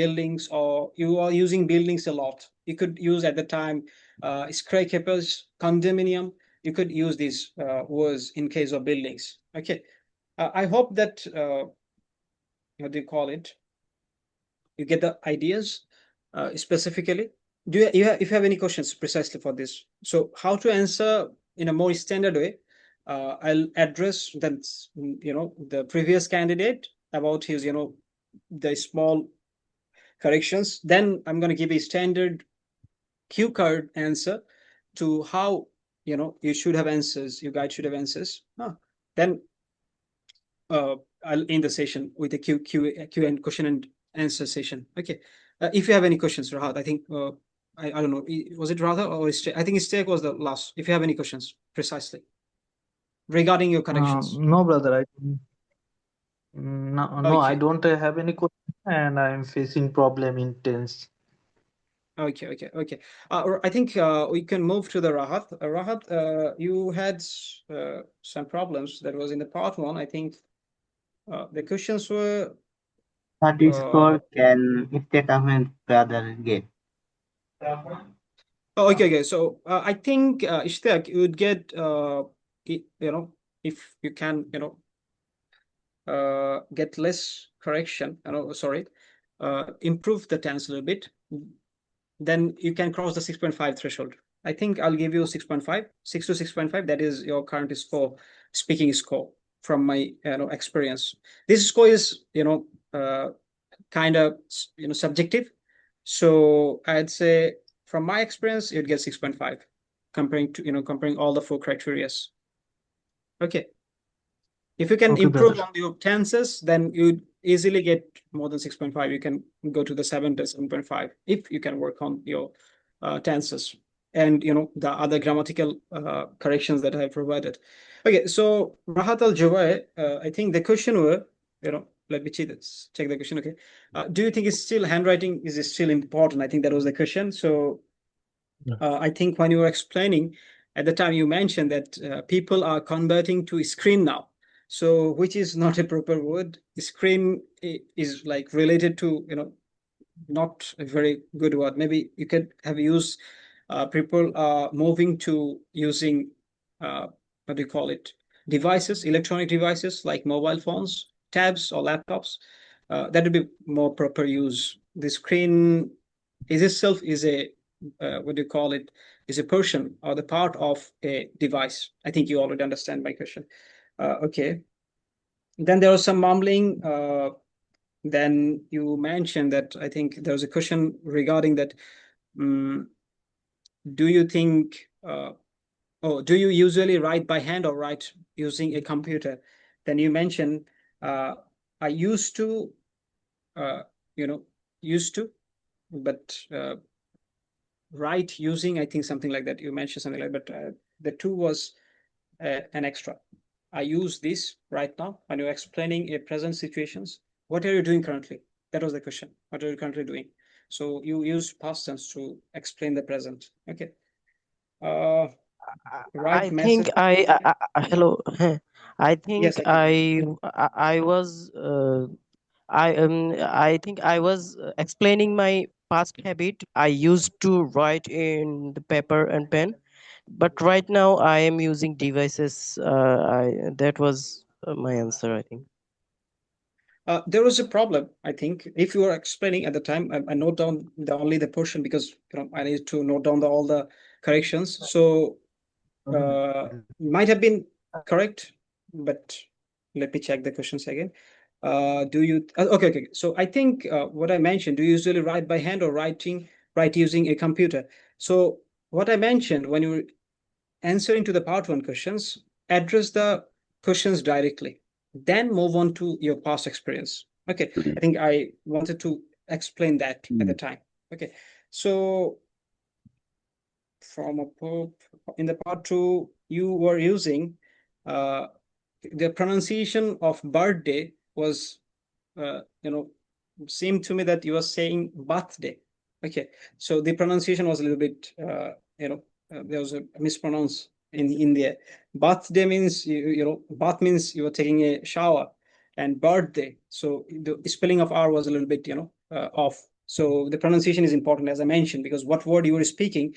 buildings, or you are using buildings a lot. You could use at the time skyscrapers, condominium. You could use these words in case of buildings. Okay. I hope that what do you call it? You get the ideas specifically. Do you have, if you have any questions precisely for this, so how to answer in a more standard way, I'll address the previous candidate about his, the small corrections. Then I'm going to give a standard cue card answer to how, you should have answers, your guide should have answers. Then I'll end the session with a Q and question and answer session. Okay. If you have any questions, Rahat, I think, I don't know, was it Radha or I think Istek was the last. If you have any questions, precisely regarding your corrections. No, brother, no, I Okay. don't have any question, and I'm facing problem in tense. Okay. I think we can move to the Rahat. Rahat, you had some problems that was in the part one. I think the questions were What score can Iftek Ahmed brother get? okay. So I think Ishtiaq, you would get if you can get less correction, sorry, improve the tense a little bit, then you can cross the 6.5 threshold. I think I'll give you 6.5, 6 to 6.5. That is your current score, speaking score from my experience. This score is kind of subjective. So I'd say from my experience, you'd get 6.5 comparing all the 4 criterias. Okay. If you can Okay, improve brother. on your tenses, then you'd easily get more than 6.5. You can go to the 7 to 7.5 if you can work on your tenses and the other grammatical corrections that I provided. Okay, so Rahat Al-Jawai, I think the question were, let me check the question. Okay, do you think it's still handwriting is still important? I think that was the question. So I think when you were explaining at the time, you mentioned that people are converting to screen now. So which is not a proper word. Screen is like related to, not a very good word. Maybe you could have used people are moving to using, what do you call it? Devices, electronic devices like mobile phones, tabs or laptops. That would be more proper use. The screen is itself is a, what do you call it? Is a portion or the part of a device. I think you already understand my question. Okay. Then there was some mumbling. Then you mentioned that I think there was a question regarding that. Do you think, do you usually write by hand or write using a computer? Then you mentioned, I used to, but write using, I think something like that. You mentioned something like that, but the two was an extra. I use this right now when you're explaining a present situations. What are you doing currently? That was the question. What are you currently doing? So you use past tense to explain the present. Okay. Write I think message. hello. I Yes, think I can. I was I think I was explaining my past habit. I used to write in the paper and pen, but right now I am using devices. That was my answer, I think. There was a problem, I think. If you were explaining at the time, I note down only the portion because I need to note down all the corrections. So might have been correct, but let me check the questions again. Do you okay. So I think what I mentioned, do you usually write by hand or write using a computer? So what I mentioned when you were answering to the part one questions, address the questions directly, then move on to your past experience. Okay, I think I wanted to explain that at the time. Okay, so from a pope in the part two, you were using the pronunciation of birthday was seemed to me that you were saying birthday. Okay, so the pronunciation was a little bit there was a mispronounce in there. Birthday means bath means you were taking a shower, and birthday, so the spelling of R was a little bit off. So the pronunciation is important, as I mentioned, because what word you were speaking,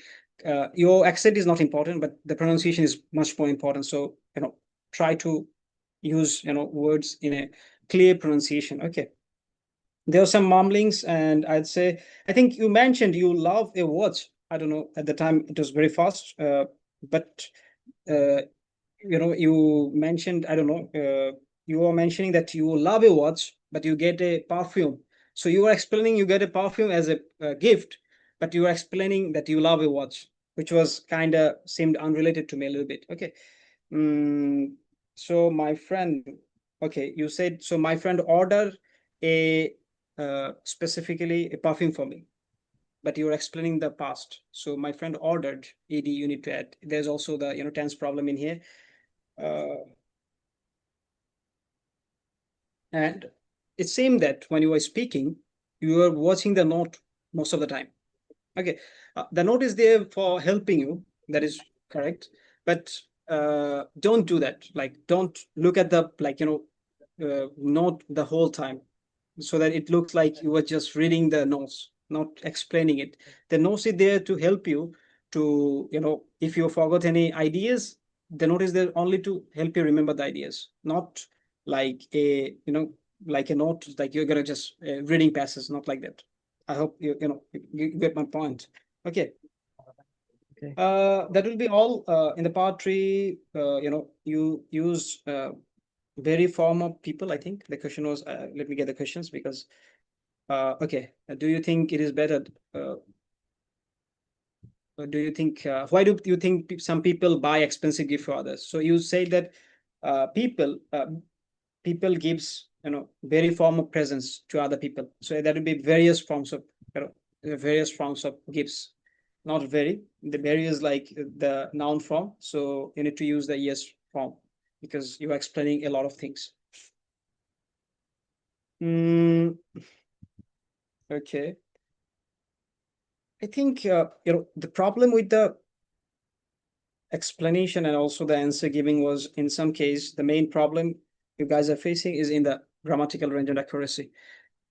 your accent is not important, but the pronunciation is much more important. So try to use words in a clear pronunciation. Okay, there are some mumblings, and I think you mentioned you love a watch. I don't know, at the time it was very fast, but you mentioned, I don't know, you were mentioning that you love a watch, but you get a perfume. So you were explaining you get a perfume as a gift, but you were explaining that you love a watch, which was kind of seemed unrelated to me a little bit. Okay. Mm, so my friend, okay, you said, so my friend ordered a specifically a perfume for me, but you're explaining the past. So my friend ordered ed, you need to add. There's also the tense problem in here. And it seemed that when you were speaking, you were watching the note most of the time. Okay, the note is there for helping you. That is correct, but don't do that. Like, don't look at the note the whole time, so that it looks like you were just reading the notes, not explaining it. The notes is there to help you to, if you forgot any ideas, the note is there only to help you remember the ideas, not like like a note, like you're gonna just reading passes, not like that. I hope you get my point. Okay. Okay. That will be all in the part 3. You use very form of people. I think the question was, let me get the questions because okay. Do you think it is better? Do you think why do you think some people buy expensive gift for others? So you say that people gives very form of presents to other people. So that would be various forms of gifts. Not very. The very is like the noun form. So you need to use the yes form because you are explaining a lot of things. Okay. I think the problem with the explanation and also the answer giving was, in some case, the main problem you guys are facing is in the grammatical range and accuracy,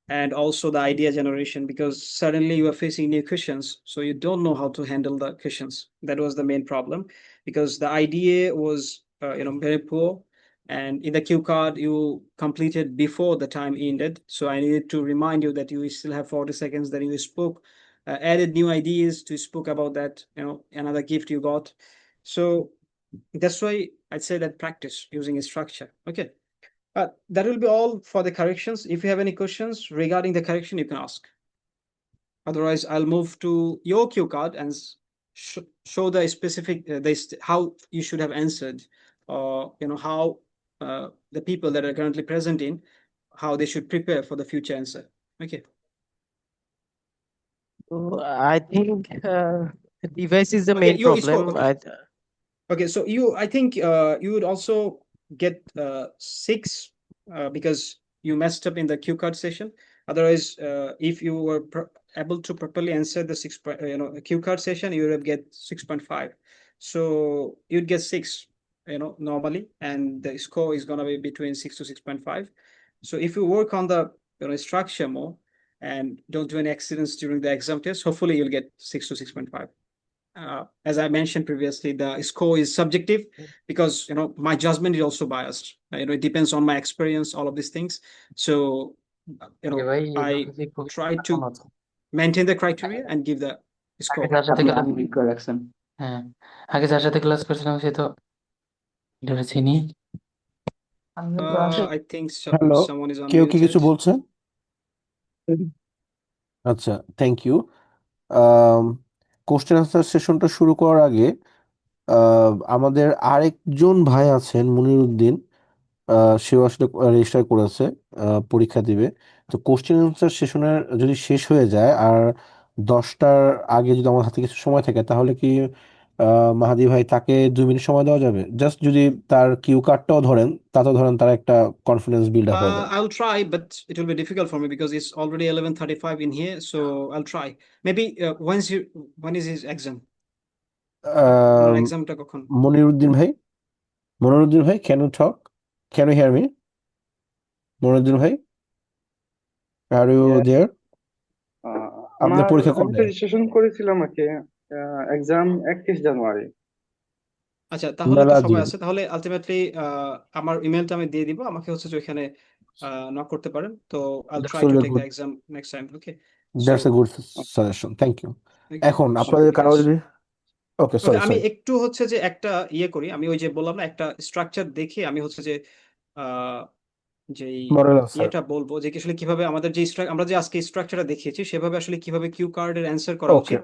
and also the idea generation, because suddenly you are facing new questions, so you don't know how to handle the questions. That was the main problem, because the idea was very poor, and in the cue card you completed before the time ended. So I needed to remind you that you still have 40 seconds. That you spoke, added new ideas to spoke about that, another gift you got. So that's why I'd say that practice using a structure. Okay. That will be all for the corrections. If you have any questions regarding the correction, you can ask. Otherwise, I'll move to your cue card and show the specific how you should have answered, or how the people that are currently present in, how they should prepare for the future answer. Okay. So I think device is the Okay, main you spoke. problem. Okay. Okay, so I think you would also get 6 because you messed up in the cue card session. Otherwise, if you were able to properly answer the cue card session, you would get 6.5. So you'd get 6, normally, and the score is gonna be between 6 to 6.5. So if you work on the structure more and don't do any accidents during the exam test, hopefully you'll get 6 to 6.5. As I mentioned previously, the score is subjective because my judgment is also biased. It depends on my experience, all of these things. So I try to maintain the criteria and give the আগে score. যার সাথে class করে রাখছেন হ্যাঁ আগে যার সাথে class করছিলাম সে তো এটা চিনি I think hello, someone is কেউ কি কিছু unmuted. বলছেন? আচ্ছা, থ্যাংক ইউ। কোশ্চেন আনসার সেশনটা শুরু করার আগে আমাদের আরেকজন ভাই আছেন, মনিরুদ্দিন। সেও আসলে রেজিস্টার করেছে, পরীক্ষা দিবে। তো কোশ্চেন আনসার সেশনের যদি শেষ হয়ে যায় আর 10টার আগে যদি আমার হাতে কিছু সময় থাকে, তাহলে কি মাহাদি ভাই তাকে 2 মিনিট সময় দেওয়া যাবে? জাস্ট যদি তার কিউ কার্ডটাও ধরেন, তাতেও ধরেন তার একটা কনফিডেন্স বিল্ড আপ হয়ে যায়। I'll try, but it will be difficult for me because it's already 11:35 in here. So I'll try. Maybe when is his exam? Exam টা কখন? মনিরুদ্দিন ভাই, can you talk? Can you hear me? Moniruddin ভাই, are you there? আপনার আমার পরীক্ষা আমি কবে? তো রেজিস্ট্রেশন করেছিলাম আর কি, এক্সাম 31 জানুয়ারি। আচ্ছা, তাহলে তো মেলা সবাই দিন। আছে। তাহলে আলটিমেটলি আমার ইমেলটা আমি দিয়ে দিব। আমাকে হচ্ছে যে ওইখানে নক করতে পারেন। তো I'll That's try to really take the good. exam next time. Okay. So That's a good suggestion. Thank you. thank you এখন so আপনাদের much, কারো guys. যদি ওকে, ওকে, সরি আমি সরি। একটু হচ্ছে যে একটা ইয়ে করি, আমি ওই যে বললাম না একটা স্ট্রাকচার দেখে আমি হচ্ছে যে আহ যেই মডেল আনসার। ইয়েটা বলবো যে আসলে কিভাবে আমাদের যে আমরা যে আজকে স্ট্রাকচারটা দেখিয়েছি সেভাবে আসলে কিভাবে কিউ কার্ডের অ্যান্সার করা ওকে উচিত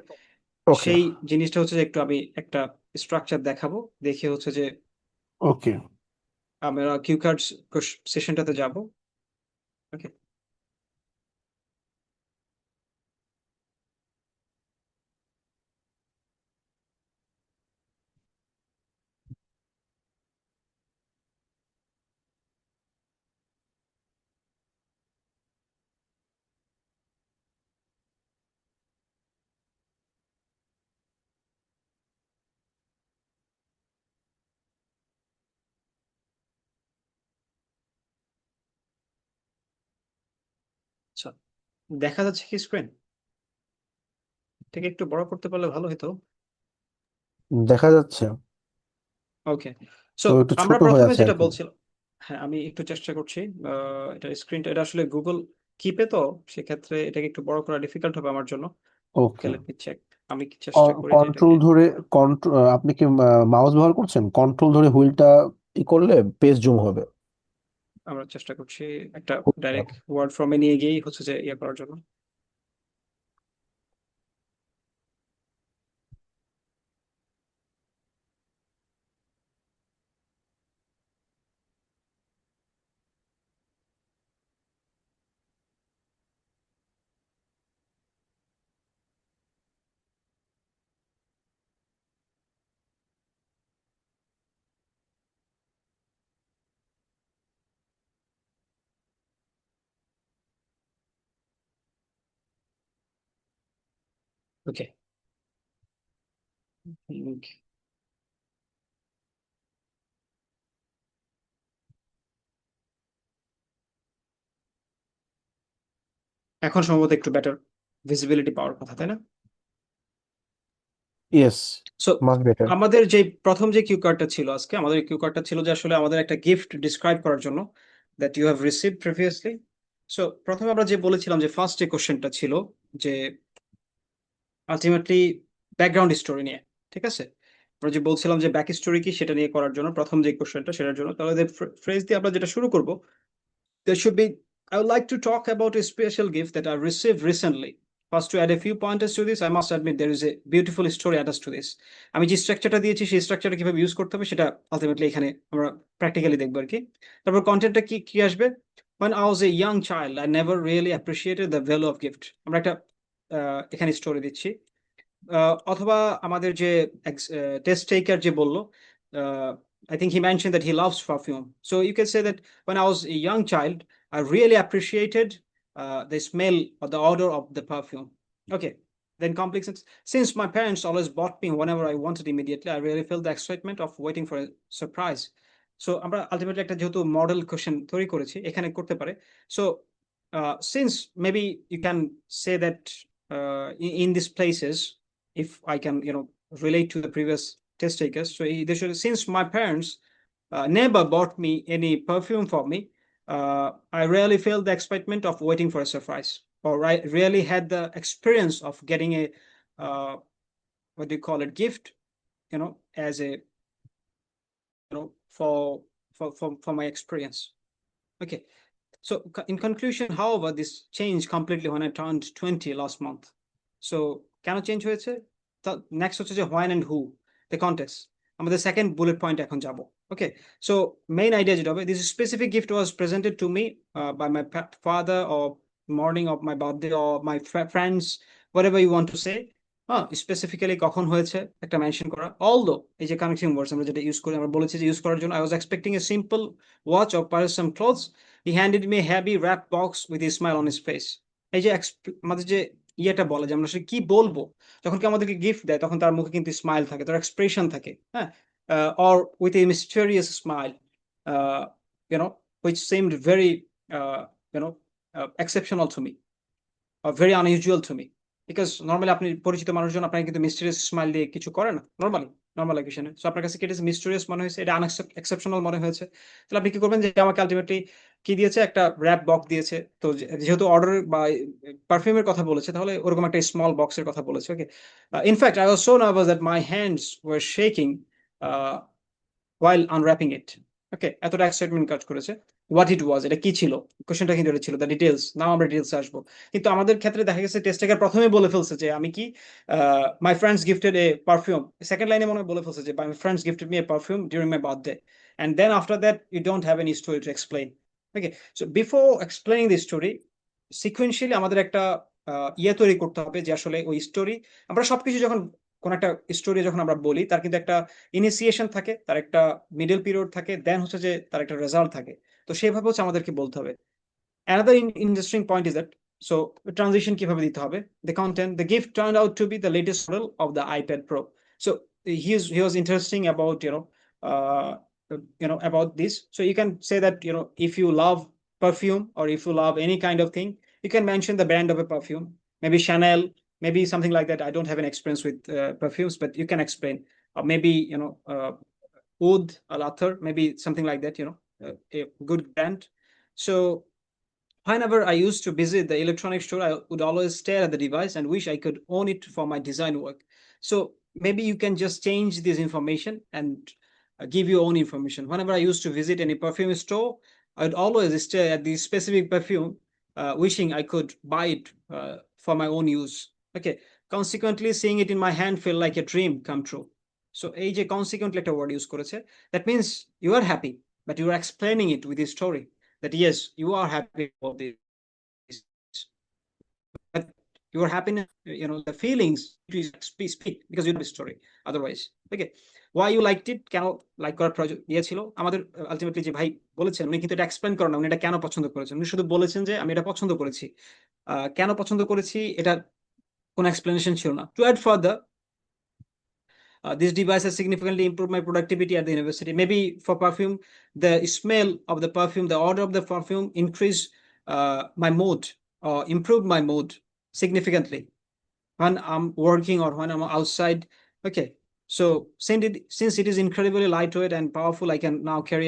ওকে সেই জিনিসটা হচ্ছে যে একটু আমি একটা স্ট্রাকচার দেখাবো, দেখে হচ্ছে যে ওকে। আমরা কিউ কার্ড সেশনটাতে যাব। ওকে, আচ্ছা, দেখা যাচ্ছে কি স্ক্রিন? ঠিক একটু বড় করতে পারলে ভালো হতো। দেখা যাচ্ছে, ওকে, সো তো একটু আমরা ছোট হয়ে প্রথমে আছে আর যেটা কি। বলছিলাম, হ্যাঁ আমি একটু চেষ্টা করছি। এটা স্ক্রিনটা, এটা আসলে গুগল কিপে, তো সেক্ষেত্রে এটাকে একটু বড় করা ডিফিকাল্ট হবে আমার জন্য। Okay, okay. Let me check. আমি কি চেষ্টা করি যে কন্ট্রোল এটাকে, ধরে, আপনি কি মাউস ব্যবহার করছেন? কন্ট্রোল ধরে হুইলটা করলে পেজ জুম হবে। আমরা চেষ্টা করছি একটা ডাইরেক্ট ওয়ার্ড ফর্মে নিয়ে গিয়েই হচ্ছে যে ইয়ে করার জন্য। ওকে, এখন সম্ভবত একটু বেটার ভিজিবিলিটি পাওয়ার কথা, তাই না? Yes, so much better. আমাদের যে প্রথম যে কিউ কার্ডটা ছিল আজকে, আমাদের কিউ কার্ডটা ছিল যে আসলে আমাদের একটা গিফট ডিসক্রাইব করার জন্য that you have receive previously. So প্রথমে আমরা যে বলেছিলাম যে ফার্স্ট যে কোশ্চেনটা ছিল যে আলটিমেটলি ব্যাকগ্রাউন্ড স্টোরি নিয়ে, ঠিক আছে? আমরা যে বলছিলাম যে ব্যাক স্টোরি কি সেটা নিয়ে করার জন্য প্রথম যে কোশ্চেনটা সেটার জন্য, তাহলে ফ্রেজ দিয়ে আমরা যেটা শুরু করব, there should be, I would like to talk about a special gift that I received recently. First, to add a few pointers to this, I must admit there is a beautiful story attached to this. আমি যে স্ট্রাকচারটা দিয়েছি সেই স্ট্রাকচারটা কিভাবে use করতে হবে সেটা আলটিমেটলি এখানে আমরা প্র্যাকটিক্যালি দেখবো আর কি। তারপর কন্টেন্টটা কি কি আসবে, when I was a young child I never really appreciated the value of gift, আমরা একটা এখানে স্টোরি দিচ্ছি। অথবা আমাদের যে টেস্ট টেকার যে বললো, I think he mentioned that he loves perfume. So you can say that when I was a young child, I really appreciated the smell or the odor of the perfume. Okay. Then complex sentence. Since my parents always bought me whenever I wanted immediately, I really felt the excitement of waiting for a surprise. So আমরা ultimately একটা যেহেতু model question তৈরি করেছি এখানে করতে পারে। So since maybe you can say that in these places, if I can, relate to the previous test takers. So they should, since my parents never bought me any perfume for me, I really felt the excitement of waiting for a surprise, or I really had the experience of getting a what do you call it, gift, as a, for my experience. Okay. So in conclusion, however, this changed completely when I turned 20 last month. So কেন change হয়েছে? Next হচ্ছে যে when and who, the context. আমাদের second bullet point এখন যাব। Okay, so main idea যেটা হবে, this specific gift was presented to me by my father or morning of my birthday or my friends, whatever you want to say. হ্যাঁ, specifically কখন হয়েছে একটা mention করা। Although এই যে কানেক্টিং ওয়ার্ডস আমরা যেটা ইউজ করি, আমরা বলেছি যে ইউজ করার জন্য, I was expecting a simple watch or perhaps some clothes, he handed me a heavy wrap box with a smile on his face. এই যে আমাদের যে ইয়েটা বলে যে আমরা আসলে কি বলবো, যখন কি আমাদেরকে গিফট দেয় তখন তার মুখে কিন্তু স্মাইল থাকে, তার এক্সপ্রেশন থাকে, হ্যাঁ, or with a mysterious smile, uh, which seemed very exceptional to me, or very unusual to me, because normally আপনি পরিচিত মানুষজন আপনাকে কিন্তু মিস্টেরিয়াস স্মাইল দিয়ে কিছু করে না নর্মালি, নর্মাল ইকুয়েশনে। সো আপনার কাছে কি এটা মিস্টেরিয়াস মনে হয়েছে, এটা এক্সেপশনাল মনে হয়েছে, তাহলে আপনি কি করবেন যে আমাকে আলটিমেটলি কি দিয়েছে, একটা র‍্যাপ বক্স দিয়েছে। তো যেহেতু অর্ডার বা পারফিউমের কথা বলেছে, তাহলে ওরকম একটা স্মল বক্সের কথা বলেছে। Okay, in fact I was so nervous that my hands were shaking while unwrapping it. Okay, এতটা এক্সাইটমেন্ট কাজ করেছে। হোয়াট ইট ওয়াজ, এটা কি ছিল, কোশ্চেনটা কিন্তু এটা ছিল, দ্য ডিটেলস। নাও আমরা ডিটেলসে আসবো। কিন্তু আমাদের ক্ষেত্রে দেখা গেছে টেস্ট টেকার প্রথমে বলে ফেলছে যে আমি কি, my friends gifted a perfume. Second লাইনে মনে হয় বলে ফেলছে যে my friends gifted me a perfume during my birthday, and then after that you don't have any story to explain. Okay, so before explaining the story, sequentially আমাদের একটা ইয়ে তৈরি করতে হবে যে আসলে ওই স্টোরি, আমরা সবকিছু যখন কোন একটা স্টোরি যখন আমরা বলি, তার কিন্তু একটা ইনিশিয়েশন থাকে, তার একটা মিডল পিরিয়ড থাকে, দেন হচ্ছে যে তার একটা রেজাল্ট থাকে। তো সেভাবে হচ্ছে আমাদেরকে বলতে হবে। Another interesting point is that, so transition কিভাবে দিতে হবে, the content, the gift turned out to be the latest model of the iPad Pro. So he was interesting about about this. So you can say that if you love perfume or if you love any kind of thing, you can mention the brand of a perfume, maybe Chanel, maybe something like that. I don't have an experience with perfumes, but you can explain. Or maybe Oud Al Athar, maybe something like that. A good brand. So whenever I used to visit the electronics store, I would always stare at the device and wish I could own it for my design work. So maybe you can just change this information and give your own information. Whenever I used to visit any perfume store, I would always stare at the specific perfume, wishing I could buy it for my own use. Okay. Consequently, seeing it in my hand felt like a dream come true. So এই যে consequently একটা word use করেছে, that means you are happy, but you are explaining it with a story. That yes, you are happy about this, but your happiness, the feelings, please speak because you know the story otherwise. Okay, why you liked it, কেন like করার প্রয়োজন ছিল আমাদের। Ultimately যে ভাই বলেছেন, উনি কিন্তু এটা এক্সপ্লেন করেন না, উনি এটা কেন পছন্দ করেছেন, উনি শুধু বলেছেন যে আমি এটা পছন্দ করেছি। কেন পছন্দ করেছি এটা কোনো এক্সপ্লেনেশন ছিল না। To add further, this device has significantly improved my productivity at the university. Maybe for perfume, the smell of the perfume, the odor of the perfume increased my mood or improved my mood significantly when I'm working or when I'm outside. Okay, so since it is incredibly lightweight and powerful, I can now carry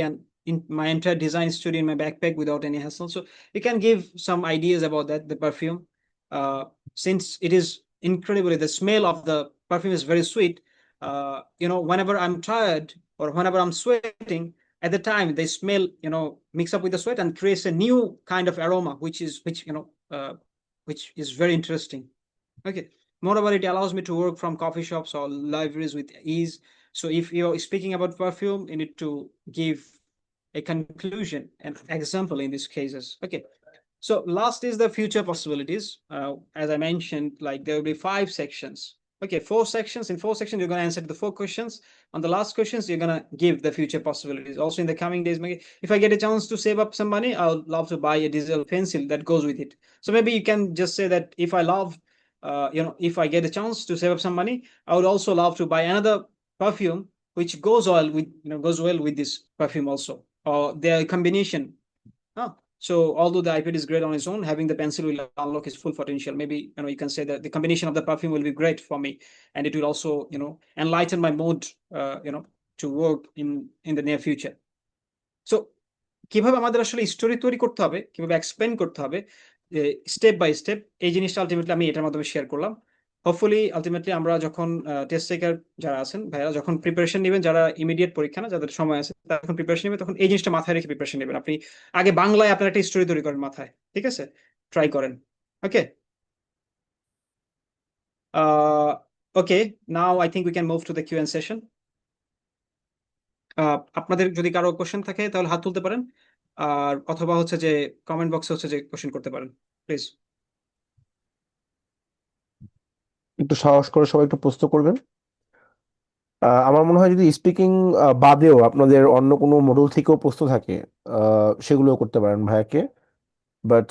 in my entire design studio in my backpack without any hassle. So you can give some ideas about that, the perfume. Since it is incredibly, the smell of the perfume is very sweet. Whenever I'm tired or whenever I'm sweating, at the time they smell, mix up with the sweat and creates a new kind of aroma, which is very interesting. Okay. Moreover, it allows me to work from coffee shops or libraries with ease. So if you're speaking about perfume, you need to give a conclusion and example in these cases. Okay. So last is the future possibilities. As I mentioned, like there will be 5 sections. Okay, 4 sections. In 4 sections, you're going to answer the 4 questions. On the last questions, you're going to give the future possibilities. Also, in the coming days, maybe if I get a chance to save up some money, I would love to buy a digital pencil that goes with it. So maybe you can just say that if I love, if I get a chance to save up some money, I would also love to buy another perfume which goes well with this perfume also, or their combination. So although the iPad is great on its own, having the pencil will unlock its full potential. Maybe you can say that the combination of the perfume will be great for me, and it will also enlighten my mood to work in the near future. So কিভাবে আমাদের আসলে story তৈরি করতে হবে, কিভাবে explain করতে হবে step by step, এই জিনিসটা আলটিমেটলি আমি এটার মাধ্যমে শেয়ার করলাম। হোপফুলি আলটিমেটলি আমরা যখন টেস্ট টেকার যারা আছেন ভাইরা যখন প্রিপারেশন নেবেন, যারা ইমিডিয়েট পরীক্ষা না, যাদের সময় আছে, তারা যখন প্রিপারেশন নেবেন, তখন এই জিনিসটা মাথায় রেখে প্রিপারেশন নেবেন। আপনি আগে বাংলায় আপনার একটা স্টোরি তৈরি করেন মাথায়, ঠিক আছে? ট্রাই করেন। Okay, okay, now I think we can move to the Q and session. আপনাদের যদি কারো কোশ্চেন থাকে তাহলে হাত তুলতে পারেন, আর অথবা হচ্ছে যে কমেন্ট বক্সে হচ্ছে যে কোশ্চেন করতে পারেন, প্লিজ। একটু সাহস করে সবাই একটু প্রশ্ন করবেন। আমার মনে হয় যদি স্পিকিং বাদেও আপনাদের অন্য কোনো মডেল থেকেও প্রশ্ন থাকে, সেগুলোও করতে পারেন ভাইয়াকে। বাট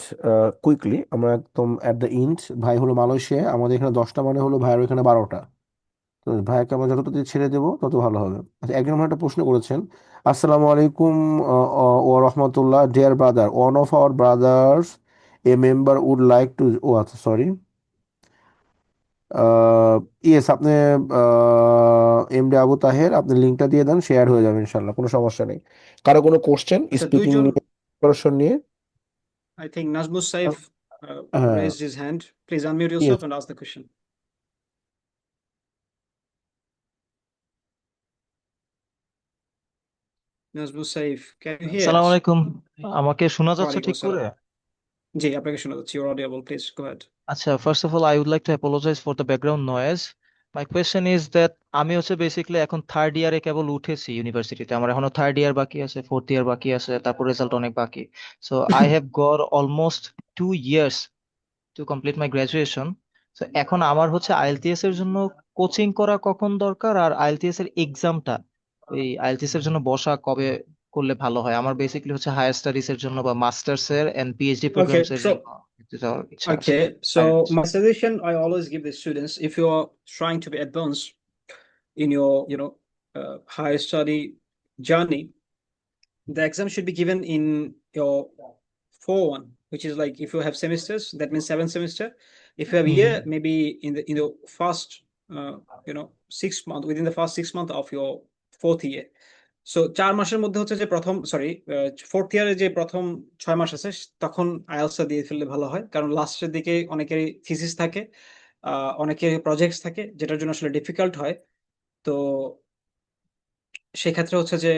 কুইকলি আমরা একদম অ্যাট দ্য এন্ড, ভাই হলো মালয়েশিয়া, আমাদের এখানে 10টা মানে হলো ভাইয়ের এখানে 12টা। তো ভাইয়াকে আমরা যত তাড়াতাড়ি ছেড়ে দেবো তত ভালো হবে। আচ্ছা, একজন ভাই একটা প্রশ্ন করেছেন, আসসালামু আলাইকুম ও রহমতুল্লাহ, dear brother, one of our brothers a member would like to, ও আচ্ছা সরি, ইয়েস, আপনি এমডি আবু তাহের, আপনি লিঙ্কটা দিয়ে দেন, শেয়ার হয়ে যাবে ইনশাল্লাহ, কোনো সমস্যা নেই। কারো কোনো কোশ্চেন আচ্ছা, স্পিকিং দুইজন, নিয়ে, প্রিপারেশন নিয়ে? I think Nazmus Saif হ্যাঁ, raised his hand. Please unmute yourself yes. and ask the question. Nazmus Saif, can you hear আসসালামু us? আলাইকুম, আমাকে শোনা যাচ্ছে ওয়ালাইকুম ঠিক করে? আসসালাম। জি, আপনাকে শোনা যাচ্ছে, you're audible, please go ahead. আচ্ছা, first of all I would like to apologize for the background noise. My question is that আমি হচ্ছে বেসিক্যালি এখন থার্ড ইয়ারে কেবল উঠেছি ইউনিভার্সিটিতে, আমার এখনো থার্ড ইয়ার বাকি আছে, ফোর্থ ইয়ার বাকি আছে, তারপর রেজাল্ট অনেক বাকি। So I have got almost 2 years to complete my graduation. তো এখন আমার হচ্ছে আইএলটিএস এর জন্য কোচিং করা কখন দরকার, আর আইএলটিএস এর এক্সামটা, এই আইএলটিএস এর জন্য বসা কবে করলে ভালো হয়? আমার বেসিক্যালি হচ্ছে হায়ার স্টাডিজ এর জন্য বা মাস্টার্স এর এন্ড পিএইচডি Okay, প্রোগ্রামস এর so জন্য যেতে যাওয়ার ইচ্ছা আছে। okay, so my suggestion I always give the students, if you are trying to be advanced in your, higher study journey, the exam should be given in your 4-1, which is like if you have semesters, that means 7 semester. If you have year, maybe in the first, 6 month, within the first 6 month of your fourth year. So 4 মাসের মধ্যে হচ্ছে যে প্রথম, sorry, fourth ইয়ারে যে প্রথম 6 মাস আছে, তখন আইএলটিএস দিয়ে ফেললে ভালো হয়, কারণ লাস্টের দিকে অনেকেরই থিসিস থাকে, অনেকের প্রজেক্টস থাকে, যেটার জন্য আসলে ডিফিকাল্ট হয়। তো সেক্ষেত্রে হচ্ছে যে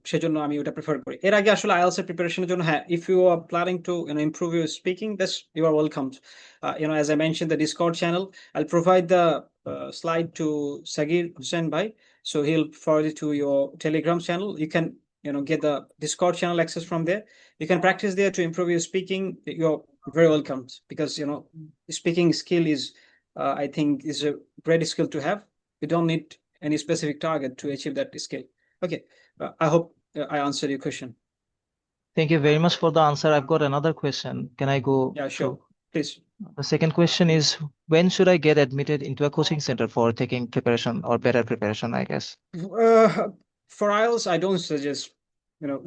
সেজন্য আমি ওটা প্রেফার করি। এর আগে আসলে আইএলটিএস এর প্রিপারেশনের জন্য, হ্যাঁ, if you are planning to improve your speaking, that's you are welcome. As I mentioned, the Discord channel, I'll provide the slide to Sagir Hussain Bhai, so he'll forward it to your Telegram channel. You can get the Discord channel access from there. You can practice there to improve your speaking. You're very welcome, because speaking skill is, I think, is a great skill to have. You don't need any specific target to achieve that skill. Okay, I hope I answered your question. Thank you very much for the answer. I've got another question. Can I go Yeah, sure. Please. The second question is, when should I get admitted into a coaching center for taking preparation or better preparation, I guess? For IELTS, I don't suggest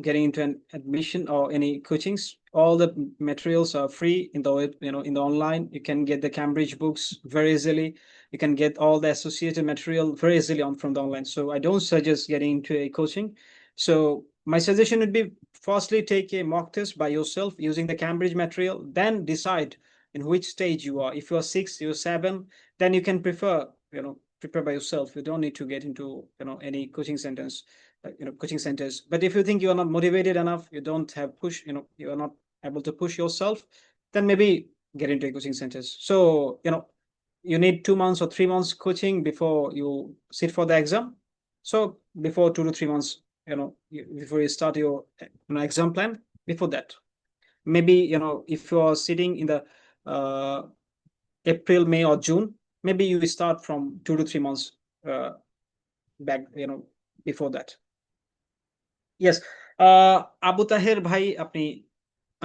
getting into an admission or any coachings. All the materials are free in the web, in the online. You can get the Cambridge books very easily. You can get all the associated material very easily from the online. So I don't suggest getting into a coaching. So my suggestion would be, firstly, take a mock test by yourself using the Cambridge material, then decide in which stage you are. If you are 6, you're 7, then you can prepare by yourself. You don't need to get into any coaching centers. Coaching centers. But if you think you are not motivated enough, you don't have push, you are not able to push yourself, then maybe get into a coaching centers. So you need 2 months or 3 months coaching before you sit for the exam. So before 2 to 3 months, before you start your exam plan, before that, maybe if you are sitting in the April, May, or June, maybe you start from 2 to 3 months back, before that. Yes, Abu Taher ভাই, আপনি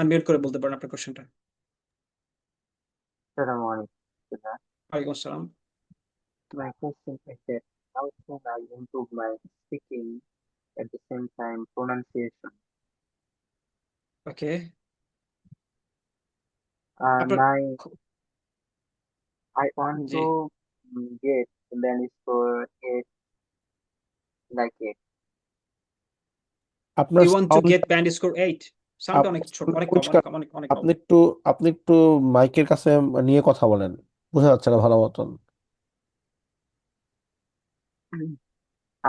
unmute করে বলতে পারেন আপনার কোশ্চেনটা। Assalamu alaikum. ওয়ালাইকুম আসসালাম। My question is that how can I improve my speaking at the same time pronunciation? Okay, Uh, আপনার my I want G, to get the band score 8 like it. আপনার you want to sound, get band score 8? সাউন্ডটা অনেক ছোট, অনেক কম, পরিষ্কার। অনেক কম। আপনি একটু মাইকের কাছে নিয়ে কথা বলেন, বোঝা যাচ্ছে না ভালো মতন।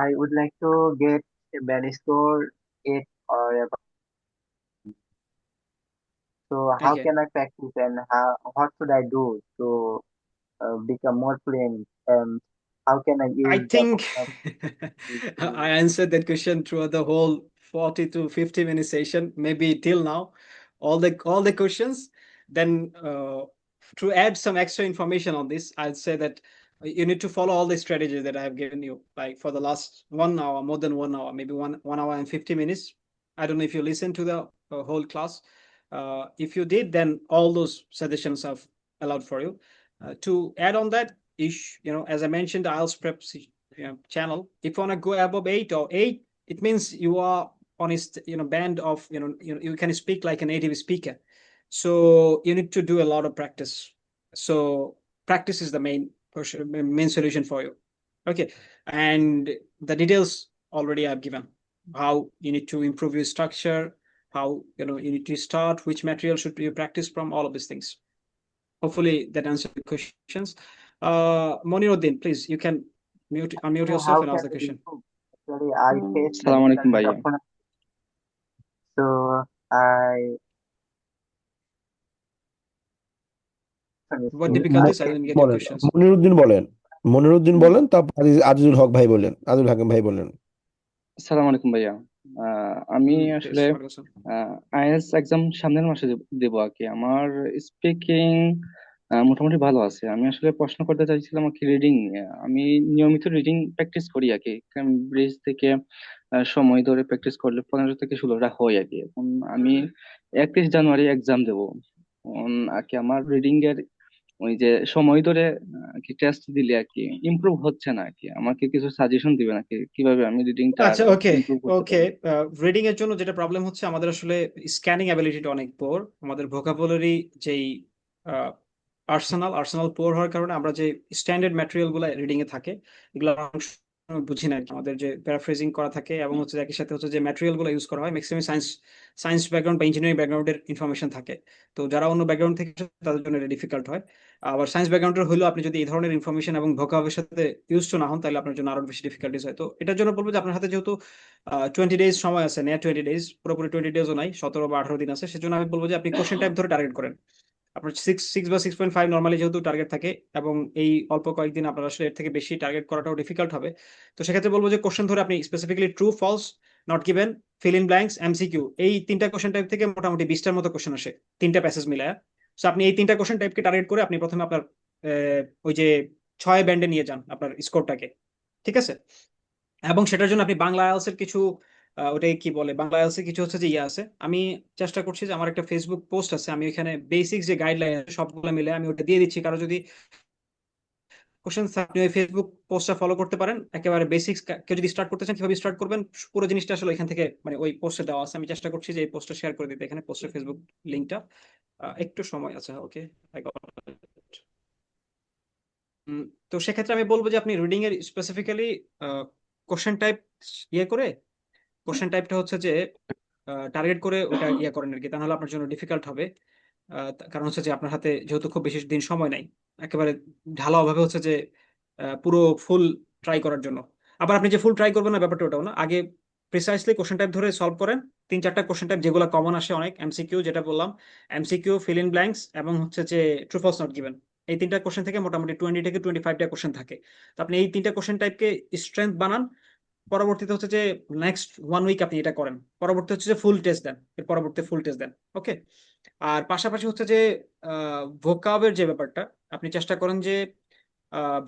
I would like to get a band score 8 or above. So how Okay, can I practice and what should I do to become more fluent, and how can I I use the think vocabulary I answered that question throughout the whole 40 to 50 minute session, maybe till now, all the questions. Then to add some extra information on this, I'd say that you need to follow all the strategies that I have given you, like for the last 1 hour, more than 1 hour, maybe 1 hour and 50 minutes. I don't know if you listened to the whole class. If you did, then all those suggestions are allowed for you. To add on that, as I mentioned, the IELTS prep channel, if you want to go above 8 or 8, it means you are on a band of you can speak like a native speaker. So you need to do a lot of practice. So practice is the main main solution for you. Okay, and the details already I've given. How you need to improve your structure, how you need to start, which material should you practice from, all of these things. Hopefully that answers the questions. Moniruddin, please, you can unmute So yourself how and can ask the we question. improve? Actually, I face the Assalamu alaikum, difficulties of bhaiya. pronunciation. So I What in difficulties? I case didn't get your বলেন, questions. Moniruddin বলেন, তারপর আজিজুল হক ভাই বলেন, আজিজুল হাকিম ভাই বলেন। আসসালামু আলাইকুম ভাইয়া। আমি Please, আসলে welcome. আইএলটিএস এক্সাম সামনের মাসে দেবো আর কি। আমার স্পিকিং মোটামুটি ভালো আছে। আমি আসলে প্রশ্ন করতে চাইছিলাম আর কি রিডিং। আমি নিয়মিত রিডিং প্র্যাকটিস করি আর কি, ব্রিজ থেকে সময় ধরে প্র্যাকটিস করলে 15 থেকে 16টা হয় আর কি। এখন আমি 31 জানুয়ারি এক্সাম দেবো আর কি। আমার রিডিং এর ওই যে সময় ধরে আর কি টেস্ট দিলে আর কি ইমপ্রুভ হচ্ছে না আর কি। আমাকে কিছু সাজেশন দিবেন আর কি, কিভাবে আমি রিডিংটা আচ্ছা, ওকে ইমপ্রুভ করতে ওকে। পারি। রিডিং এর জন্য যেটা প্রবলেম হচ্ছে, আমাদের আসলে স্ক্যানিং অ্যাবিলিটিটা অনেক পোর। আমাদের ভোকাবুলারি যেই আর্সেনাল পোর হওয়ার কারণে আমরা যে স্ট্যান্ডার্ড ম্যাটেরিয়াল গুলো রিডিং এ থাকে, এগুলো অনেক সময় বুঝি না আর কি। আমাদের যে প্যারাফ্রেজিং করা থাকে এবং হচ্ছে একই সাথে হচ্ছে যে ম্যাটেরিয়াল গুলো ইউজ করা হয়, ম্যাক্সিমাম সায়েন্স ব্যাকগ্রাউন্ড বা ইঞ্জিনিয়ারিং ব্যাকগ্রাউন্ডের ইনফরমেশন থাকে। তো যারা অন্য ব্যাকগ্রাউন্ড থেকে এসেছে, তাদের জন্য এটা ডিফিকাল্ট হয়। আবার সায়েন্স ব্যাকগ্রাউন্ডের হলেও আপনি যদি এই ধরনের ইনফরমেশন এবং ভোকাবের সাথে ইউজ টু না হন, তাহলে আপনার জন্য আরো বেশি ডিফিকাল্টিস হয়। তো এটার জন্য বলবো যে আপনার হাতে যেহেতু 20 ডেজ সময় আছে, নেট 20 ডেজ, পুরোপুরি 20 ডেজও নাই, 17 বা 18 দিন আছে, সেজন্য আমি বলবো যে আপনি কোশ্চেন টাইপ ধরে টার্গেট করেন। আপনার 6 বা 6.5 নর্মালি যেহেতু টার্গেট থাকে, এবং এই অল্প কয়েকদিন আপনার আসলে এর থেকে বেশি টার্গেট করাটাও ডিফিকাল্ট হবে। তো সেক্ষেত্রে বলবো যে কোশ্চেন ধরে আপনি specifically true, false, not given, fill in blanks, MCQ, এই 3টা কোশ্চেন টাইপ থেকে মোটামুটি 20টার মতো কোশ্চেন আসে, 3টা প্যাসেজ মিলায়। সো আপনি এই 3টা কোশ্চেন টাইপকে টার্গেট করে আপনি প্রথমে আপনার ওই যে 6 ব্যান্ডে নিয়ে যান আপনার স্কোরটাকে, ঠিক আছে? এবং সেটার জন্য আপনি বাংলা আইএলটিএস এর কিছু ওটাই কি বলে, বাংলা আইএলটিএস এর কিছু হচ্ছে যে ইয়ে আছে। আমি চেষ্টা করছি যে আমার একটা ফেসবুক পোস্ট আছে, আমি ওখানে বেসিক যে গাইডলাইন সবগুলো মিলে আমি ওটা দিয়ে দিচ্ছি। কারো যদি কোশ্চেন আপনি ওই ফেসবুক পোস্টটা ফলো করতে পারেন, একেবারে বেসিক্স। কেউ যদি স্টার্ট করতে চান কিভাবে স্টার্ট করবেন, পুরো জিনিসটা আসলে এখান থেকে মানে ওই পোস্টে দেওয়া আছে। আমি চেষ্টা করছি যে এই পোস্টটা শেয়ার করে দিতে, এখানে পোস্টের ফেসবুক লিংকটা। একটু সময় আছে, ওকে। তো সেক্ষেত্রে আমি বলবো যে আপনি রিডিং এর স্পেসিফিক্যালি কোশ্চেন টাইপ ইয়ে করে, কোশ্চেন টাইপটা হচ্ছে যে টার্গেট করে ওটা ইয়ে করেন আর কি, তাহলে আপনার জন্য ডিফিকাল্ট হবে। কারণ হচ্ছে যে আপনার হাতে যেহেতু খুব বেশি দিন সময় নাই, একেবারে ঢালাও ভাবে হচ্ছে যে পুরো ফুল ট্রাই করার জন্য। আবার আপনি যে ফুল ট্রাই করবেন না, ব্যাপারটা ওটাও না। আগে প্রিসাইসলি কোশ্চেন টাইপ ধরে সলভ করেন, 3-4টা কোশ্চেন টাইপ যেগুলো কমন আসে অনেক, এমসিকিউ যেটা বললাম, এমসিকিউ, ফিল ইন ব্ল্যাঙ্কস, এবং হচ্ছে যে ট্রু ফলস নট গিভেন। এই 3টা কোশ্চেন থেকে মোটামুটি 20 থেকে 25টা কোশ্চেন থাকে। তো আপনি এই 3টা কোশ্চেন টাইপকে স্ট্রেংথ বানান। পরবর্তীতে হচ্ছে যে নেক্সট 1 উইক আপনি এটা করেন, পরবর্তী হচ্ছে যে ফুল টেস্ট দেন, এর পরবর্তী ফুল টেস্ট দেন, ওকে। আর পাশাপাশি হচ্ছে যে ভোকাবের যে ব্যাপারটা, আপনি চেষ্টা করেন যে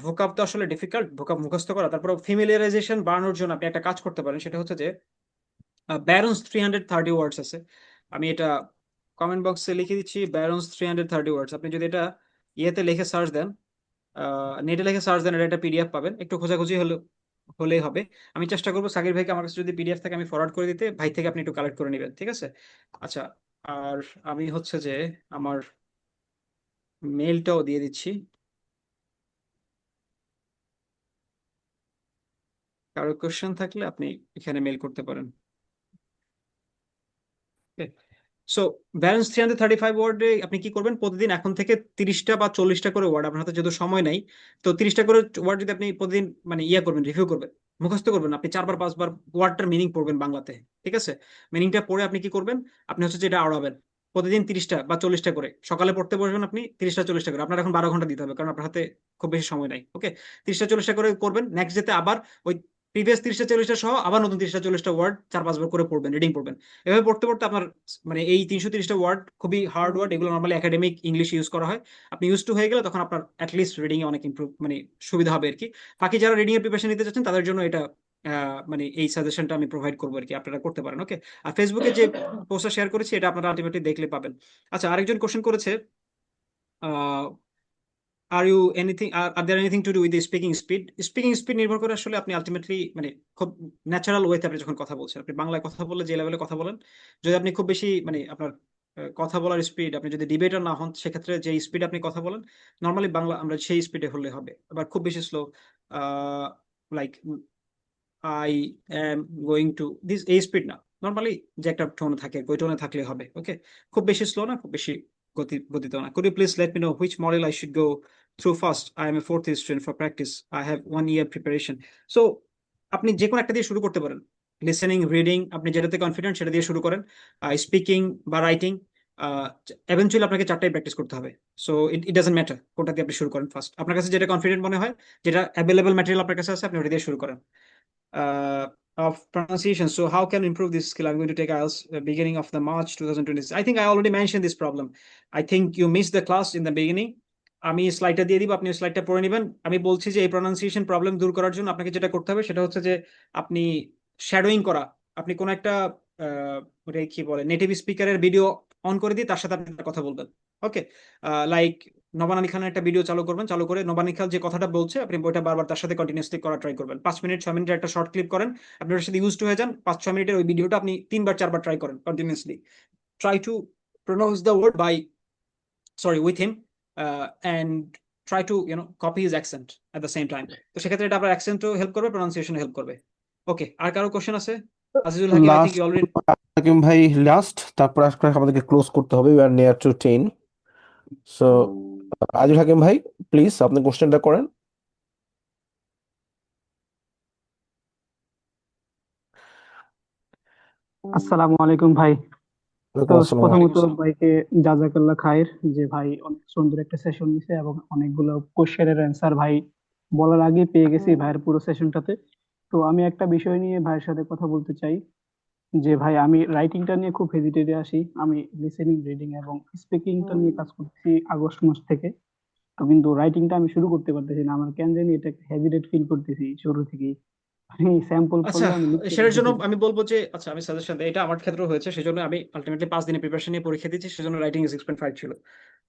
ভোকাব তো আসলে ডিফিকাল্ট ভোকাব মুখস্থ করা, তারপর ফেমিলিয়ারাইজেশন বাড়ানোর জন্য আপনি একটা কাজ করতে পারেন। সেটা হচ্ছে যে ব্যারন্স 330 ওয়ার্ডস আছে, আমি এটা কমেন্ট বক্সে লিখে দিচ্ছি। ব্যারন্স 330 ওয়ার্ডস, আপনি যদি এটা ইয়েতে লিখে সার্চ দেন, নেটে লিখে সার্চ দেন, এটা একটা পিডিএফ পাবেন, একটু খোঁজাখুঁজি হলেই হবে। আমি চেষ্টা করবো সাকির ভাইকে আমার কাছে যদি পিডিএফ থাকে আমি ফরওয়ার্ড করে দিতে, ভাই থেকে আপনি একটু কালেক্ট করে নেবেন, ঠিক আছে? আচ্ছা, আর আমি হচ্ছে যে আমার মেলটাও দিয়ে দিচ্ছি, কারো কোশ্চেন থাকলে আপনি এখানে মেল করতে পারেন। সো ব্যালেন্স 335 ওয়ার্ডে আপনি কি করবেন, প্রতিদিন এখন থেকে 30টা বা 40টা করে ওয়ার্ড, আপনার হাতে যেহেতু সময় নাই, তো 30টা করে ওয়ার্ড যদি আপনি প্রতিদিন মানে ইয়ে করবেন, রিভিউ করবেন, মুখস্থ করবেন, আপনি 4বার 5বার ওয়ার্ডটার মিনিং পড়বেন বাংলাতে, ঠিক আছে? মিনিংটা পড়ে আপনি কি করবেন, আপনি হচ্ছে যেটা আওড়াবেন প্রতিদিন 30টা বা 40টা করে। সকালে পড়তে বসবেন আপনি 30টা 40টা করে, আপনার এখন 12 ঘন্টা দিতে হবে, কারণ আপনার হাতে খুব বেশি সময় নাই, ওকে। 30টা 40টা করে করবেন, নেক্সট ডেতে আবার ওই প্রিভিয়াস 30টা 40টা সহ আবার নতুন 30টা 40টা ওয়ার্ড 4-5 বার করে পড়বেন, রিডিং পড়বেন। এভাবে পড়তে পড়তে আপনার মানে এই 330টা ওয়ার্ড খুবই হার্ড ওয়ার্ড, এগুলো নর্মালি একাডেমিক ইংলিশ ইউজ করা হয়। আপনি ইউজ টু হয়ে গেলে তখন আপনার অ্যাটলিস্ট রিডিং এ অনেক ইমপ্রুভ মানে সুবিধা হবে আর কি। বাকি যারা রিডিং এর প্রিপারেশন নিতে চাচ্ছেন তাদের জন্য এটা মানে এই সাজেশনটা আমি প্রোভাইড করবো আর কি, আপনারা করতে পারেন, ওকে। আর ফেসবুকে যে পোস্টটা শেয়ার করেছি এটা আপনারা আলটিমেটলি দেখলে পাবেন। আচ্ছা, আরেকজন কোশ্চেন করেছে, are you anything are there anything to do with speaking speed নির্ভর করে আসলে আপনি আলটিমেটলি মানে খুব ন্যাচারাল ওয়েতে আপনি যখন কথা বলছেন, আপনি বাংলায় কথা বললে যে লেভেলে কথা বলেন, যদি আপনি খুব বেশি মানে আপনার কথা বলার স্পিড, আপনি যদি ডিবেটার না হন সেক্ষেত্রে যে স্পিড আপনি কথা বলেন নর্মালি বাংলা আমরা সেই স্পিডে হলে হবে। আবার খুব বেশি slow, like I am going to this, এই স্পিড না, নর্মালি যে একটা টোন থাকে ওই টোনে থাকলে হবে। ওকে, খুব বেশি স্লো না, খুব বেশি গতিতে না। Could you please let me know which model I should go through first? I am a fourth year student for practice. I have 1 year preparation. So আপনি যে কোনো একটা দিয়ে শুরু করতে পারেন। লিসেনিং, রিডিং, আপনি যেটাতে কনফিডেন্ট সেটা দিয়ে শুরু করেন। স্পিকিং বা রাইটিং এভেনচুয়ালি আপনাকে চারটাই প্র্যাকটিস করতে হবে। সো ইট ডাজন্ট ম্যাটার কোনটা দিয়ে আপনি শুরু করেন ফার্স্ট। আপনার কাছে যেটা কনফিডেন্ট মনে হয়, যেটা অ্যাভেলেবল ম্যাটেরিয়াল আপনার কাছে আছে, আপনি ওটা দিয়ে শুরু করেন। Of pronunciation. So how can I improve this skill? I'm going to take IELTS beginning of the March 2026. I think I already mentioned this problem. I think you missed the class in the beginning. আমি স্লাইডটা দিয়ে দিব, আপনি স্লাইডটা পড়ে নেবেন। আমি বলছি যে এই প্রনাউন্সিয়েশন প্রবলেম দূর করার জন্য আপনাকে যেটা করতে হবে সেটা হচ্ছে যে আপনি শ্যাডোয়িং করা। আপনি কোন একটা ওটা কি বলে নেটিভ স্পিকারের ভিডিও অন করে দিয়ে তার সাথে আপনি কথা বলবেন। ওকে, লাইক নবান আলী খানের একটা ভিডিও চালু করবেন, চালু করে নবান আলী খান যে কথাটা বলছে আপনি ওইটা বারবার তার সাথে কন্টিনিউসলি করা ট্রাই করবেন। 5 মিনিট 6 মিনিটের একটা শর্ট ক্লিপ করেন, আপনি ওর সাথে ইউজ টু হয়ে যান। 5-6 মিনিটের ওই ভিডিওটা আপনি 3বার 4বার ট্রাই করেন continuously. Try to pronounce the word by sorry with him and try to copy his accent at the same time. তো সেক্ষেত্রে এটা আপনার অ্যাকসেন্টও হেল্প করবে, প্রোনাউন্সিয়েশন হেল্প করবে। ওকে, আর কারো কোশ্চেন আছে? Azizul Hakim, I think last you already. Hakim ভাই, লাস্ট, তারপর আজকে আমাদেরকে ক্লোজ করতে হবে। We are near to 10। So Azil Hakim ভাই, প্লিজ আপনি কোশ্চেনটা করেন। আসসালামু আলাইকুম ভাই। তো ওয়ালাইকুম আসসালাম। প্রথমত ভাইকে জাজাকাল্লাহ খায়ের, যে ভাই অনেক সুন্দর একটা সেশন নিছে এবং অনেকগুলো কোশ্চেনের অ্যান্সার ভাই বলার আগে পেয়ে গেছি ভাইয়ের পুরো সেশনটাতে। তো আমি একটা বিষয় নিয়ে ভাইয়ের সাথে কথা বলতে চাই, যে ভাই আমি রাইটিংটা নিয়ে খুব হেজিটেটে আসি। আমি লিসেনিং, রিডিং এবং স্পিকিংটা নিয়ে কাজ করতেছি আগস্ট মাস থেকে। তো কিন্তু রাইটিংটা আমি শুরু করতে পারতেছি না, আমার কেন জানি এটা হেজিটেট ফিল করতেছি শুরু থেকেই। স্যাম্পল আচ্ছা, পড়লেও আমি লিখতে সেটার জন্য পারতেছি না। আমি বলবো যে আচ্ছা আমি সাজেশন দিই, এটা আমার ক্ষেত্রেও হয়েছে, সেজন্য আমি আলটিমেটলি 5 দিনের প্রিপারেশন নিয়ে পরীক্ষা দিয়েছি, সেজন্য রাইটিং 6.5 ছিল,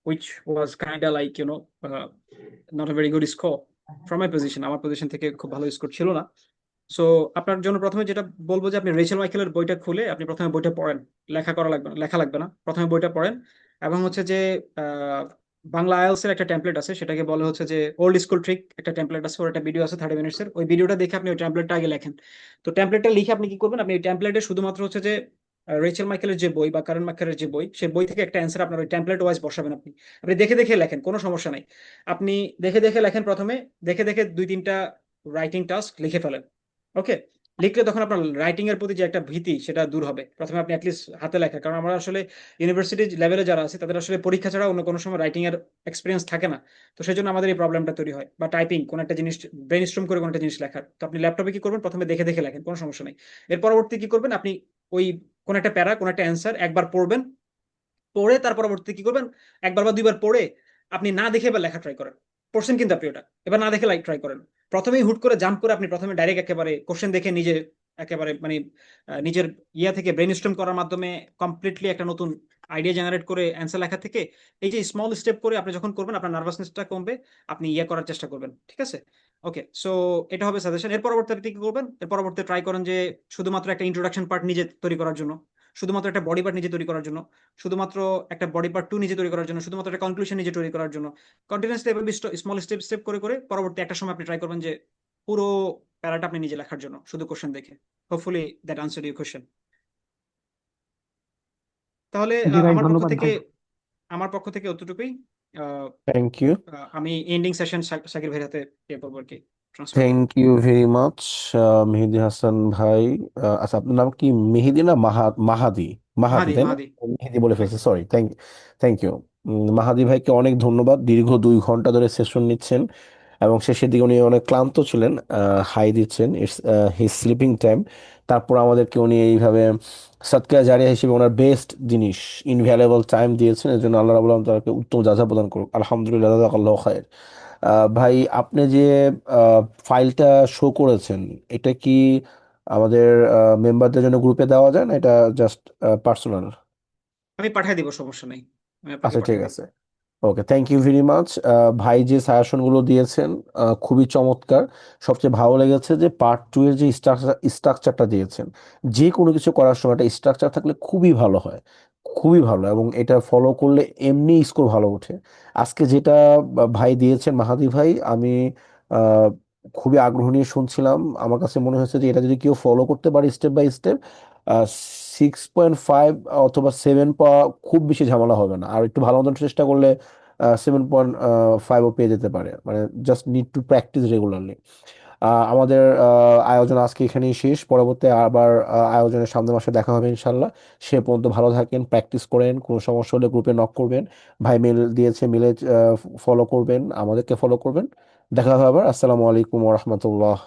which was kind of like not a very good score from my position. আমার পজিশন থেকে খুব ভালো স্কোর ছিল না। সো আপনার জন্য প্রথমে যেটা বলবো যে আপনি রেচেল মাইকেলের বইটা খুলে আপনি প্রথমে বইটা পড়েন। লেখা লাগবে না, প্রথমে বইটা পড়েন। এবং হচ্ছে যে বাংলা আইএলস এর একটা টেমপ্লেট আছে, সেটাকে বলে হচ্ছে যে ওল্ড স্কুল ট্রিক, একটা টেমপ্লেট আছে, ওর একটা ভিডিও আছে 30 মিনিটস এর। ওই ভিডিওটা দেখে আপনি ওই টেমপ্লেটটা আগে লেখেন। তো টেমপ্লেটটা লিখে আপনি কি করবেন, আপনি ওই টেমপ্লেটে শুধুমাত্র হচ্ছে যে রেচেল মাইকেলের যে বই বা কারেন মাইকেলের যে বই, সেই বই থেকে একটা অ্যান্সার আপনার ওই টেমপ্লেট ওয়াইজ বসাবেন। আপনি আপনি দেখে দেখে লেখেন, কোনো সমস্যা নাই। আপনি দেখে দেখে লেখেন প্রথমে, দেখে দেখে 2-3টা রাইটিং টাস্ক লিখে ফেলেন। ওকে, লিখলে তখন আপনার রাইটিং এর প্রতি যে একটা ভীতি সেটা দূর হবে। প্রথমে আপনি অ্যাটলিস্ট হাতে লেখা, কারণ আমরা আসলে ইউনিভার্সিটি লেভেলে যারা আছে তাদের আসলে পরীক্ষা ছাড়া অন্য কোনো সময় রাইটিং এর এক্সপিরিয়েন্স থাকে না। তো সেই জন্য আমাদের এই প্রবলেমটা তৈরি হয়। বা টাইপিং, কোন একটা জিনিস ব্রেইনস্টর্ম করে কোন একটা জিনিস লেখার, তো আপনি ল্যাপটপে কি করবেন, প্রথমে দেখে দেখে লেখেন, কোনো সমস্যা নেই। এর পরবর্তী কি করবেন, আপনি ওই কোন একটা প্যারা, কোন একটা অ্যান্সার একবার পড়বেন, পড়ে তার পরবর্তীতে কি করবেন, একবার বা দুইবার পড়ে আপনি না দেখে এবার লেখা ট্রাই করেন। পড়ছেন কিন্তু আপনি ওটা, এবার না দেখে লাইক ট্রাই করেন। প্রথমেই হুট করে জাম্প করে আপনি প্রথমে ডাইরেক্ট একেবারে কোশ্চেন দেখে নিজে একেবারে মানে নিজের ইয়া থেকে ব্রেইনস্টর্ম করার মাধ্যমে কমপ্লিটলি একটা নতুন আইডিয়া জেনারেট করে অ্যান্সার লেখা থেকে এই যে স্মল স্টেপ করে আপনি যখন করবেন আপনার নার্ভাসনেসটা কমবে, আপনি ইয়ে করার চেষ্টা করবেন। ঠিক আছে? ওকে, সো এটা হবে সাজেশন। এর পরবর্তী আপনি কি করবেন, এর পরবর্তী ট্রাই করেন যে শুধুমাত্র একটা ইন্ট্রোডাকশন পার্ট নিজে তৈরি করার জন্য, শুধুমাত্র একটা বডি পার্ট নিজে তৈরি করার জন্য, শুধুমাত্র একটা বডি পার্ট 2 নিজে তৈরি করার জন্য, শুধুমাত্র একটা কনক্লুশন নিজে তৈরি করার জন্য কন্টিনিউয়াসলি এভাবে স্মল স্টেপ স্টেপ করে করে পরবর্তী একটা সময় আপনি ট্রাই করবেন যে পুরো প্যারাটা আপনি নিজে লেখার জন্য শুধু কোশ্চেন দেখে। Hopefully that answer your question. তাহলে জি ভাই, আমার পক্ষ ধন্যবাদ থেকে ভাই। অতটুকুই। আহ, থ্যাংক ইউ। আমি এন্ডিং সেশন শাকির ভাইয়ের হাতে ইয়ে করবো আর কি, ট্রান্সফার করবো। Thank you very much Mehedi Hasan ভাই। আচ্ছা, আপনার নাম কি? মেহেদি না মাহাদি? মাহাদি, মাহাদি, তাই না? মাহাদি। মেহেদি বলে রাইট। ফেলছি, সরি। Thank you. মাহাদি ভাইকে অনেক ধন্যবাদ। দীর্ঘ 2 ঘন্টা ধরে সেশন নিচ্ছেন এবং শেষের দিকে উনি অনেক ক্লান্ত ছিলেন, হাই দিচ্ছেন, ইটস হিজ স্লিপিং টাইম। তারপর আমাদেরকে উনি এইভাবে সৎকার জারিয়া হিসেবে ওনার বেস্ট জিনিস, ইনভ্যালুয়েবল টাইম দিয়েছেন। এর জন্য আল্লাহ রাব্বুল আলামিন তাকে উত্তম যাজা প্রদান করুক। আলহামদুলিল্লাহ, জাযাকাল্লাহু খায়ের। ভাই, আপনি যে ফাইলটা শো করেছেন, এটা কি আমাদের মেম্বারদের জন্য গ্রুপে দেওয়া যায় না এটা জাস্ট পার্সোনাল? আমি পাঠিয়ে দিব, সমস্যা নেই, আমি আপনাকে আচ্ছা, ঠিক পাঠিয়ে দিব। আছে। ওকে, থ্যাংক ইউ ভেরি মাচ। ভাই যে সাজেশনগুলো দিয়েছেন খুবই চমৎকার। সবচেয়ে ভালো লেগেছে যে পার্ট 2 এর যে স্ট্রাকচারটা দিয়েছেন। যে কোনো কিছু করার সময় একটা স্ট্রাকচার থাকলে খুবই ভালো হয়। খুবই ভালো, এবং এটা ফলো করলে এমনি স্কোর ভালো ওঠে। আজকে যেটা ভাই দিয়েছেন মাহাদি ভাই, আমি আহ, খুবই আগ্রহ নিয়ে শুনছিলাম। আমার কাছে মনে হয়েছে যে এটা যদি কেউ ফলো করতে পারে স্টেপ বাই স্টেপ, 6.5 অথবা 7 পাওয়া খুব বেশি ঝামেলা হবে না। আর একটু ভালো মতন চেষ্টা করলে 7.5ও পেয়ে যেতে পারে, মানে just need to practice regularly. আমাদের আয়োজন আজকে এখানেই শেষ। পরবর্তী আবার আয়োজনের সামনের মাসে দেখা হবে ইনশাল্লাহ। সে পর্যন্ত ভালো থাকেন, প্র্যাকটিস করেন, কোনো সমস্যা হলে গ্রুপে নক করবেন। ভাই মেল দিয়েছে, মেলে ফলো করবেন, আমাদেরকে ফলো করবেন। দেখা হবে আবার। আসসালামু আলাইকুম ওয়া রাহমাতুল্লাহ।